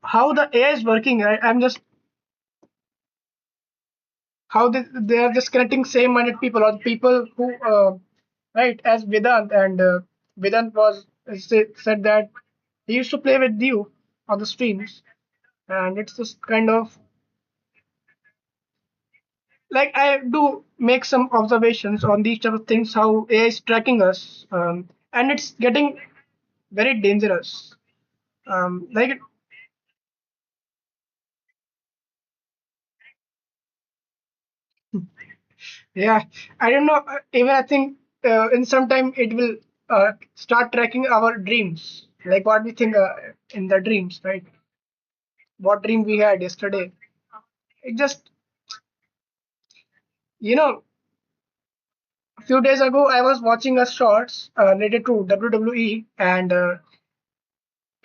how the AI is working. I'm just how they are just connecting same-minded people or people who right as Vedant and Vedant was said that he used to play with you on the streams and it's just kind of like I do make some observations on these type of things how AI is tracking us and it's getting very dangerous. Like yeah, I don't know. Even I think in some time it will start tracking our dreams, like what we think in the dreams, right? What dream we had yesterday. It just, a few days ago I was watching a shorts related to WWE,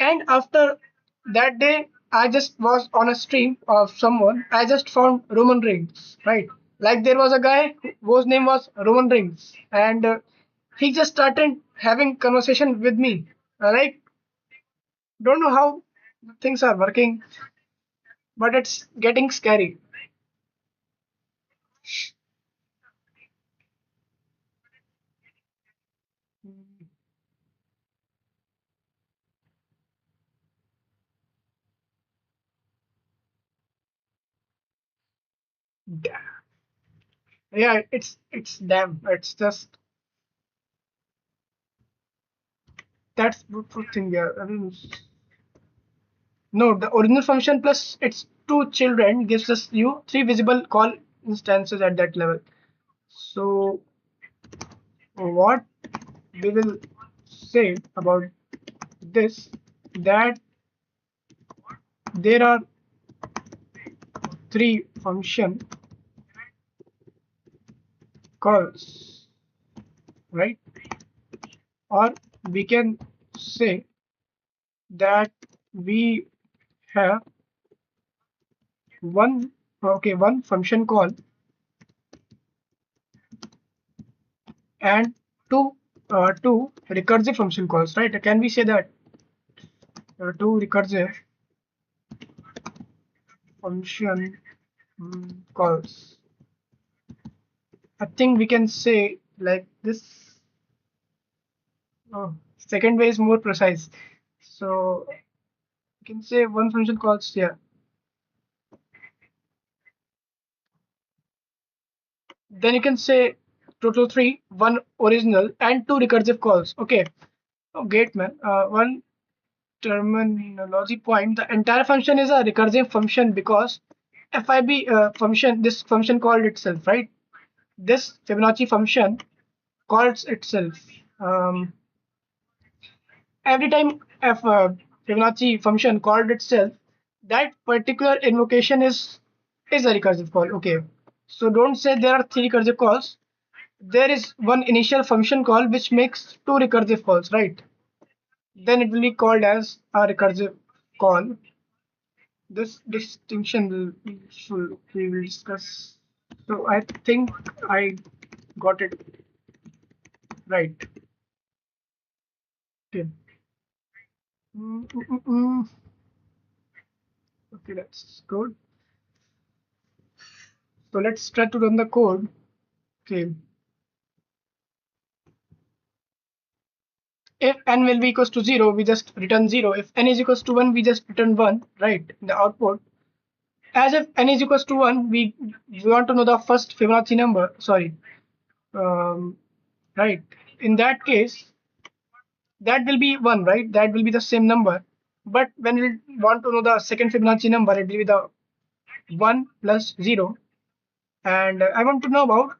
and after that day I just was on a stream of someone. I just found Roman Reigns, right? Like there was a guy whose name was Roman Reigns, and he just started having conversation with me. Like don't know how things are working, but it's getting scary. Yeah, it's damn. It's just that's beautiful thing. Yeah, I mean, no, the original function plus its two children gives us you three visible call instances at that level. So what we will say about this that there are three function calls, right? Or we can say that we have one one function call and two recursive function calls, right? Can we say that two recursive function calls? I think we can say like this. Oh, second way is more precise. So we can say one function calls, yeah. Then you can say total three, one original and two recursive calls. Okay. Oh, great, man. One terminology point. The entire function is a recursive function because FIB function, this function called itself, right? This Fibonacci function calls itself. Um, every time Fibonacci function called itself, that particular invocation is a recursive call. Okay, so don't say there are three recursive calls. There is one initial function call which makes two recursive calls, right? Then it will be called as a recursive call. This distinction we will discuss. So I think I got it right. Okay. Mm, mm, mm, mm. Okay, that's good. So let's try to run the code. Okay. If n will be equals to 0, we just return 0. If n is equals to 1, we just return 1, right? In the output. As if n is equals to 1, we want to know the first Fibonacci number. Sorry. Um, right. In that case, that will be 1, right? That will be the same number. But when we want to know the second Fibonacci number, it will be the 1 plus 0. And I want to know about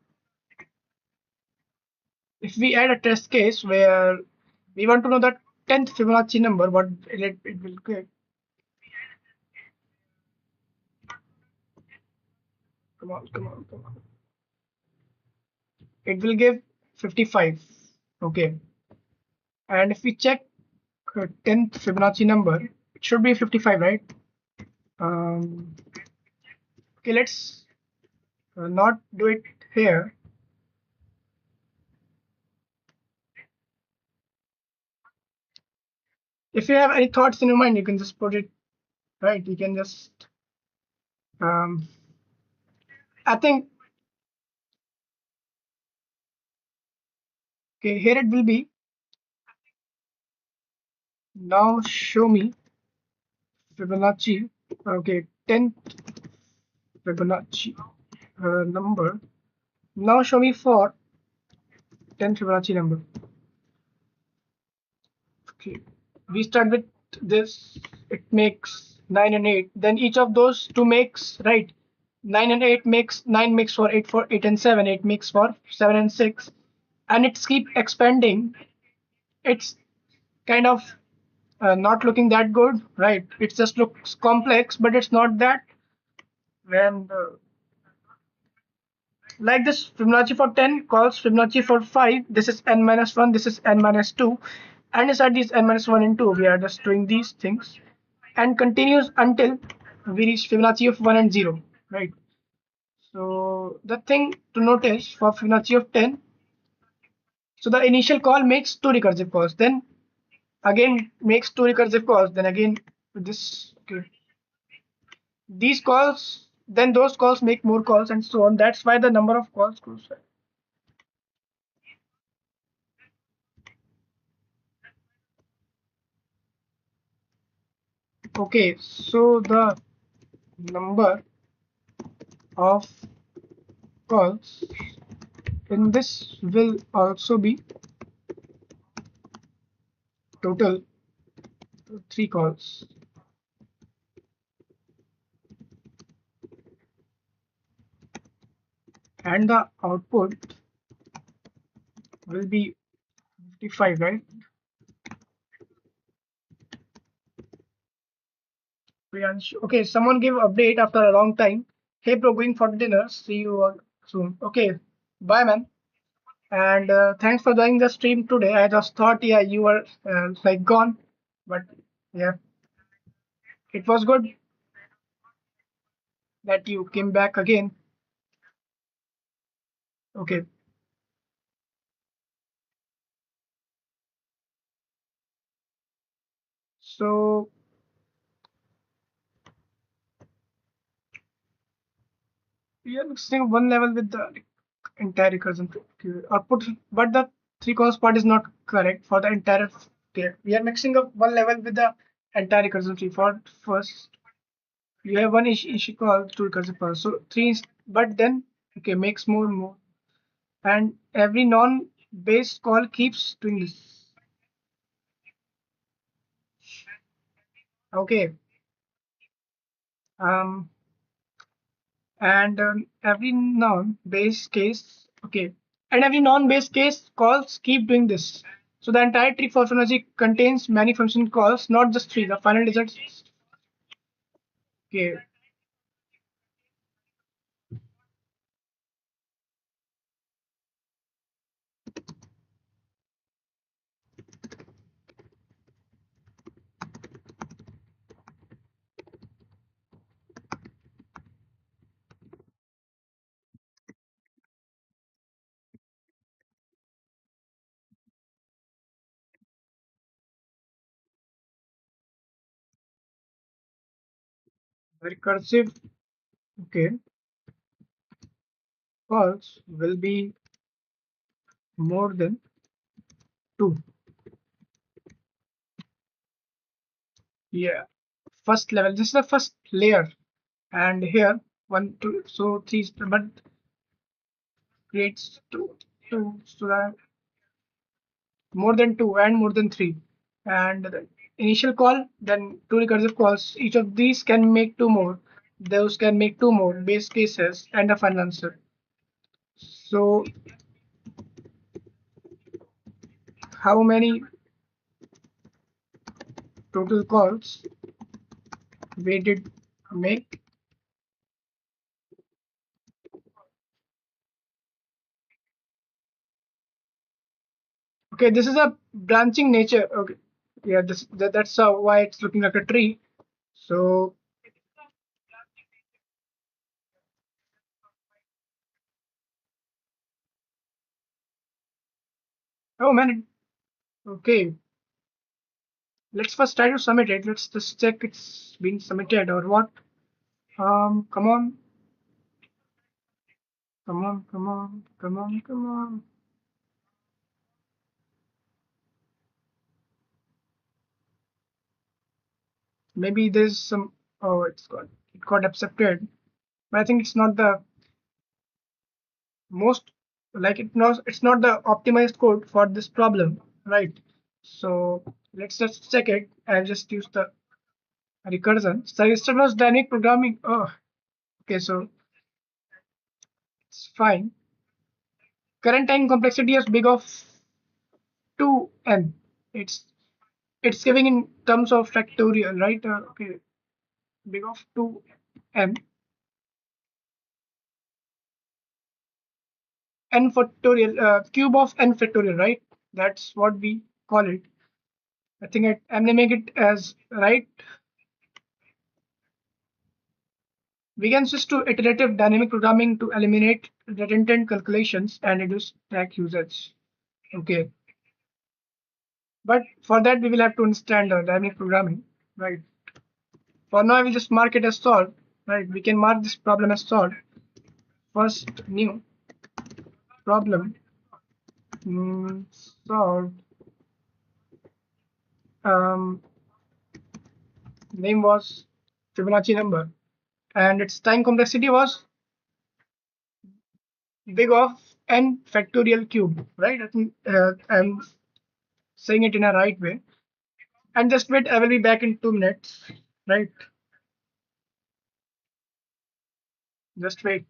if we add a test case where we want to know the 10th Fibonacci number, what it will get. Come on, come on, come on. It will give 55. Okay. And if we check 10th Fibonacci number, it should be 55, right? Um, okay, let's not do it here. If you have any thoughts in your mind, you can just put it, right? You can just, um, I think, okay, here it will be. Now show me Fibonacci. Okay, 10th Fibonacci number. Now show me for 10th Fibonacci number. Okay, we start with this. It makes 9 and 8. Then each of those two makes, right? 9 and 8 makes 9 makes for 8 and 7. 8 makes for 7 and 6. And it's keep expanding. It's kind of not looking that good, right? It just looks complex, but it's not that. When like this Fibonacci for 10 calls Fibonacci for 5. This is n minus 1. This is n minus 2. And inside these n minus 1 and 2, we are just doing these things and continues until we reach Fibonacci of 1 and 0, right? So the thing to notice for Fibonacci of 10, so the initial call makes two recursive calls, then again makes two recursive calls, then again with this, okay, these calls, then those calls make more calls and so on. That's why the number of calls goes up. Okay, so the number of calls in this will also be total 3 calls. And the output will be 55, right? Priyansh. Okay, someone give update after a long time. Hey bro, going for dinner. See you all soon. Okay, bye man. And thanks for joining the stream today. I just thought, yeah, you were like gone, but yeah, it was good that you came back again. Okay, so we are mixing one level with the entire recursion output, but the three calls part is not correct for the entire. Okay, we are mixing up one level with the entire recursion tree. For first, you have one issue call, two recursive calls, so three. But then, okay, makes more and more, and every non-base call keeps doing this. Okay, um, and every non-base case, okay, and every non-base case calls keep doing this. So the entire tree for Fibonacci contains many function calls, not just three. The final result. Okay, recursive. Okay, calls will be more than two. Yeah, first level. This is the first layer, and here one, two, so three, but creates two, so that more than two and more than three. And the initial call, then two recursive calls. Each of these can make two more. Those can make two more base cases and a final answer. So how many total calls we did make? Okay, this is a branching nature. Okay, yeah, that's how why it's looking like a tree. So oh man, okay. Let's first try to submit it. Let's just check it's been submitted or what. Come on, come on, come on, come on, come on. Maybe there's some. Oh, it got accepted, but I think it's not the most it's not the optimized code for this problem, right? So let's just check it. I'll just use the recursion. Suggested was dynamic programming. Oh, okay, so it's fine. Current time complexity is big of 2n. It's it's giving in terms of factorial, right? Okay, big of 2n, n factorial, cube of n factorial, right? That's what we call it. I think I'm naming it as right. We can switch to iterative dynamic programming to eliminate redundant calculations and reduce track usage. Okay, but for that we will have to understand dynamic programming, right? For now, I will just mark it as solved, right? We can mark this problem as solved. First new problem solved. Um, Name was Fibonacci number, and its time complexity was big of n factorial cube, right? I think I'm saying it in a right way. And just wait, I will be back in 2 minutes, right? Just wait.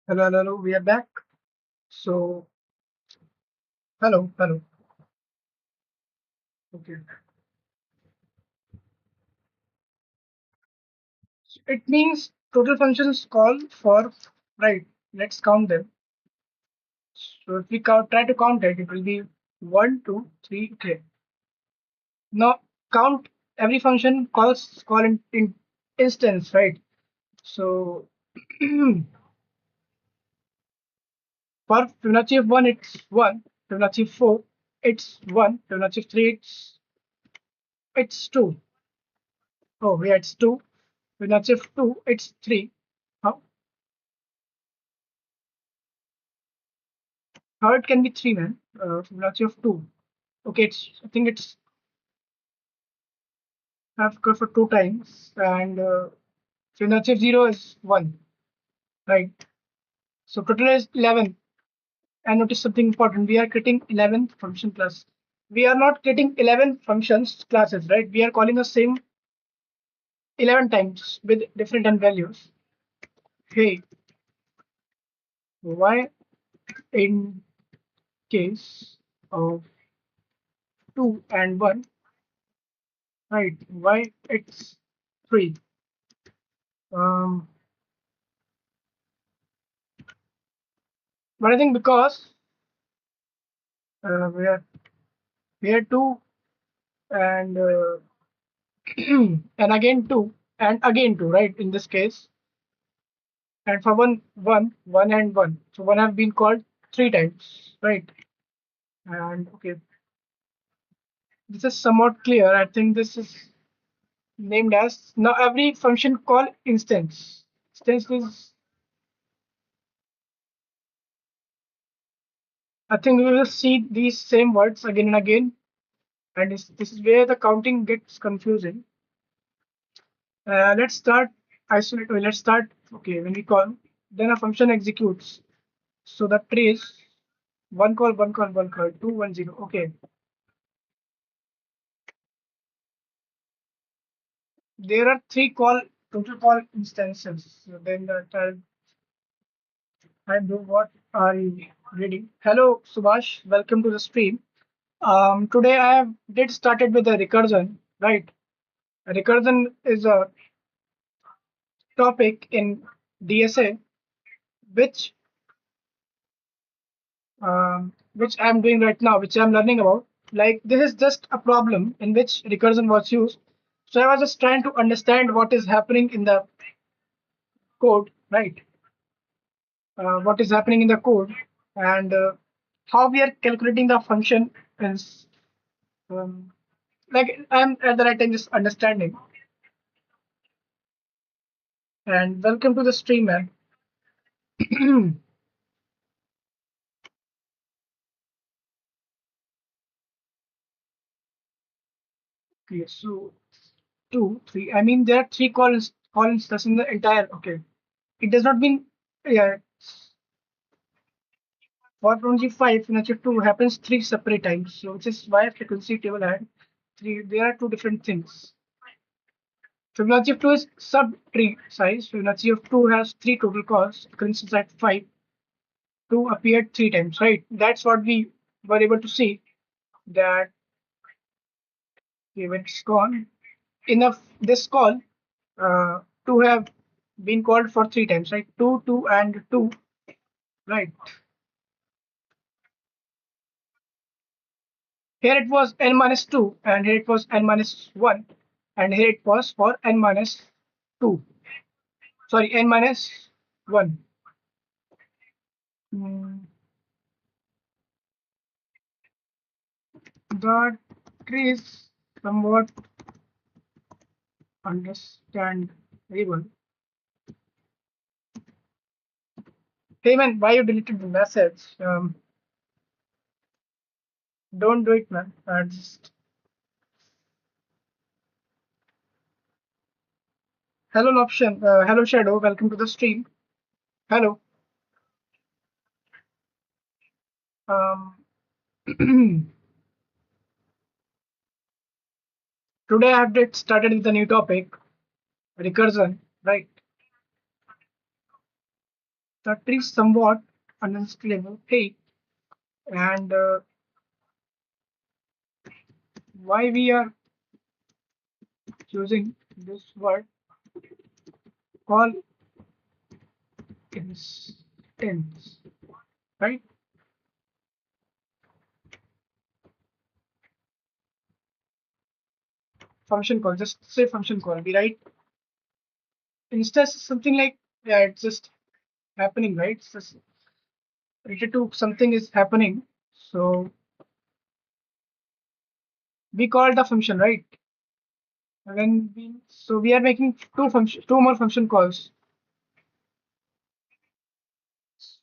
Hello, hello, hello, we are back. So, hello, hello. Okay. It means total functions call for, right? Let's count them. So if we try to count it, it will be 1, 2, 3. Okay. Now count every function call in instance, right? So for Fibonacci of 1, it's 1. Fibonacci of 4, it's 1. Fibonacci of 3, it's 2. Oh, yeah, it's 2. Fibonacci of 2, it's 3. How? How it can be 3, man? Fibonacci of 2. Okay, I think it's have occurred for 2 times, and Fibonacci of 0 is 1, right? So total is 11. And notice something important. We are creating 11 function class. We are not creating 11 functions classes, right? We are calling the same 11 times with different n values. Hey, why in case of 2 and 1, right? Why it's 3? Um, but I think because we are 2 and and again 2 and again 2, right? In this case, and for 1 and 1. So 1 have been called 3 times, right? And okay, this is somewhat clear. I think this is named as now every function call instance. Instance is, I think we will see these same words again and again, and this is where the counting gets confusing. Let's start isolate. Let's start. Okay, when we call, then a function executes. So the tree is one call, 2, 1, 0. Okay, there are 3 total call instances. So then I do what are you reading? Hello, Subhash. Welcome to the stream. Today I have did started with the recursion, right? Recursion is a topic in DSA which which I'm doing right now, which I'm learning about. Like this is just a problem in which recursion was used. So I was just trying to understand what is happening in the code, right? What is happening in the code and how we are calculating the function is um, like I'm at the right time just understanding. And welcome to the stream, man. Okay, so 2, 3. I mean, there are 3 columns that's in the entire. Okay, it does not mean yeah. For only 5, Fibonacci 2 happens 3 separate times. So which is why frequency table had 3. There are 2 different things. Fibonacci of 2 is sub-tree size. Fibonacci of 2 has 3 total calls. Occurrences at 5. 2 appeared 3 times, right? That's what we were able to see that okay, when it's gone. Enough this call to have been called for 3 times, right? 2, 2, and 2, right? Here it was n minus 2, and here it was n minus 1, and here it was for n minus 2. Sorry, n minus 1. Mm, the tree is somewhat understandable. Hey man, why you deleted the message? Don't do it, man. Just hello, option. Hello, Shadow. Welcome to the stream. Hello. Um, Today I have started with a new topic, recursion, right? That is somewhat understandable. Hey, and why we are using this word call instance, right? Function call, just say function call. We write instance is something like, yeah, it's just happening, right? It's just related to something is happening. So we call the function, right? We are making two more function calls.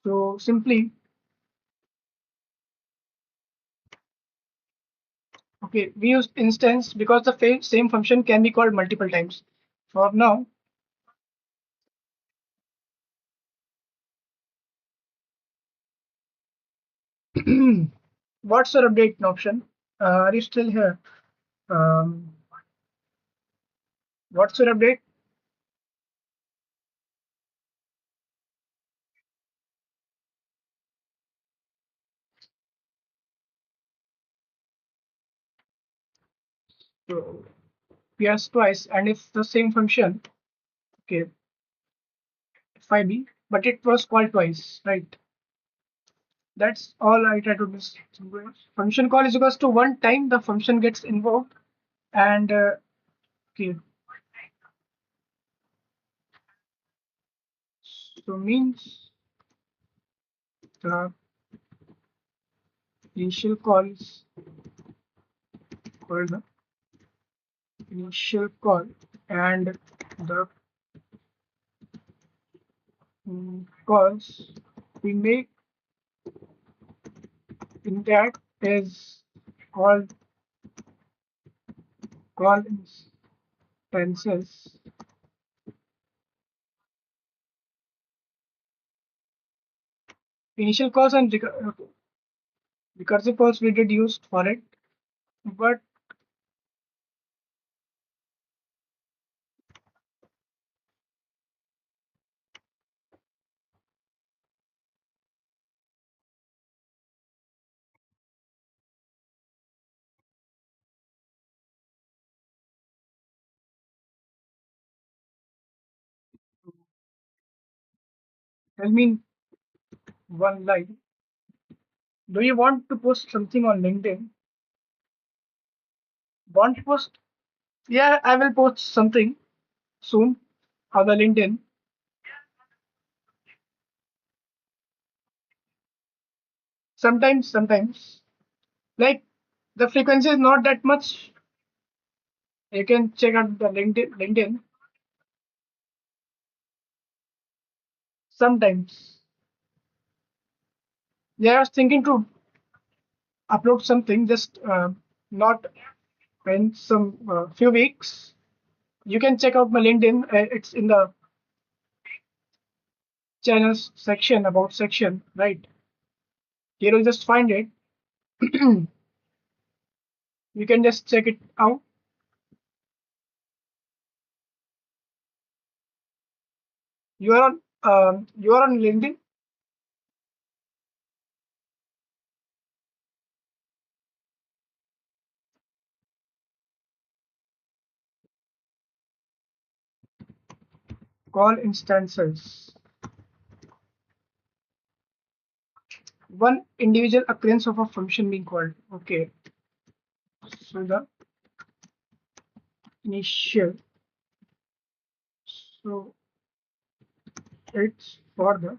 So simply, okay, we use instance because the same function can be called multiple times. For now, what's your update option? Are you still here? Um, what's your update? So PS twice, and if the same function, okay, if I be, but it was called twice, right? That's all I try to do. Function call is equals to one time the function gets invoked, and okay, so means the initial call is called the initial call, and the calls we make in that is called call instances. Initial calls and recursive calls we did used for it, but tell me one line. Do you want to post something on LinkedIn? Want to post? Yeah, I will post something soon on the LinkedIn. Sometimes, like the frequency is not that much. You can check out the LinkedIn. Sometimes, yeah, I was thinking to upload something, just not in some few weeks. You can check out my LinkedIn. It's in the channels section, about section, right? Here you'll just find it. You can just check it out. You are on LinkedIn. Call instances. One individual occurrence of a function being called. Okay, so the initial. So it's for the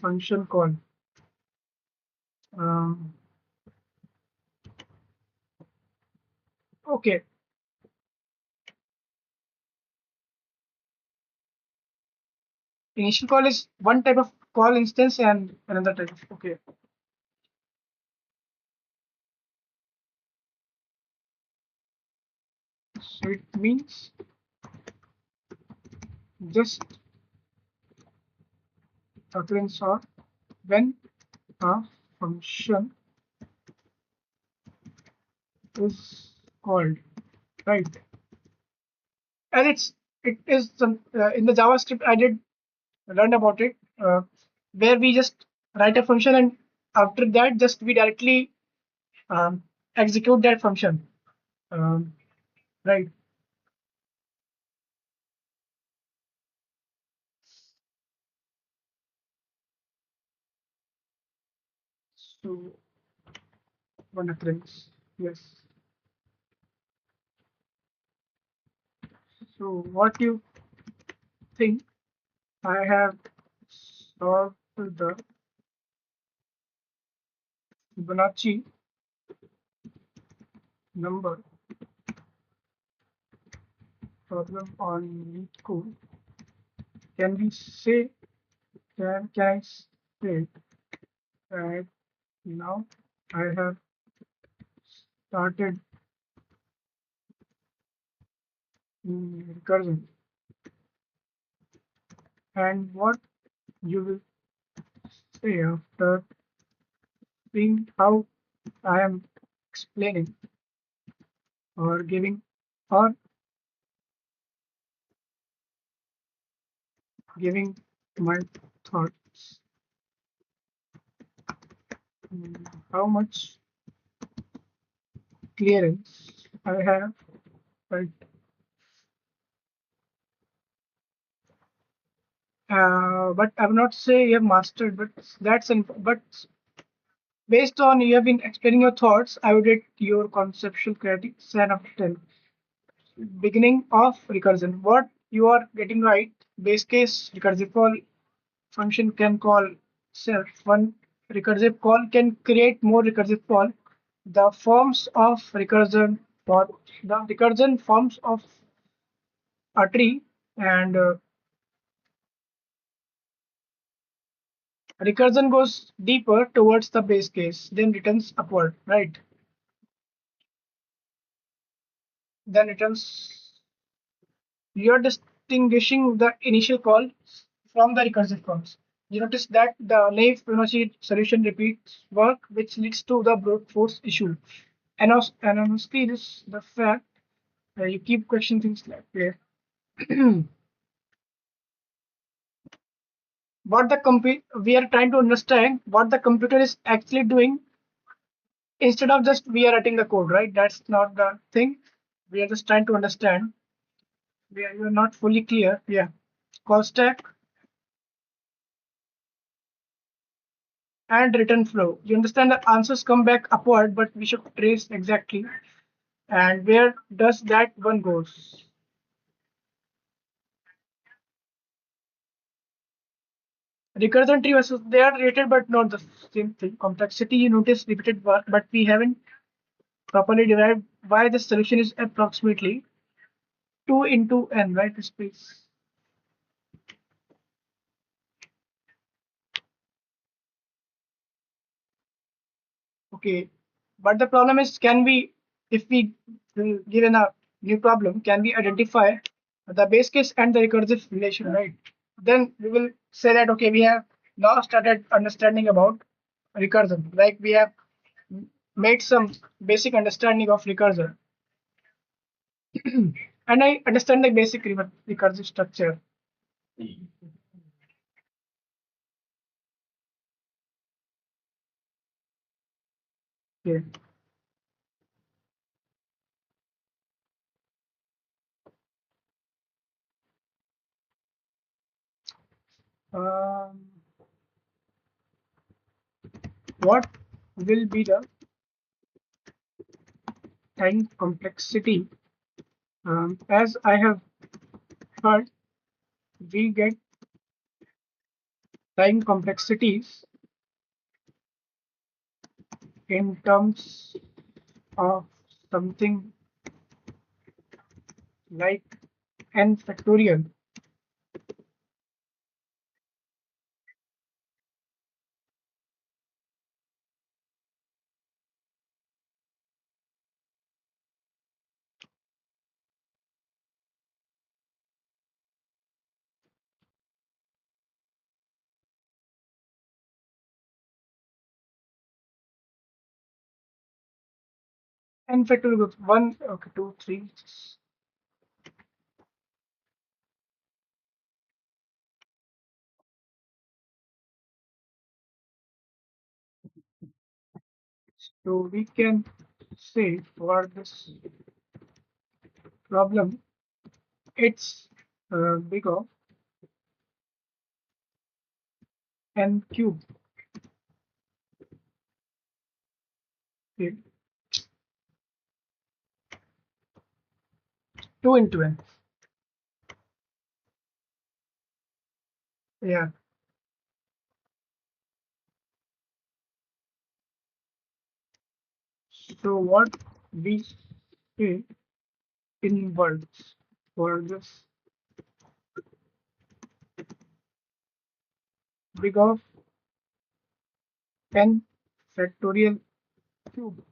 function call. Um, okay, initial call is one type of call instance and another type of. Okay, so it means just occurrence of when a function is called, right? And it is some in the JavaScript I did learn about it, where we just write a function and after that just we directly um, execute that function, um, right? So one occurrence, yes. So what you think? I have solved the Fibonacci number problem on LeetCode. Can we say can I say that now I have started recursion, and what you will say after seeing how I am explaining or or giving my thoughts, how much clearance I have, right? But I would not say you have mastered, but but based on you have been explaining your thoughts, I would rate your conceptual clarity 10 out of 10. Beginning of recursion. What you are getting right, base case recursive call function can call self. One recursive call can create more recursive call. The forms of recursion for the recursion forms of a tree, and recursion goes deeper towards the base case, then returns upward, right? Then returns. You're distinguishing the initial call from the recursive calls. You notice that the naive Fibonacci solution repeats work, which leads to the brute force issue. And honestly, this the fact you keep questioning things like what the we are trying to understand what the computer is actually doing instead of just we are writing the code, right? That's not the thing. We are just trying to understand. We are not fully clear. Yeah. Call stack and return flow. You understand the answers come back upward, but we should trace exactly and where does that one goes. Recursion tree versus they are related but not the same thing. Complexity you notice repeated work, but we haven't properly derived why the solution is approximately 2 into n, right? Space. Okay, but the problem is, can we, if we given a new problem, can we identify the base case and the recursive relation, right? Then we will say that okay, we have now started understanding about recursion. Like we have made some basic understanding of recursion, and I understand the basic recursive structure. Okay. Um, what will be the time complexity? As I have heard, we get time complexities in terms of something like n factorial. n factorial groups. 1, okay, 2, 3. So we can say for this problem, it's big of n cube. Okay. 2 into n. Yeah. So what we say in words for this big of n factorial cube.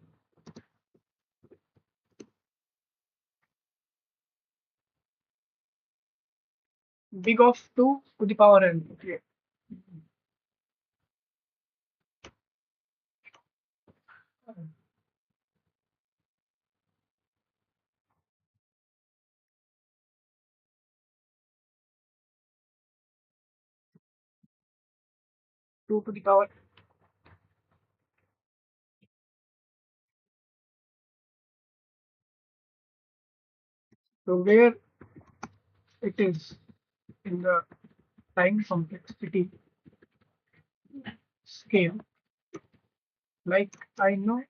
Big of 2 to the power n. Okay. 2 to the power. So where it is in the time complexity scale, like I know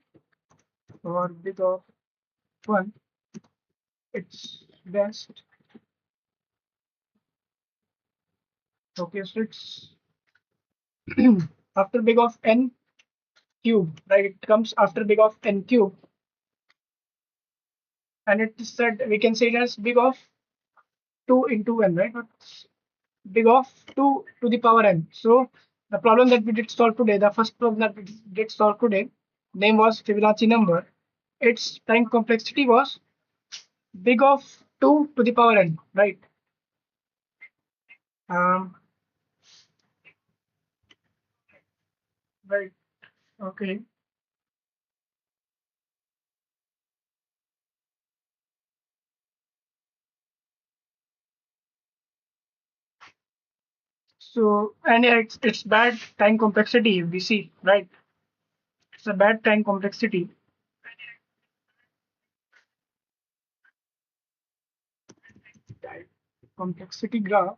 for big of 1, it's best. Okay, so it's after big of n cube, right? It comes after big of n cube, and it is said we can say it as big of 2 into n, right? But big of 2 to the power n. So the problem that we did solve today, the first problem that we did solve today, name was Fibonacci number. Its time complexity was big of 2 to the power n, right? Um, right. Okay. So and yeah, it's bad time complexity we see, right? It's a bad time complexity. Time complexity graph.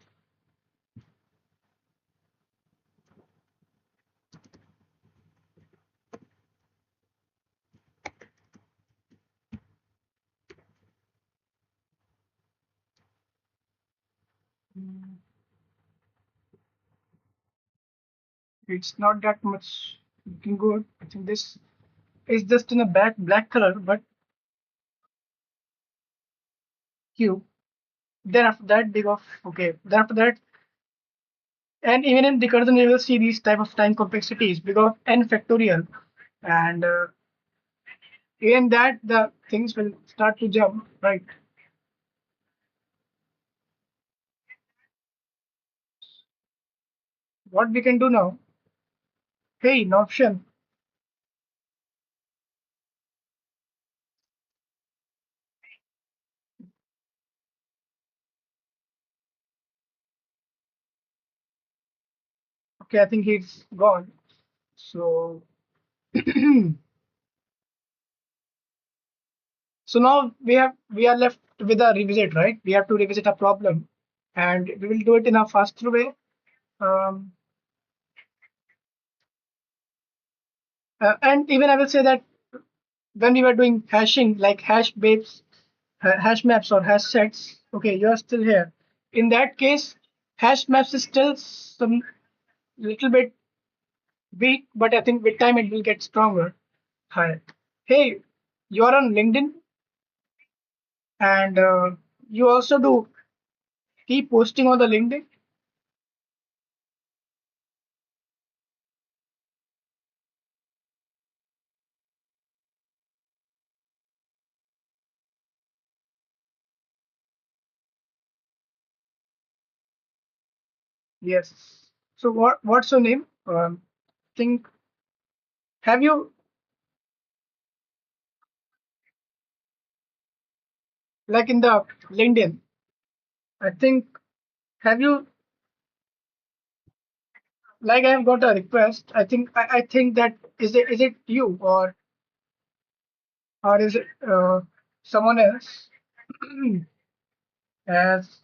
Mm, it's not that much looking good. I think this is just in a black color, but cube. Then after that, big of okay. Then after that, and even in recursion, we will see these type of time complexities big of n factorial, and in that the things will start to jump, right? What we can do now? Hey, an option. Okay, I think he's gone. So, so now we are left with a revisit, right? We have to revisit a problem, and we will do it in a faster way. Um, and even I will say that when we were doing hashing, like hash maps or hash sets, okay, you are still here. In that case, hash maps is still some little bit weak, but I think with time it will get stronger. Hi. Hey, you are on LinkedIn, and you also do keep posting on the LinkedIn. Yes. So what's your name? Think have you like in the LinkedIn. I think, have you, like I have got a request. I think that is it you or is it someone else? As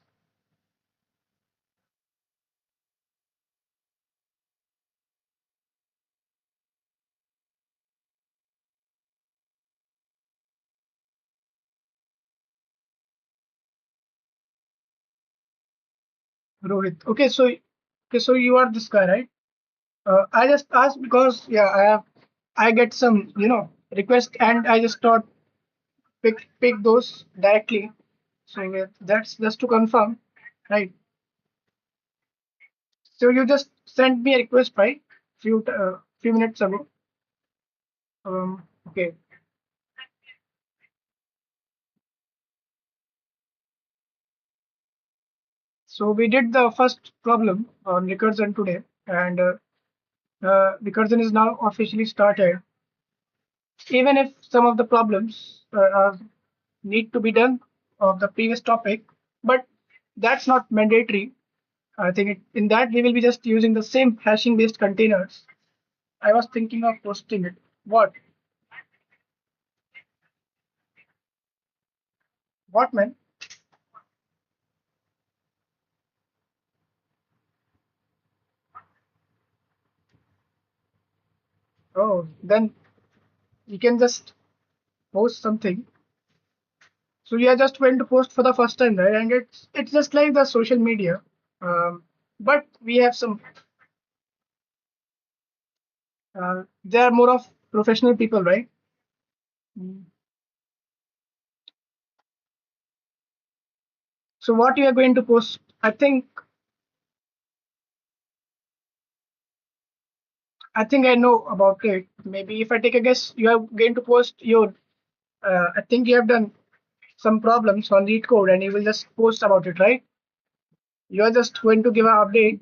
Rohit. Okay, so you are this guy, right? I just asked because yeah, I get some request and I just thought pick those directly. So yeah, that's just to confirm, right? So you just sent me a request, right? Few minutes ago. Okay. So we did the first problem on recursion today, and recursion is now officially started. Even if some of the problems need to be done of the previous topic, but that's not mandatory. I think in that we will be just using the same hashing based containers. I was thinking of posting it. What? What man? Oh, then you can just post something. So you are just going to post for the first time, right? And it's just like the social media. But we have some. They are more of professional people, right? Mm. So what you are going to post? I think I know about it. Maybe if I take a guess, you are going to post your. I think you have done some problems on LeetCode, and you will just post about it, right? You are just going to give an update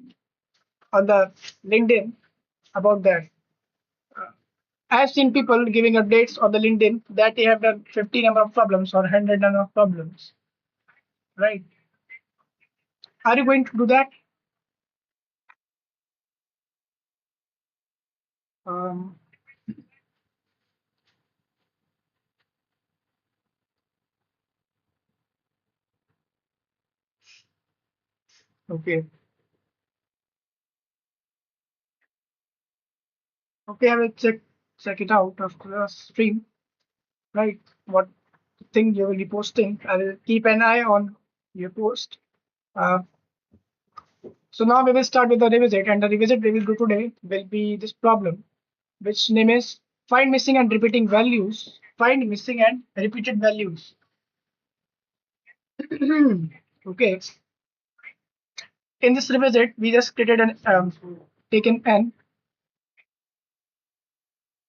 on the LinkedIn about that. I've seen people giving updates on the LinkedIn that they have done 50 number of problems or 100 number of problems, right? Are you going to do that? Um, okay. Okay, I will check it out after the stream, right? What thing you will be posting. I will keep an eye on your post. Uh, so now we will start with the revisit, and the revisit we will do today will be this problem, which name is find missing and repeating values. Find missing and repeated values. Okay. In this revisit, we just created an taken n,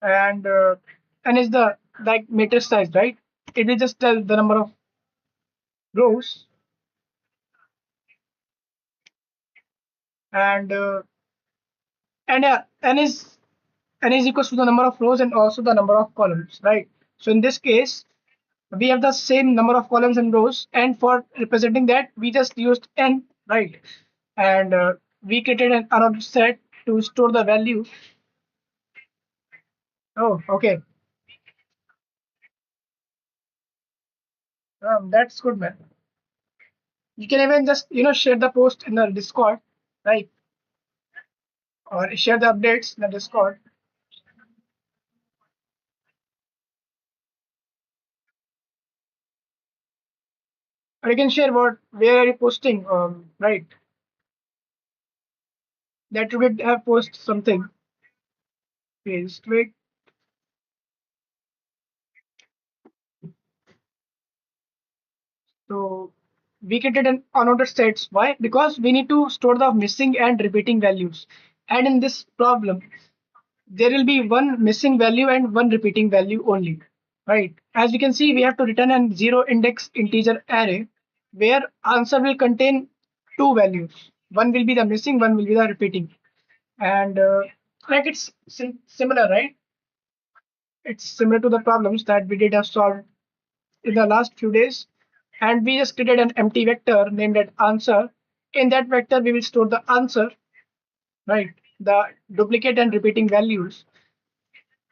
and n is the like matrix size, right? It will just tell the number of rows, and n is equals to the number of rows and also the number of columns, right? So in this case, we have the same number of columns and rows, and for representing that, we just used n, right? And we created another set to store the value. Oh, okay. That's good, man. You can even just share the post in the Discord, right? Or share the updates in the Discord. Or you can share where are you posting, right? That would have post something. Please wait. So we created an unordered sets. Why? Because we need to store the missing and repeating values. And in this problem, there will be one missing value and one repeating value only, right? As you can see, we have to return an zero index integer array where answer will contain two values. One will be the missing, one will be the repeating. And like it's similar, right? It's similar to the problems that we did have solved in the last few days. and we just created an empty vector named as answer. In that vector, we will store the answer, right? The duplicate and repeating values.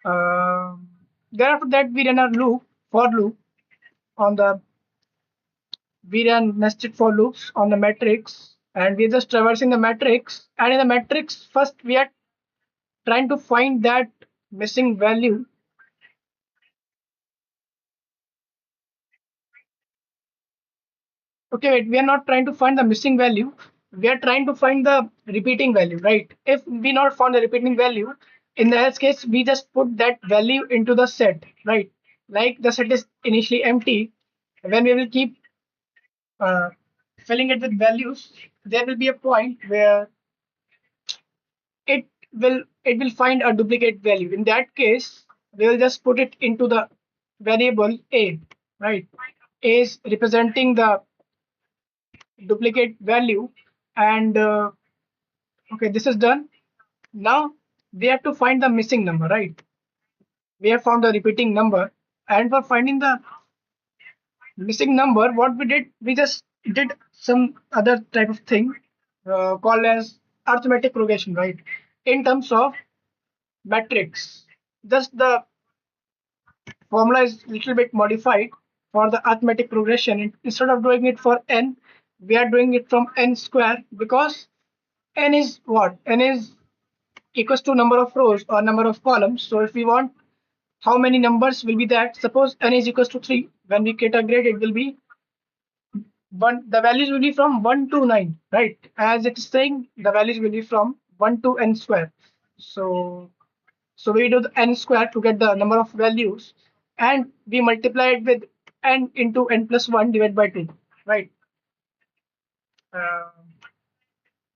Thereafter that, we run a loop, for loop on the, we run nested for loops on the matrix, and we're just traversing the matrix. And in the matrix, first we are trying to find that missing value. Okay, wait, we are not trying to find the missing value. We are trying to find the repeating value, right? If we not found the repeating value, in the else case, we just put that value into the set, right? Like the set is initially empty. When we will keep uh, filling it with values, there will be a point where it will find a duplicate value. In that case, we will just put it into the variable a, right? A is representing the duplicate value, and okay, this is done. Now we have to find the missing number, right? We have found the repeating number, and for finding the missing number, what we did, we just did some other type of thing called as arithmetic progression, right? In terms of matrix, just the formula is little bit modified for the arithmetic progression. Instead of doing it for n, we are doing it from n square, because n is what? N is equals to number of rows or number of columns. So if we want how many numbers will be that, suppose n is equals to 3, when we get a grade, it will be 1. The values will be from 1 to 9, right? As it is saying, the values will be from 1 to n square. So we do the n square to get the number of values, and we multiply it with n into n plus 1 divided by 2, right? Uh,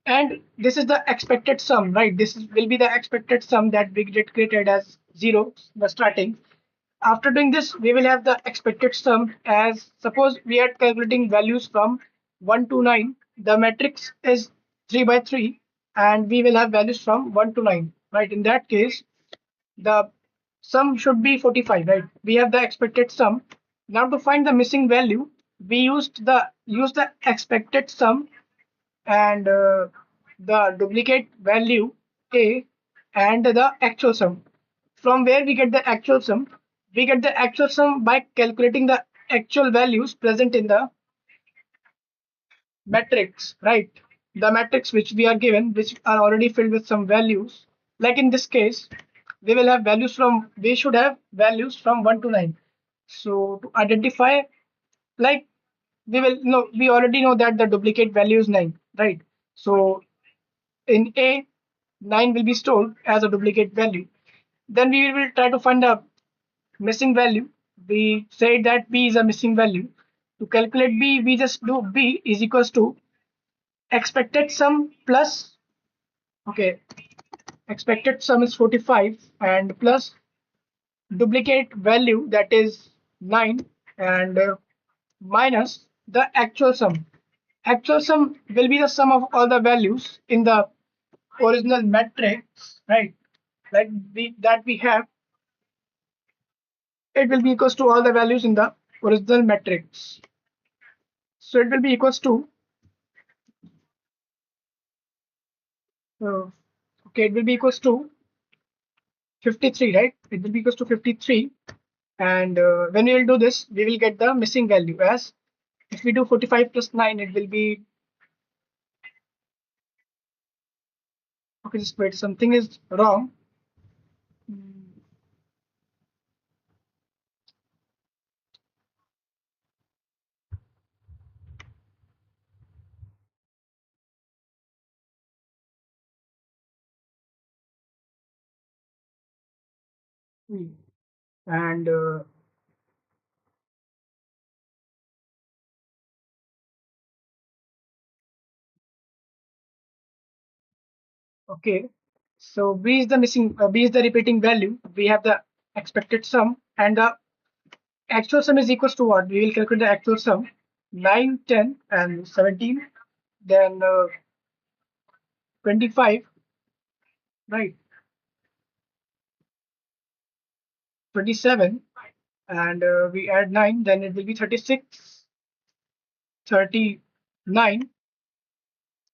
and this is the expected sum, right? Will be the expected sum that we get created as 0, the starting. After doing this, we will have the expected sum as, suppose we are calculating values from 1 to 9. The matrix is 3 by 3, and we will have values from 1 to 9, right? In that case, the sum should be 45, right? We have the expected sum. Now to find the missing value, we use the expected sum and the duplicate value a and the actual sum. From where we get the actual sum? We get the actual sum by calculating the actual values present in the matrix, right? The matrix which we are given, which are already filled with some values. Like in this case, we should have values from 1 to 9. So to identify, like, we already know that the duplicate value is 9, right? So in A, 9 will be stored as a duplicate value. Then we will try to find the missing value. We say that B is a missing value. To calculate B, we just do B is equals to expected sum plus, okay, expected sum is 45 and plus duplicate value, that is 9, and minus the actual sum. Actual sum will be the sum of all the values in the original matrix, right? Like that we have, it will be equals to all the values in the original matrix. So it will be equals to, uh, okay, it will be equals to 53, right? It will be equals to 53. And when we will do this, we will get the missing value as, if we do 45 plus 9, it will be, okay, just wait, something is wrong. And okay, so B is the repeating value. We have the expected sum, and the actual sum is equals to what? We will calculate the actual sum, 9, 10, and 17, then 25, right? 27, and we add 9, then it will be 36, 39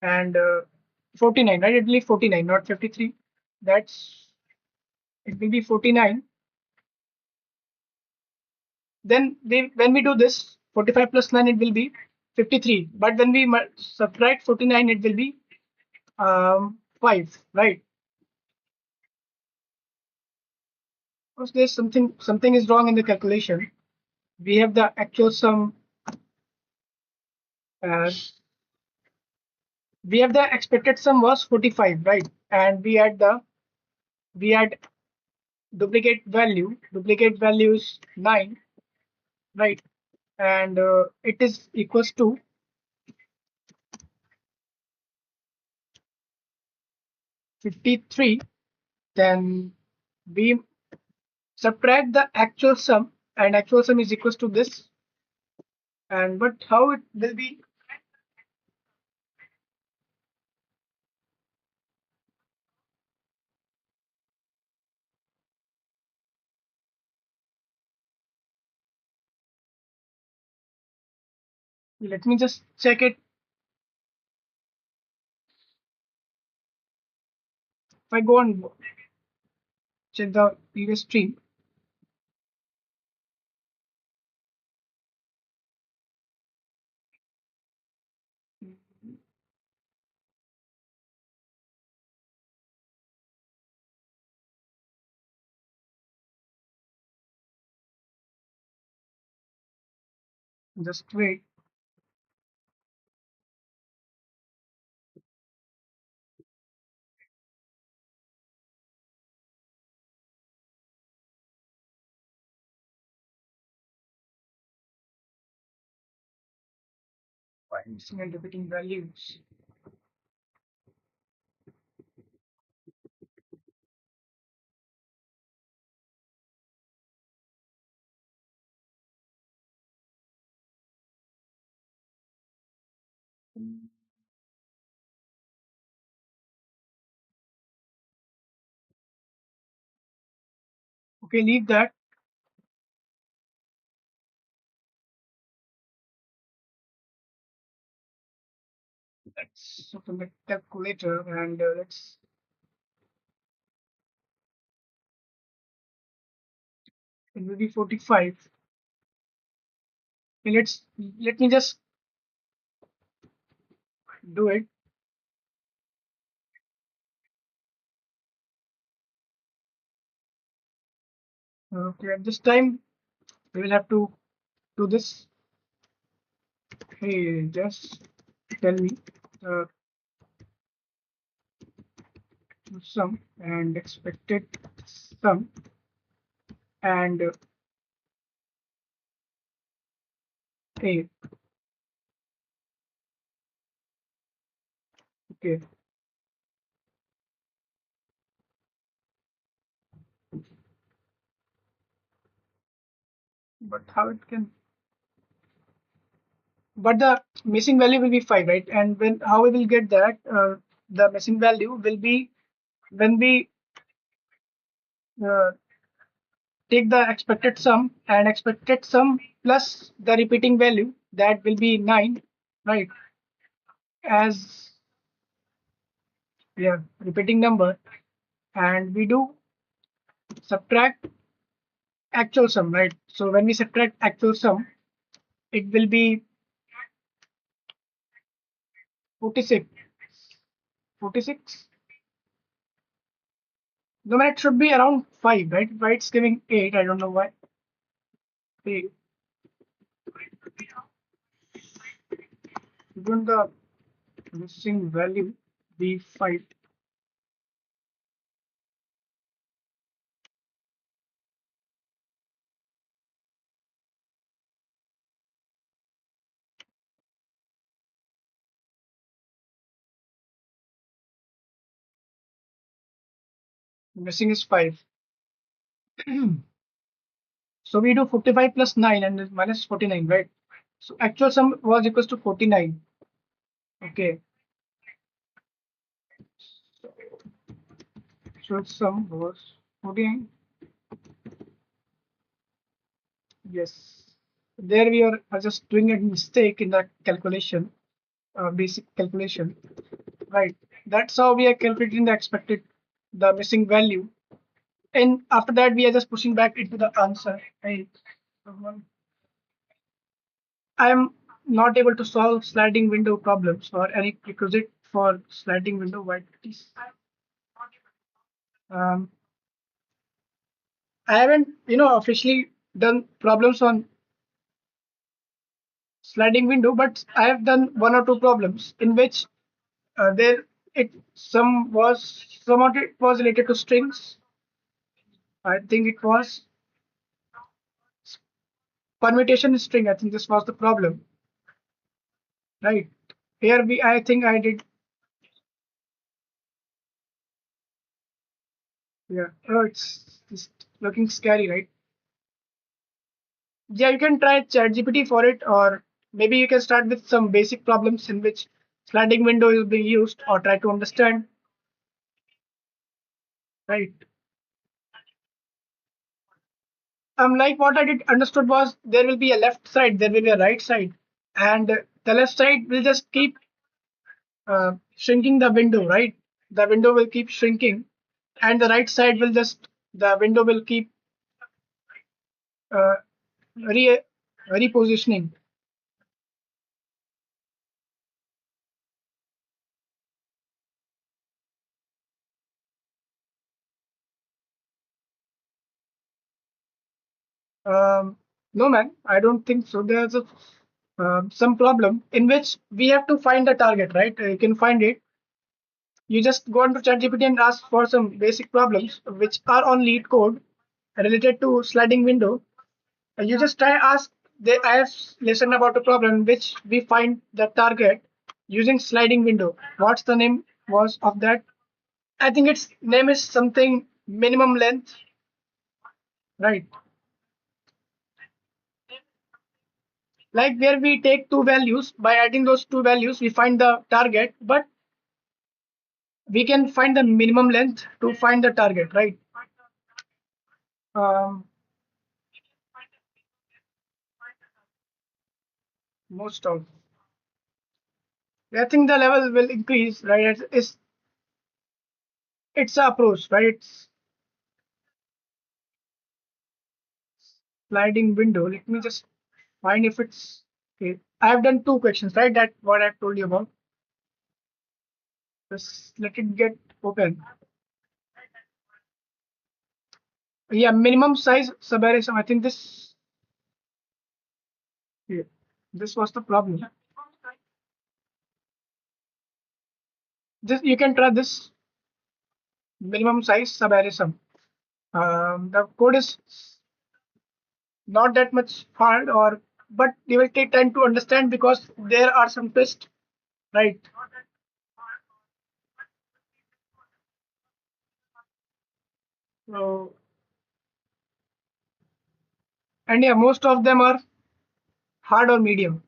and 49, right? It will be 49, not 53. That's it will be 49. Then when we do this 45 plus 9, it will be 53. But when we subtract 49, it will be 5, right? Because there's something is wrong in the calculation. We have the actual sum as we have the expected sum was 45, right? And we had duplicate value. Duplicate value is 9, right? And it is equals to 53. Then we subtract the actual sum, and actual sum is equals to this. And but how it will be? Let me just check it. If I go and check the previous stream, just wait. Why missing and repeating values? Okay, leave that. Let's open the calculator and let's. It will be 45. Okay, let me just do it. Okay, at this time we will have to do this. Hey, just tell me uh, sum and expected sum and a. Okay, but how it can? But the missing value will be 5, right? And when how we will get that? The missing value will be when we uh, take the expected sum and expected sum plus the repeating value, that will be 9, right? As yeah, repeating number, and we do subtract actual sum, right? So when we subtract actual sum, it will be 46. 46. No, man, it should be around 5, right? Why it's giving 8? I don't know why. 8. Shouldn't the missing value be 5? Missing is 5. So we do 45 plus 9 and then minus 49, right? So actual sum was equals to 49. Okay. So sum was 49. Yes. there we are just doing a mistake in the calculation, basic calculation, right? That's how we are calculating the expected, the missing value, and after that we are just pushing back into the answer. I am not able to solve sliding window problems or any prerequisite for sliding window. Why please? Um, I haven't, officially done problems on sliding window, but I have done one or two problems in which there it some of it was related to strings. I think it was permutation string. I think this was the problem, right? Here I think I did. Yeah. Oh, it's just looking scary, right? Yeah, you can try ChatGPT for it, or maybe you can start with some basic problems in which sliding window is being used, or try to understand, right? Like what I did understood was there will be a left side, there will be a right side, and the left side will just keep shrinking the window, right? The window will keep shrinking, and the right side will just the window will keep uh, re repositioning. No, man, I don't think so. There's some problem in which we have to find the target, right? You can find it. You just go onto ChatGPT and ask for some basic problems which are on lead code related to sliding window. You just try ask. I have listened about a problem in which we find the target using sliding window. What's the name was of that? I think its name is something minimum length, right? Like where we take two values, by adding those two values we find the target, but we can find the minimum length to find the target, right? um, Most of, I think the level will increase, right? It's a approach, right? It's sliding window. Let me just find if it's okay. I have done two questions, right? That what I've told you about. Just let it get open. Yeah, minimum size subarray. I think yeah, this was the problem. This you can try this minimum size subarray sum. The code is not that much hard, or but they will take time to understand because there are some twists, right? So, and yeah, most of them are hard or medium.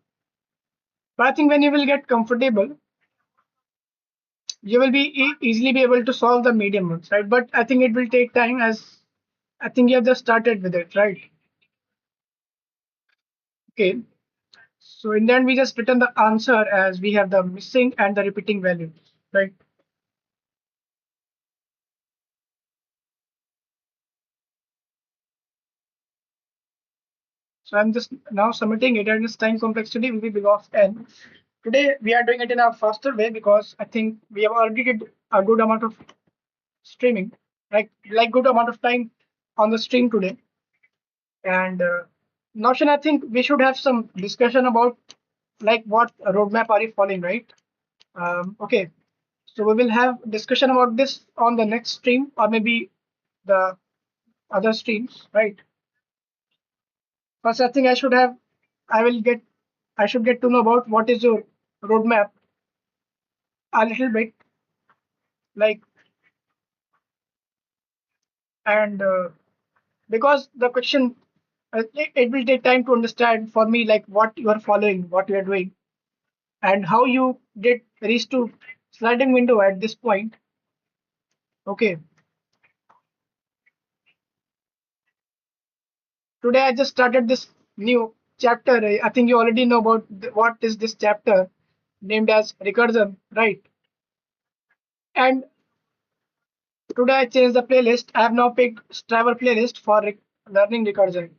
But I think when you will get comfortable, you will be easily be able to solve the medium ones, right? But I think it will take time, as I think you have just started with it, right? Okay. So in the end, we just return the answer as we have the missing and the repeating values, right? So I'm just now submitting it, and its time complexity will be big of n. Today we are doing it in a faster way because I think we have already did a good amount of streaming, like good amount of time on the stream today. And Notion, I think we should have some discussion about like what roadmap are you following, right? Okay, so we will have discussion about this on the next stream or maybe the other streams, right? First, I think I will get, I should get to know about what is your roadmap a little bit, like, and because the question, it will take time to understand for me, like what you are following, what you are doing, and how you did reach to sliding window at this point. Okay, today I just started this new. chapter. I think you already know about what is this chapter named as recursion, right? And today I changed the playlist. I have now picked Striver playlist for learning recursion.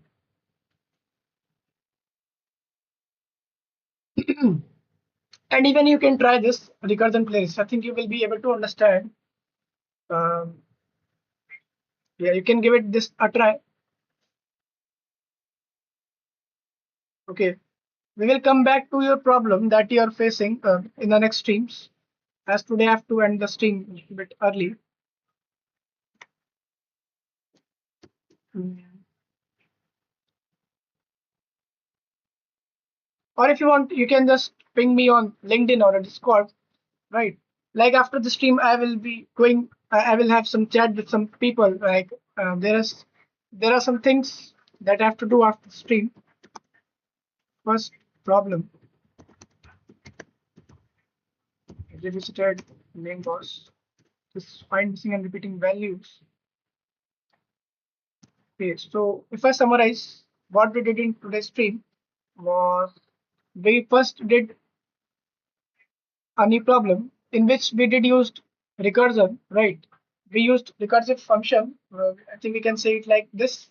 And even you can try this recursion playlist. I think you will be able to understand. Um, yeah, you can give it this a try. Okay, we will come back to your problem that you are facing in the next streams. As today I have to end the stream a bit early. Mm. Or if you want, you can just ping me on LinkedIn or a Discord, right? Like after the stream, I will be going. I will have some chat with some people. Like there are some things that I have to do after the stream. First problem: revisited main boss. Just find missing and repeating values. Okay, so if I summarize what we did in today's stream was we first did a new problem in which we did used recursion, right? We used recursive function. I think we can say it like this,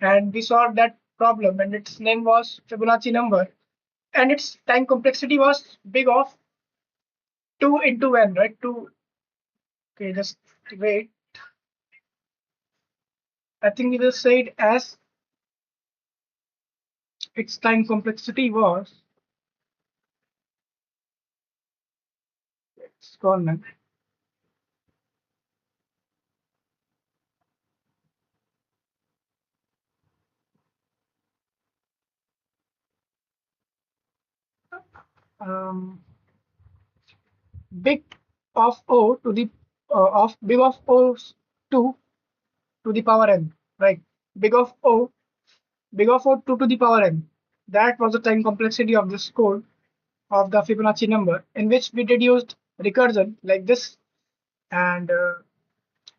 and we solved that problem. And its name was Fibonacci number, and its time complexity was big of 2 into n, right? Two. Okay, just wait. I think we will say it as its time complexity was. It's gone, man. Um, big of O to the of big of O 2 to the power n, right? Big of O, big of O 2 to the power n. That was the time complexity of this code of the Fibonacci number, in which we did used recursion like this. And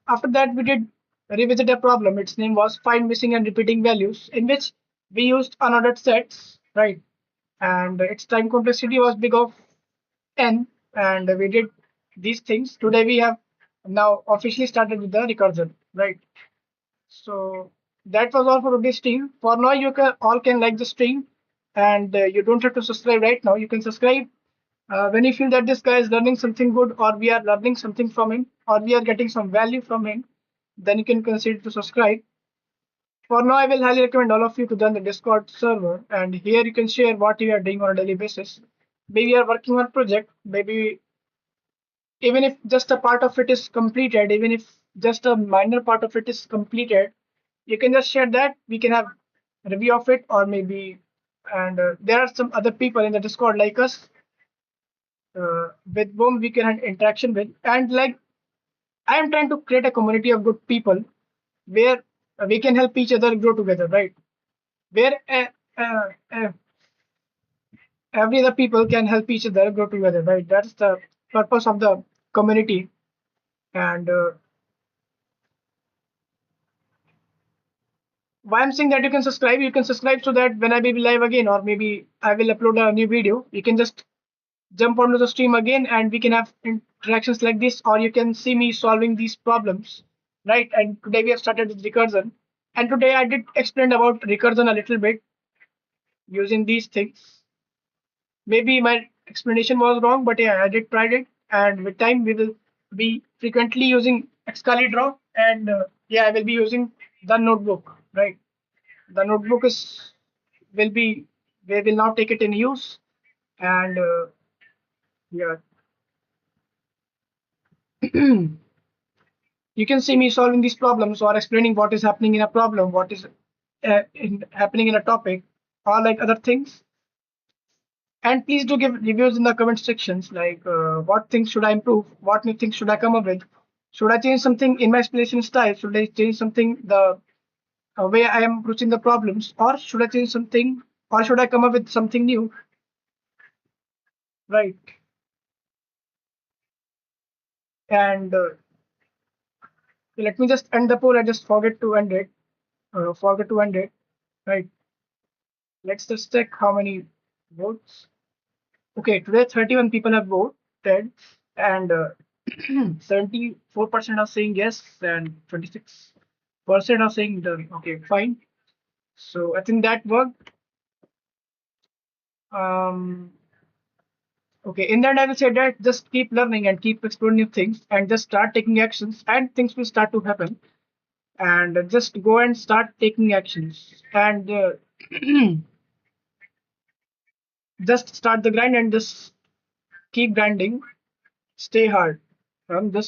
after that, we did revisit a problem. Its name was find missing and repeating values, in which we used unordered sets, right? And its time complexity was big of n, and we did these things. Today we have now officially started with the recursion, right? So that was all for today's stream. For now, you can all can like the stream, and you don't have to subscribe right now. You can subscribe when you feel that this guy is learning something good, or we are learning something from him, or we are getting some value from him. Then you can consider to subscribe. For now, I will highly recommend all of you to join the Discord server, and here you can share what you are doing on a daily basis. Maybe you are working on a project, maybe even if just a part of it is completed, even if just a minor part of it is completed, you can just share that. We can have a review of it, or maybe, and there are some other people in the Discord like us, with whom we can have interaction with. And like I am trying to create a community of good people where we can help each other grow together, right? Where every other people can help each other grow together, right? That's the purpose of the community. And why I'm saying that you can subscribe so that when I will be live again, or maybe I will upload a new video, you can just jump onto the stream again and we can have interactions like this, or you can see me solving these problems, right? And today we have started with recursion. And today I did explain about recursion a little bit using these things. Maybe my explanation was wrong, but yeah, I did try it. And with time, we will be frequently using Excalibur, and yeah, I will be using the notebook, right? The notebook is will be we will now take it in use, and yeah, you can see me solving these problems or explaining what is happening in a problem, what is happening in a topic, or like other things. And please do give reviews in the comment sections, like what things should I improve, what new things should I come up with, should I change something in my explanation style, should I change something the way I am approaching the problems, or should I change something, or should I come up with something new, right? And let me just end the poll. I just forget to end it. Right. Let's just check how many votes. Okay, today 31 people have voted, and 74% are saying yes, and 26% are saying no. Okay, fine. So I think that worked. Um, okay, in that I will say that just keep learning and keep exploring new things, and just start taking actions, and things will start to happen. And just go and start taking actions, and just start the grind and just keep grinding. Stay hard. Just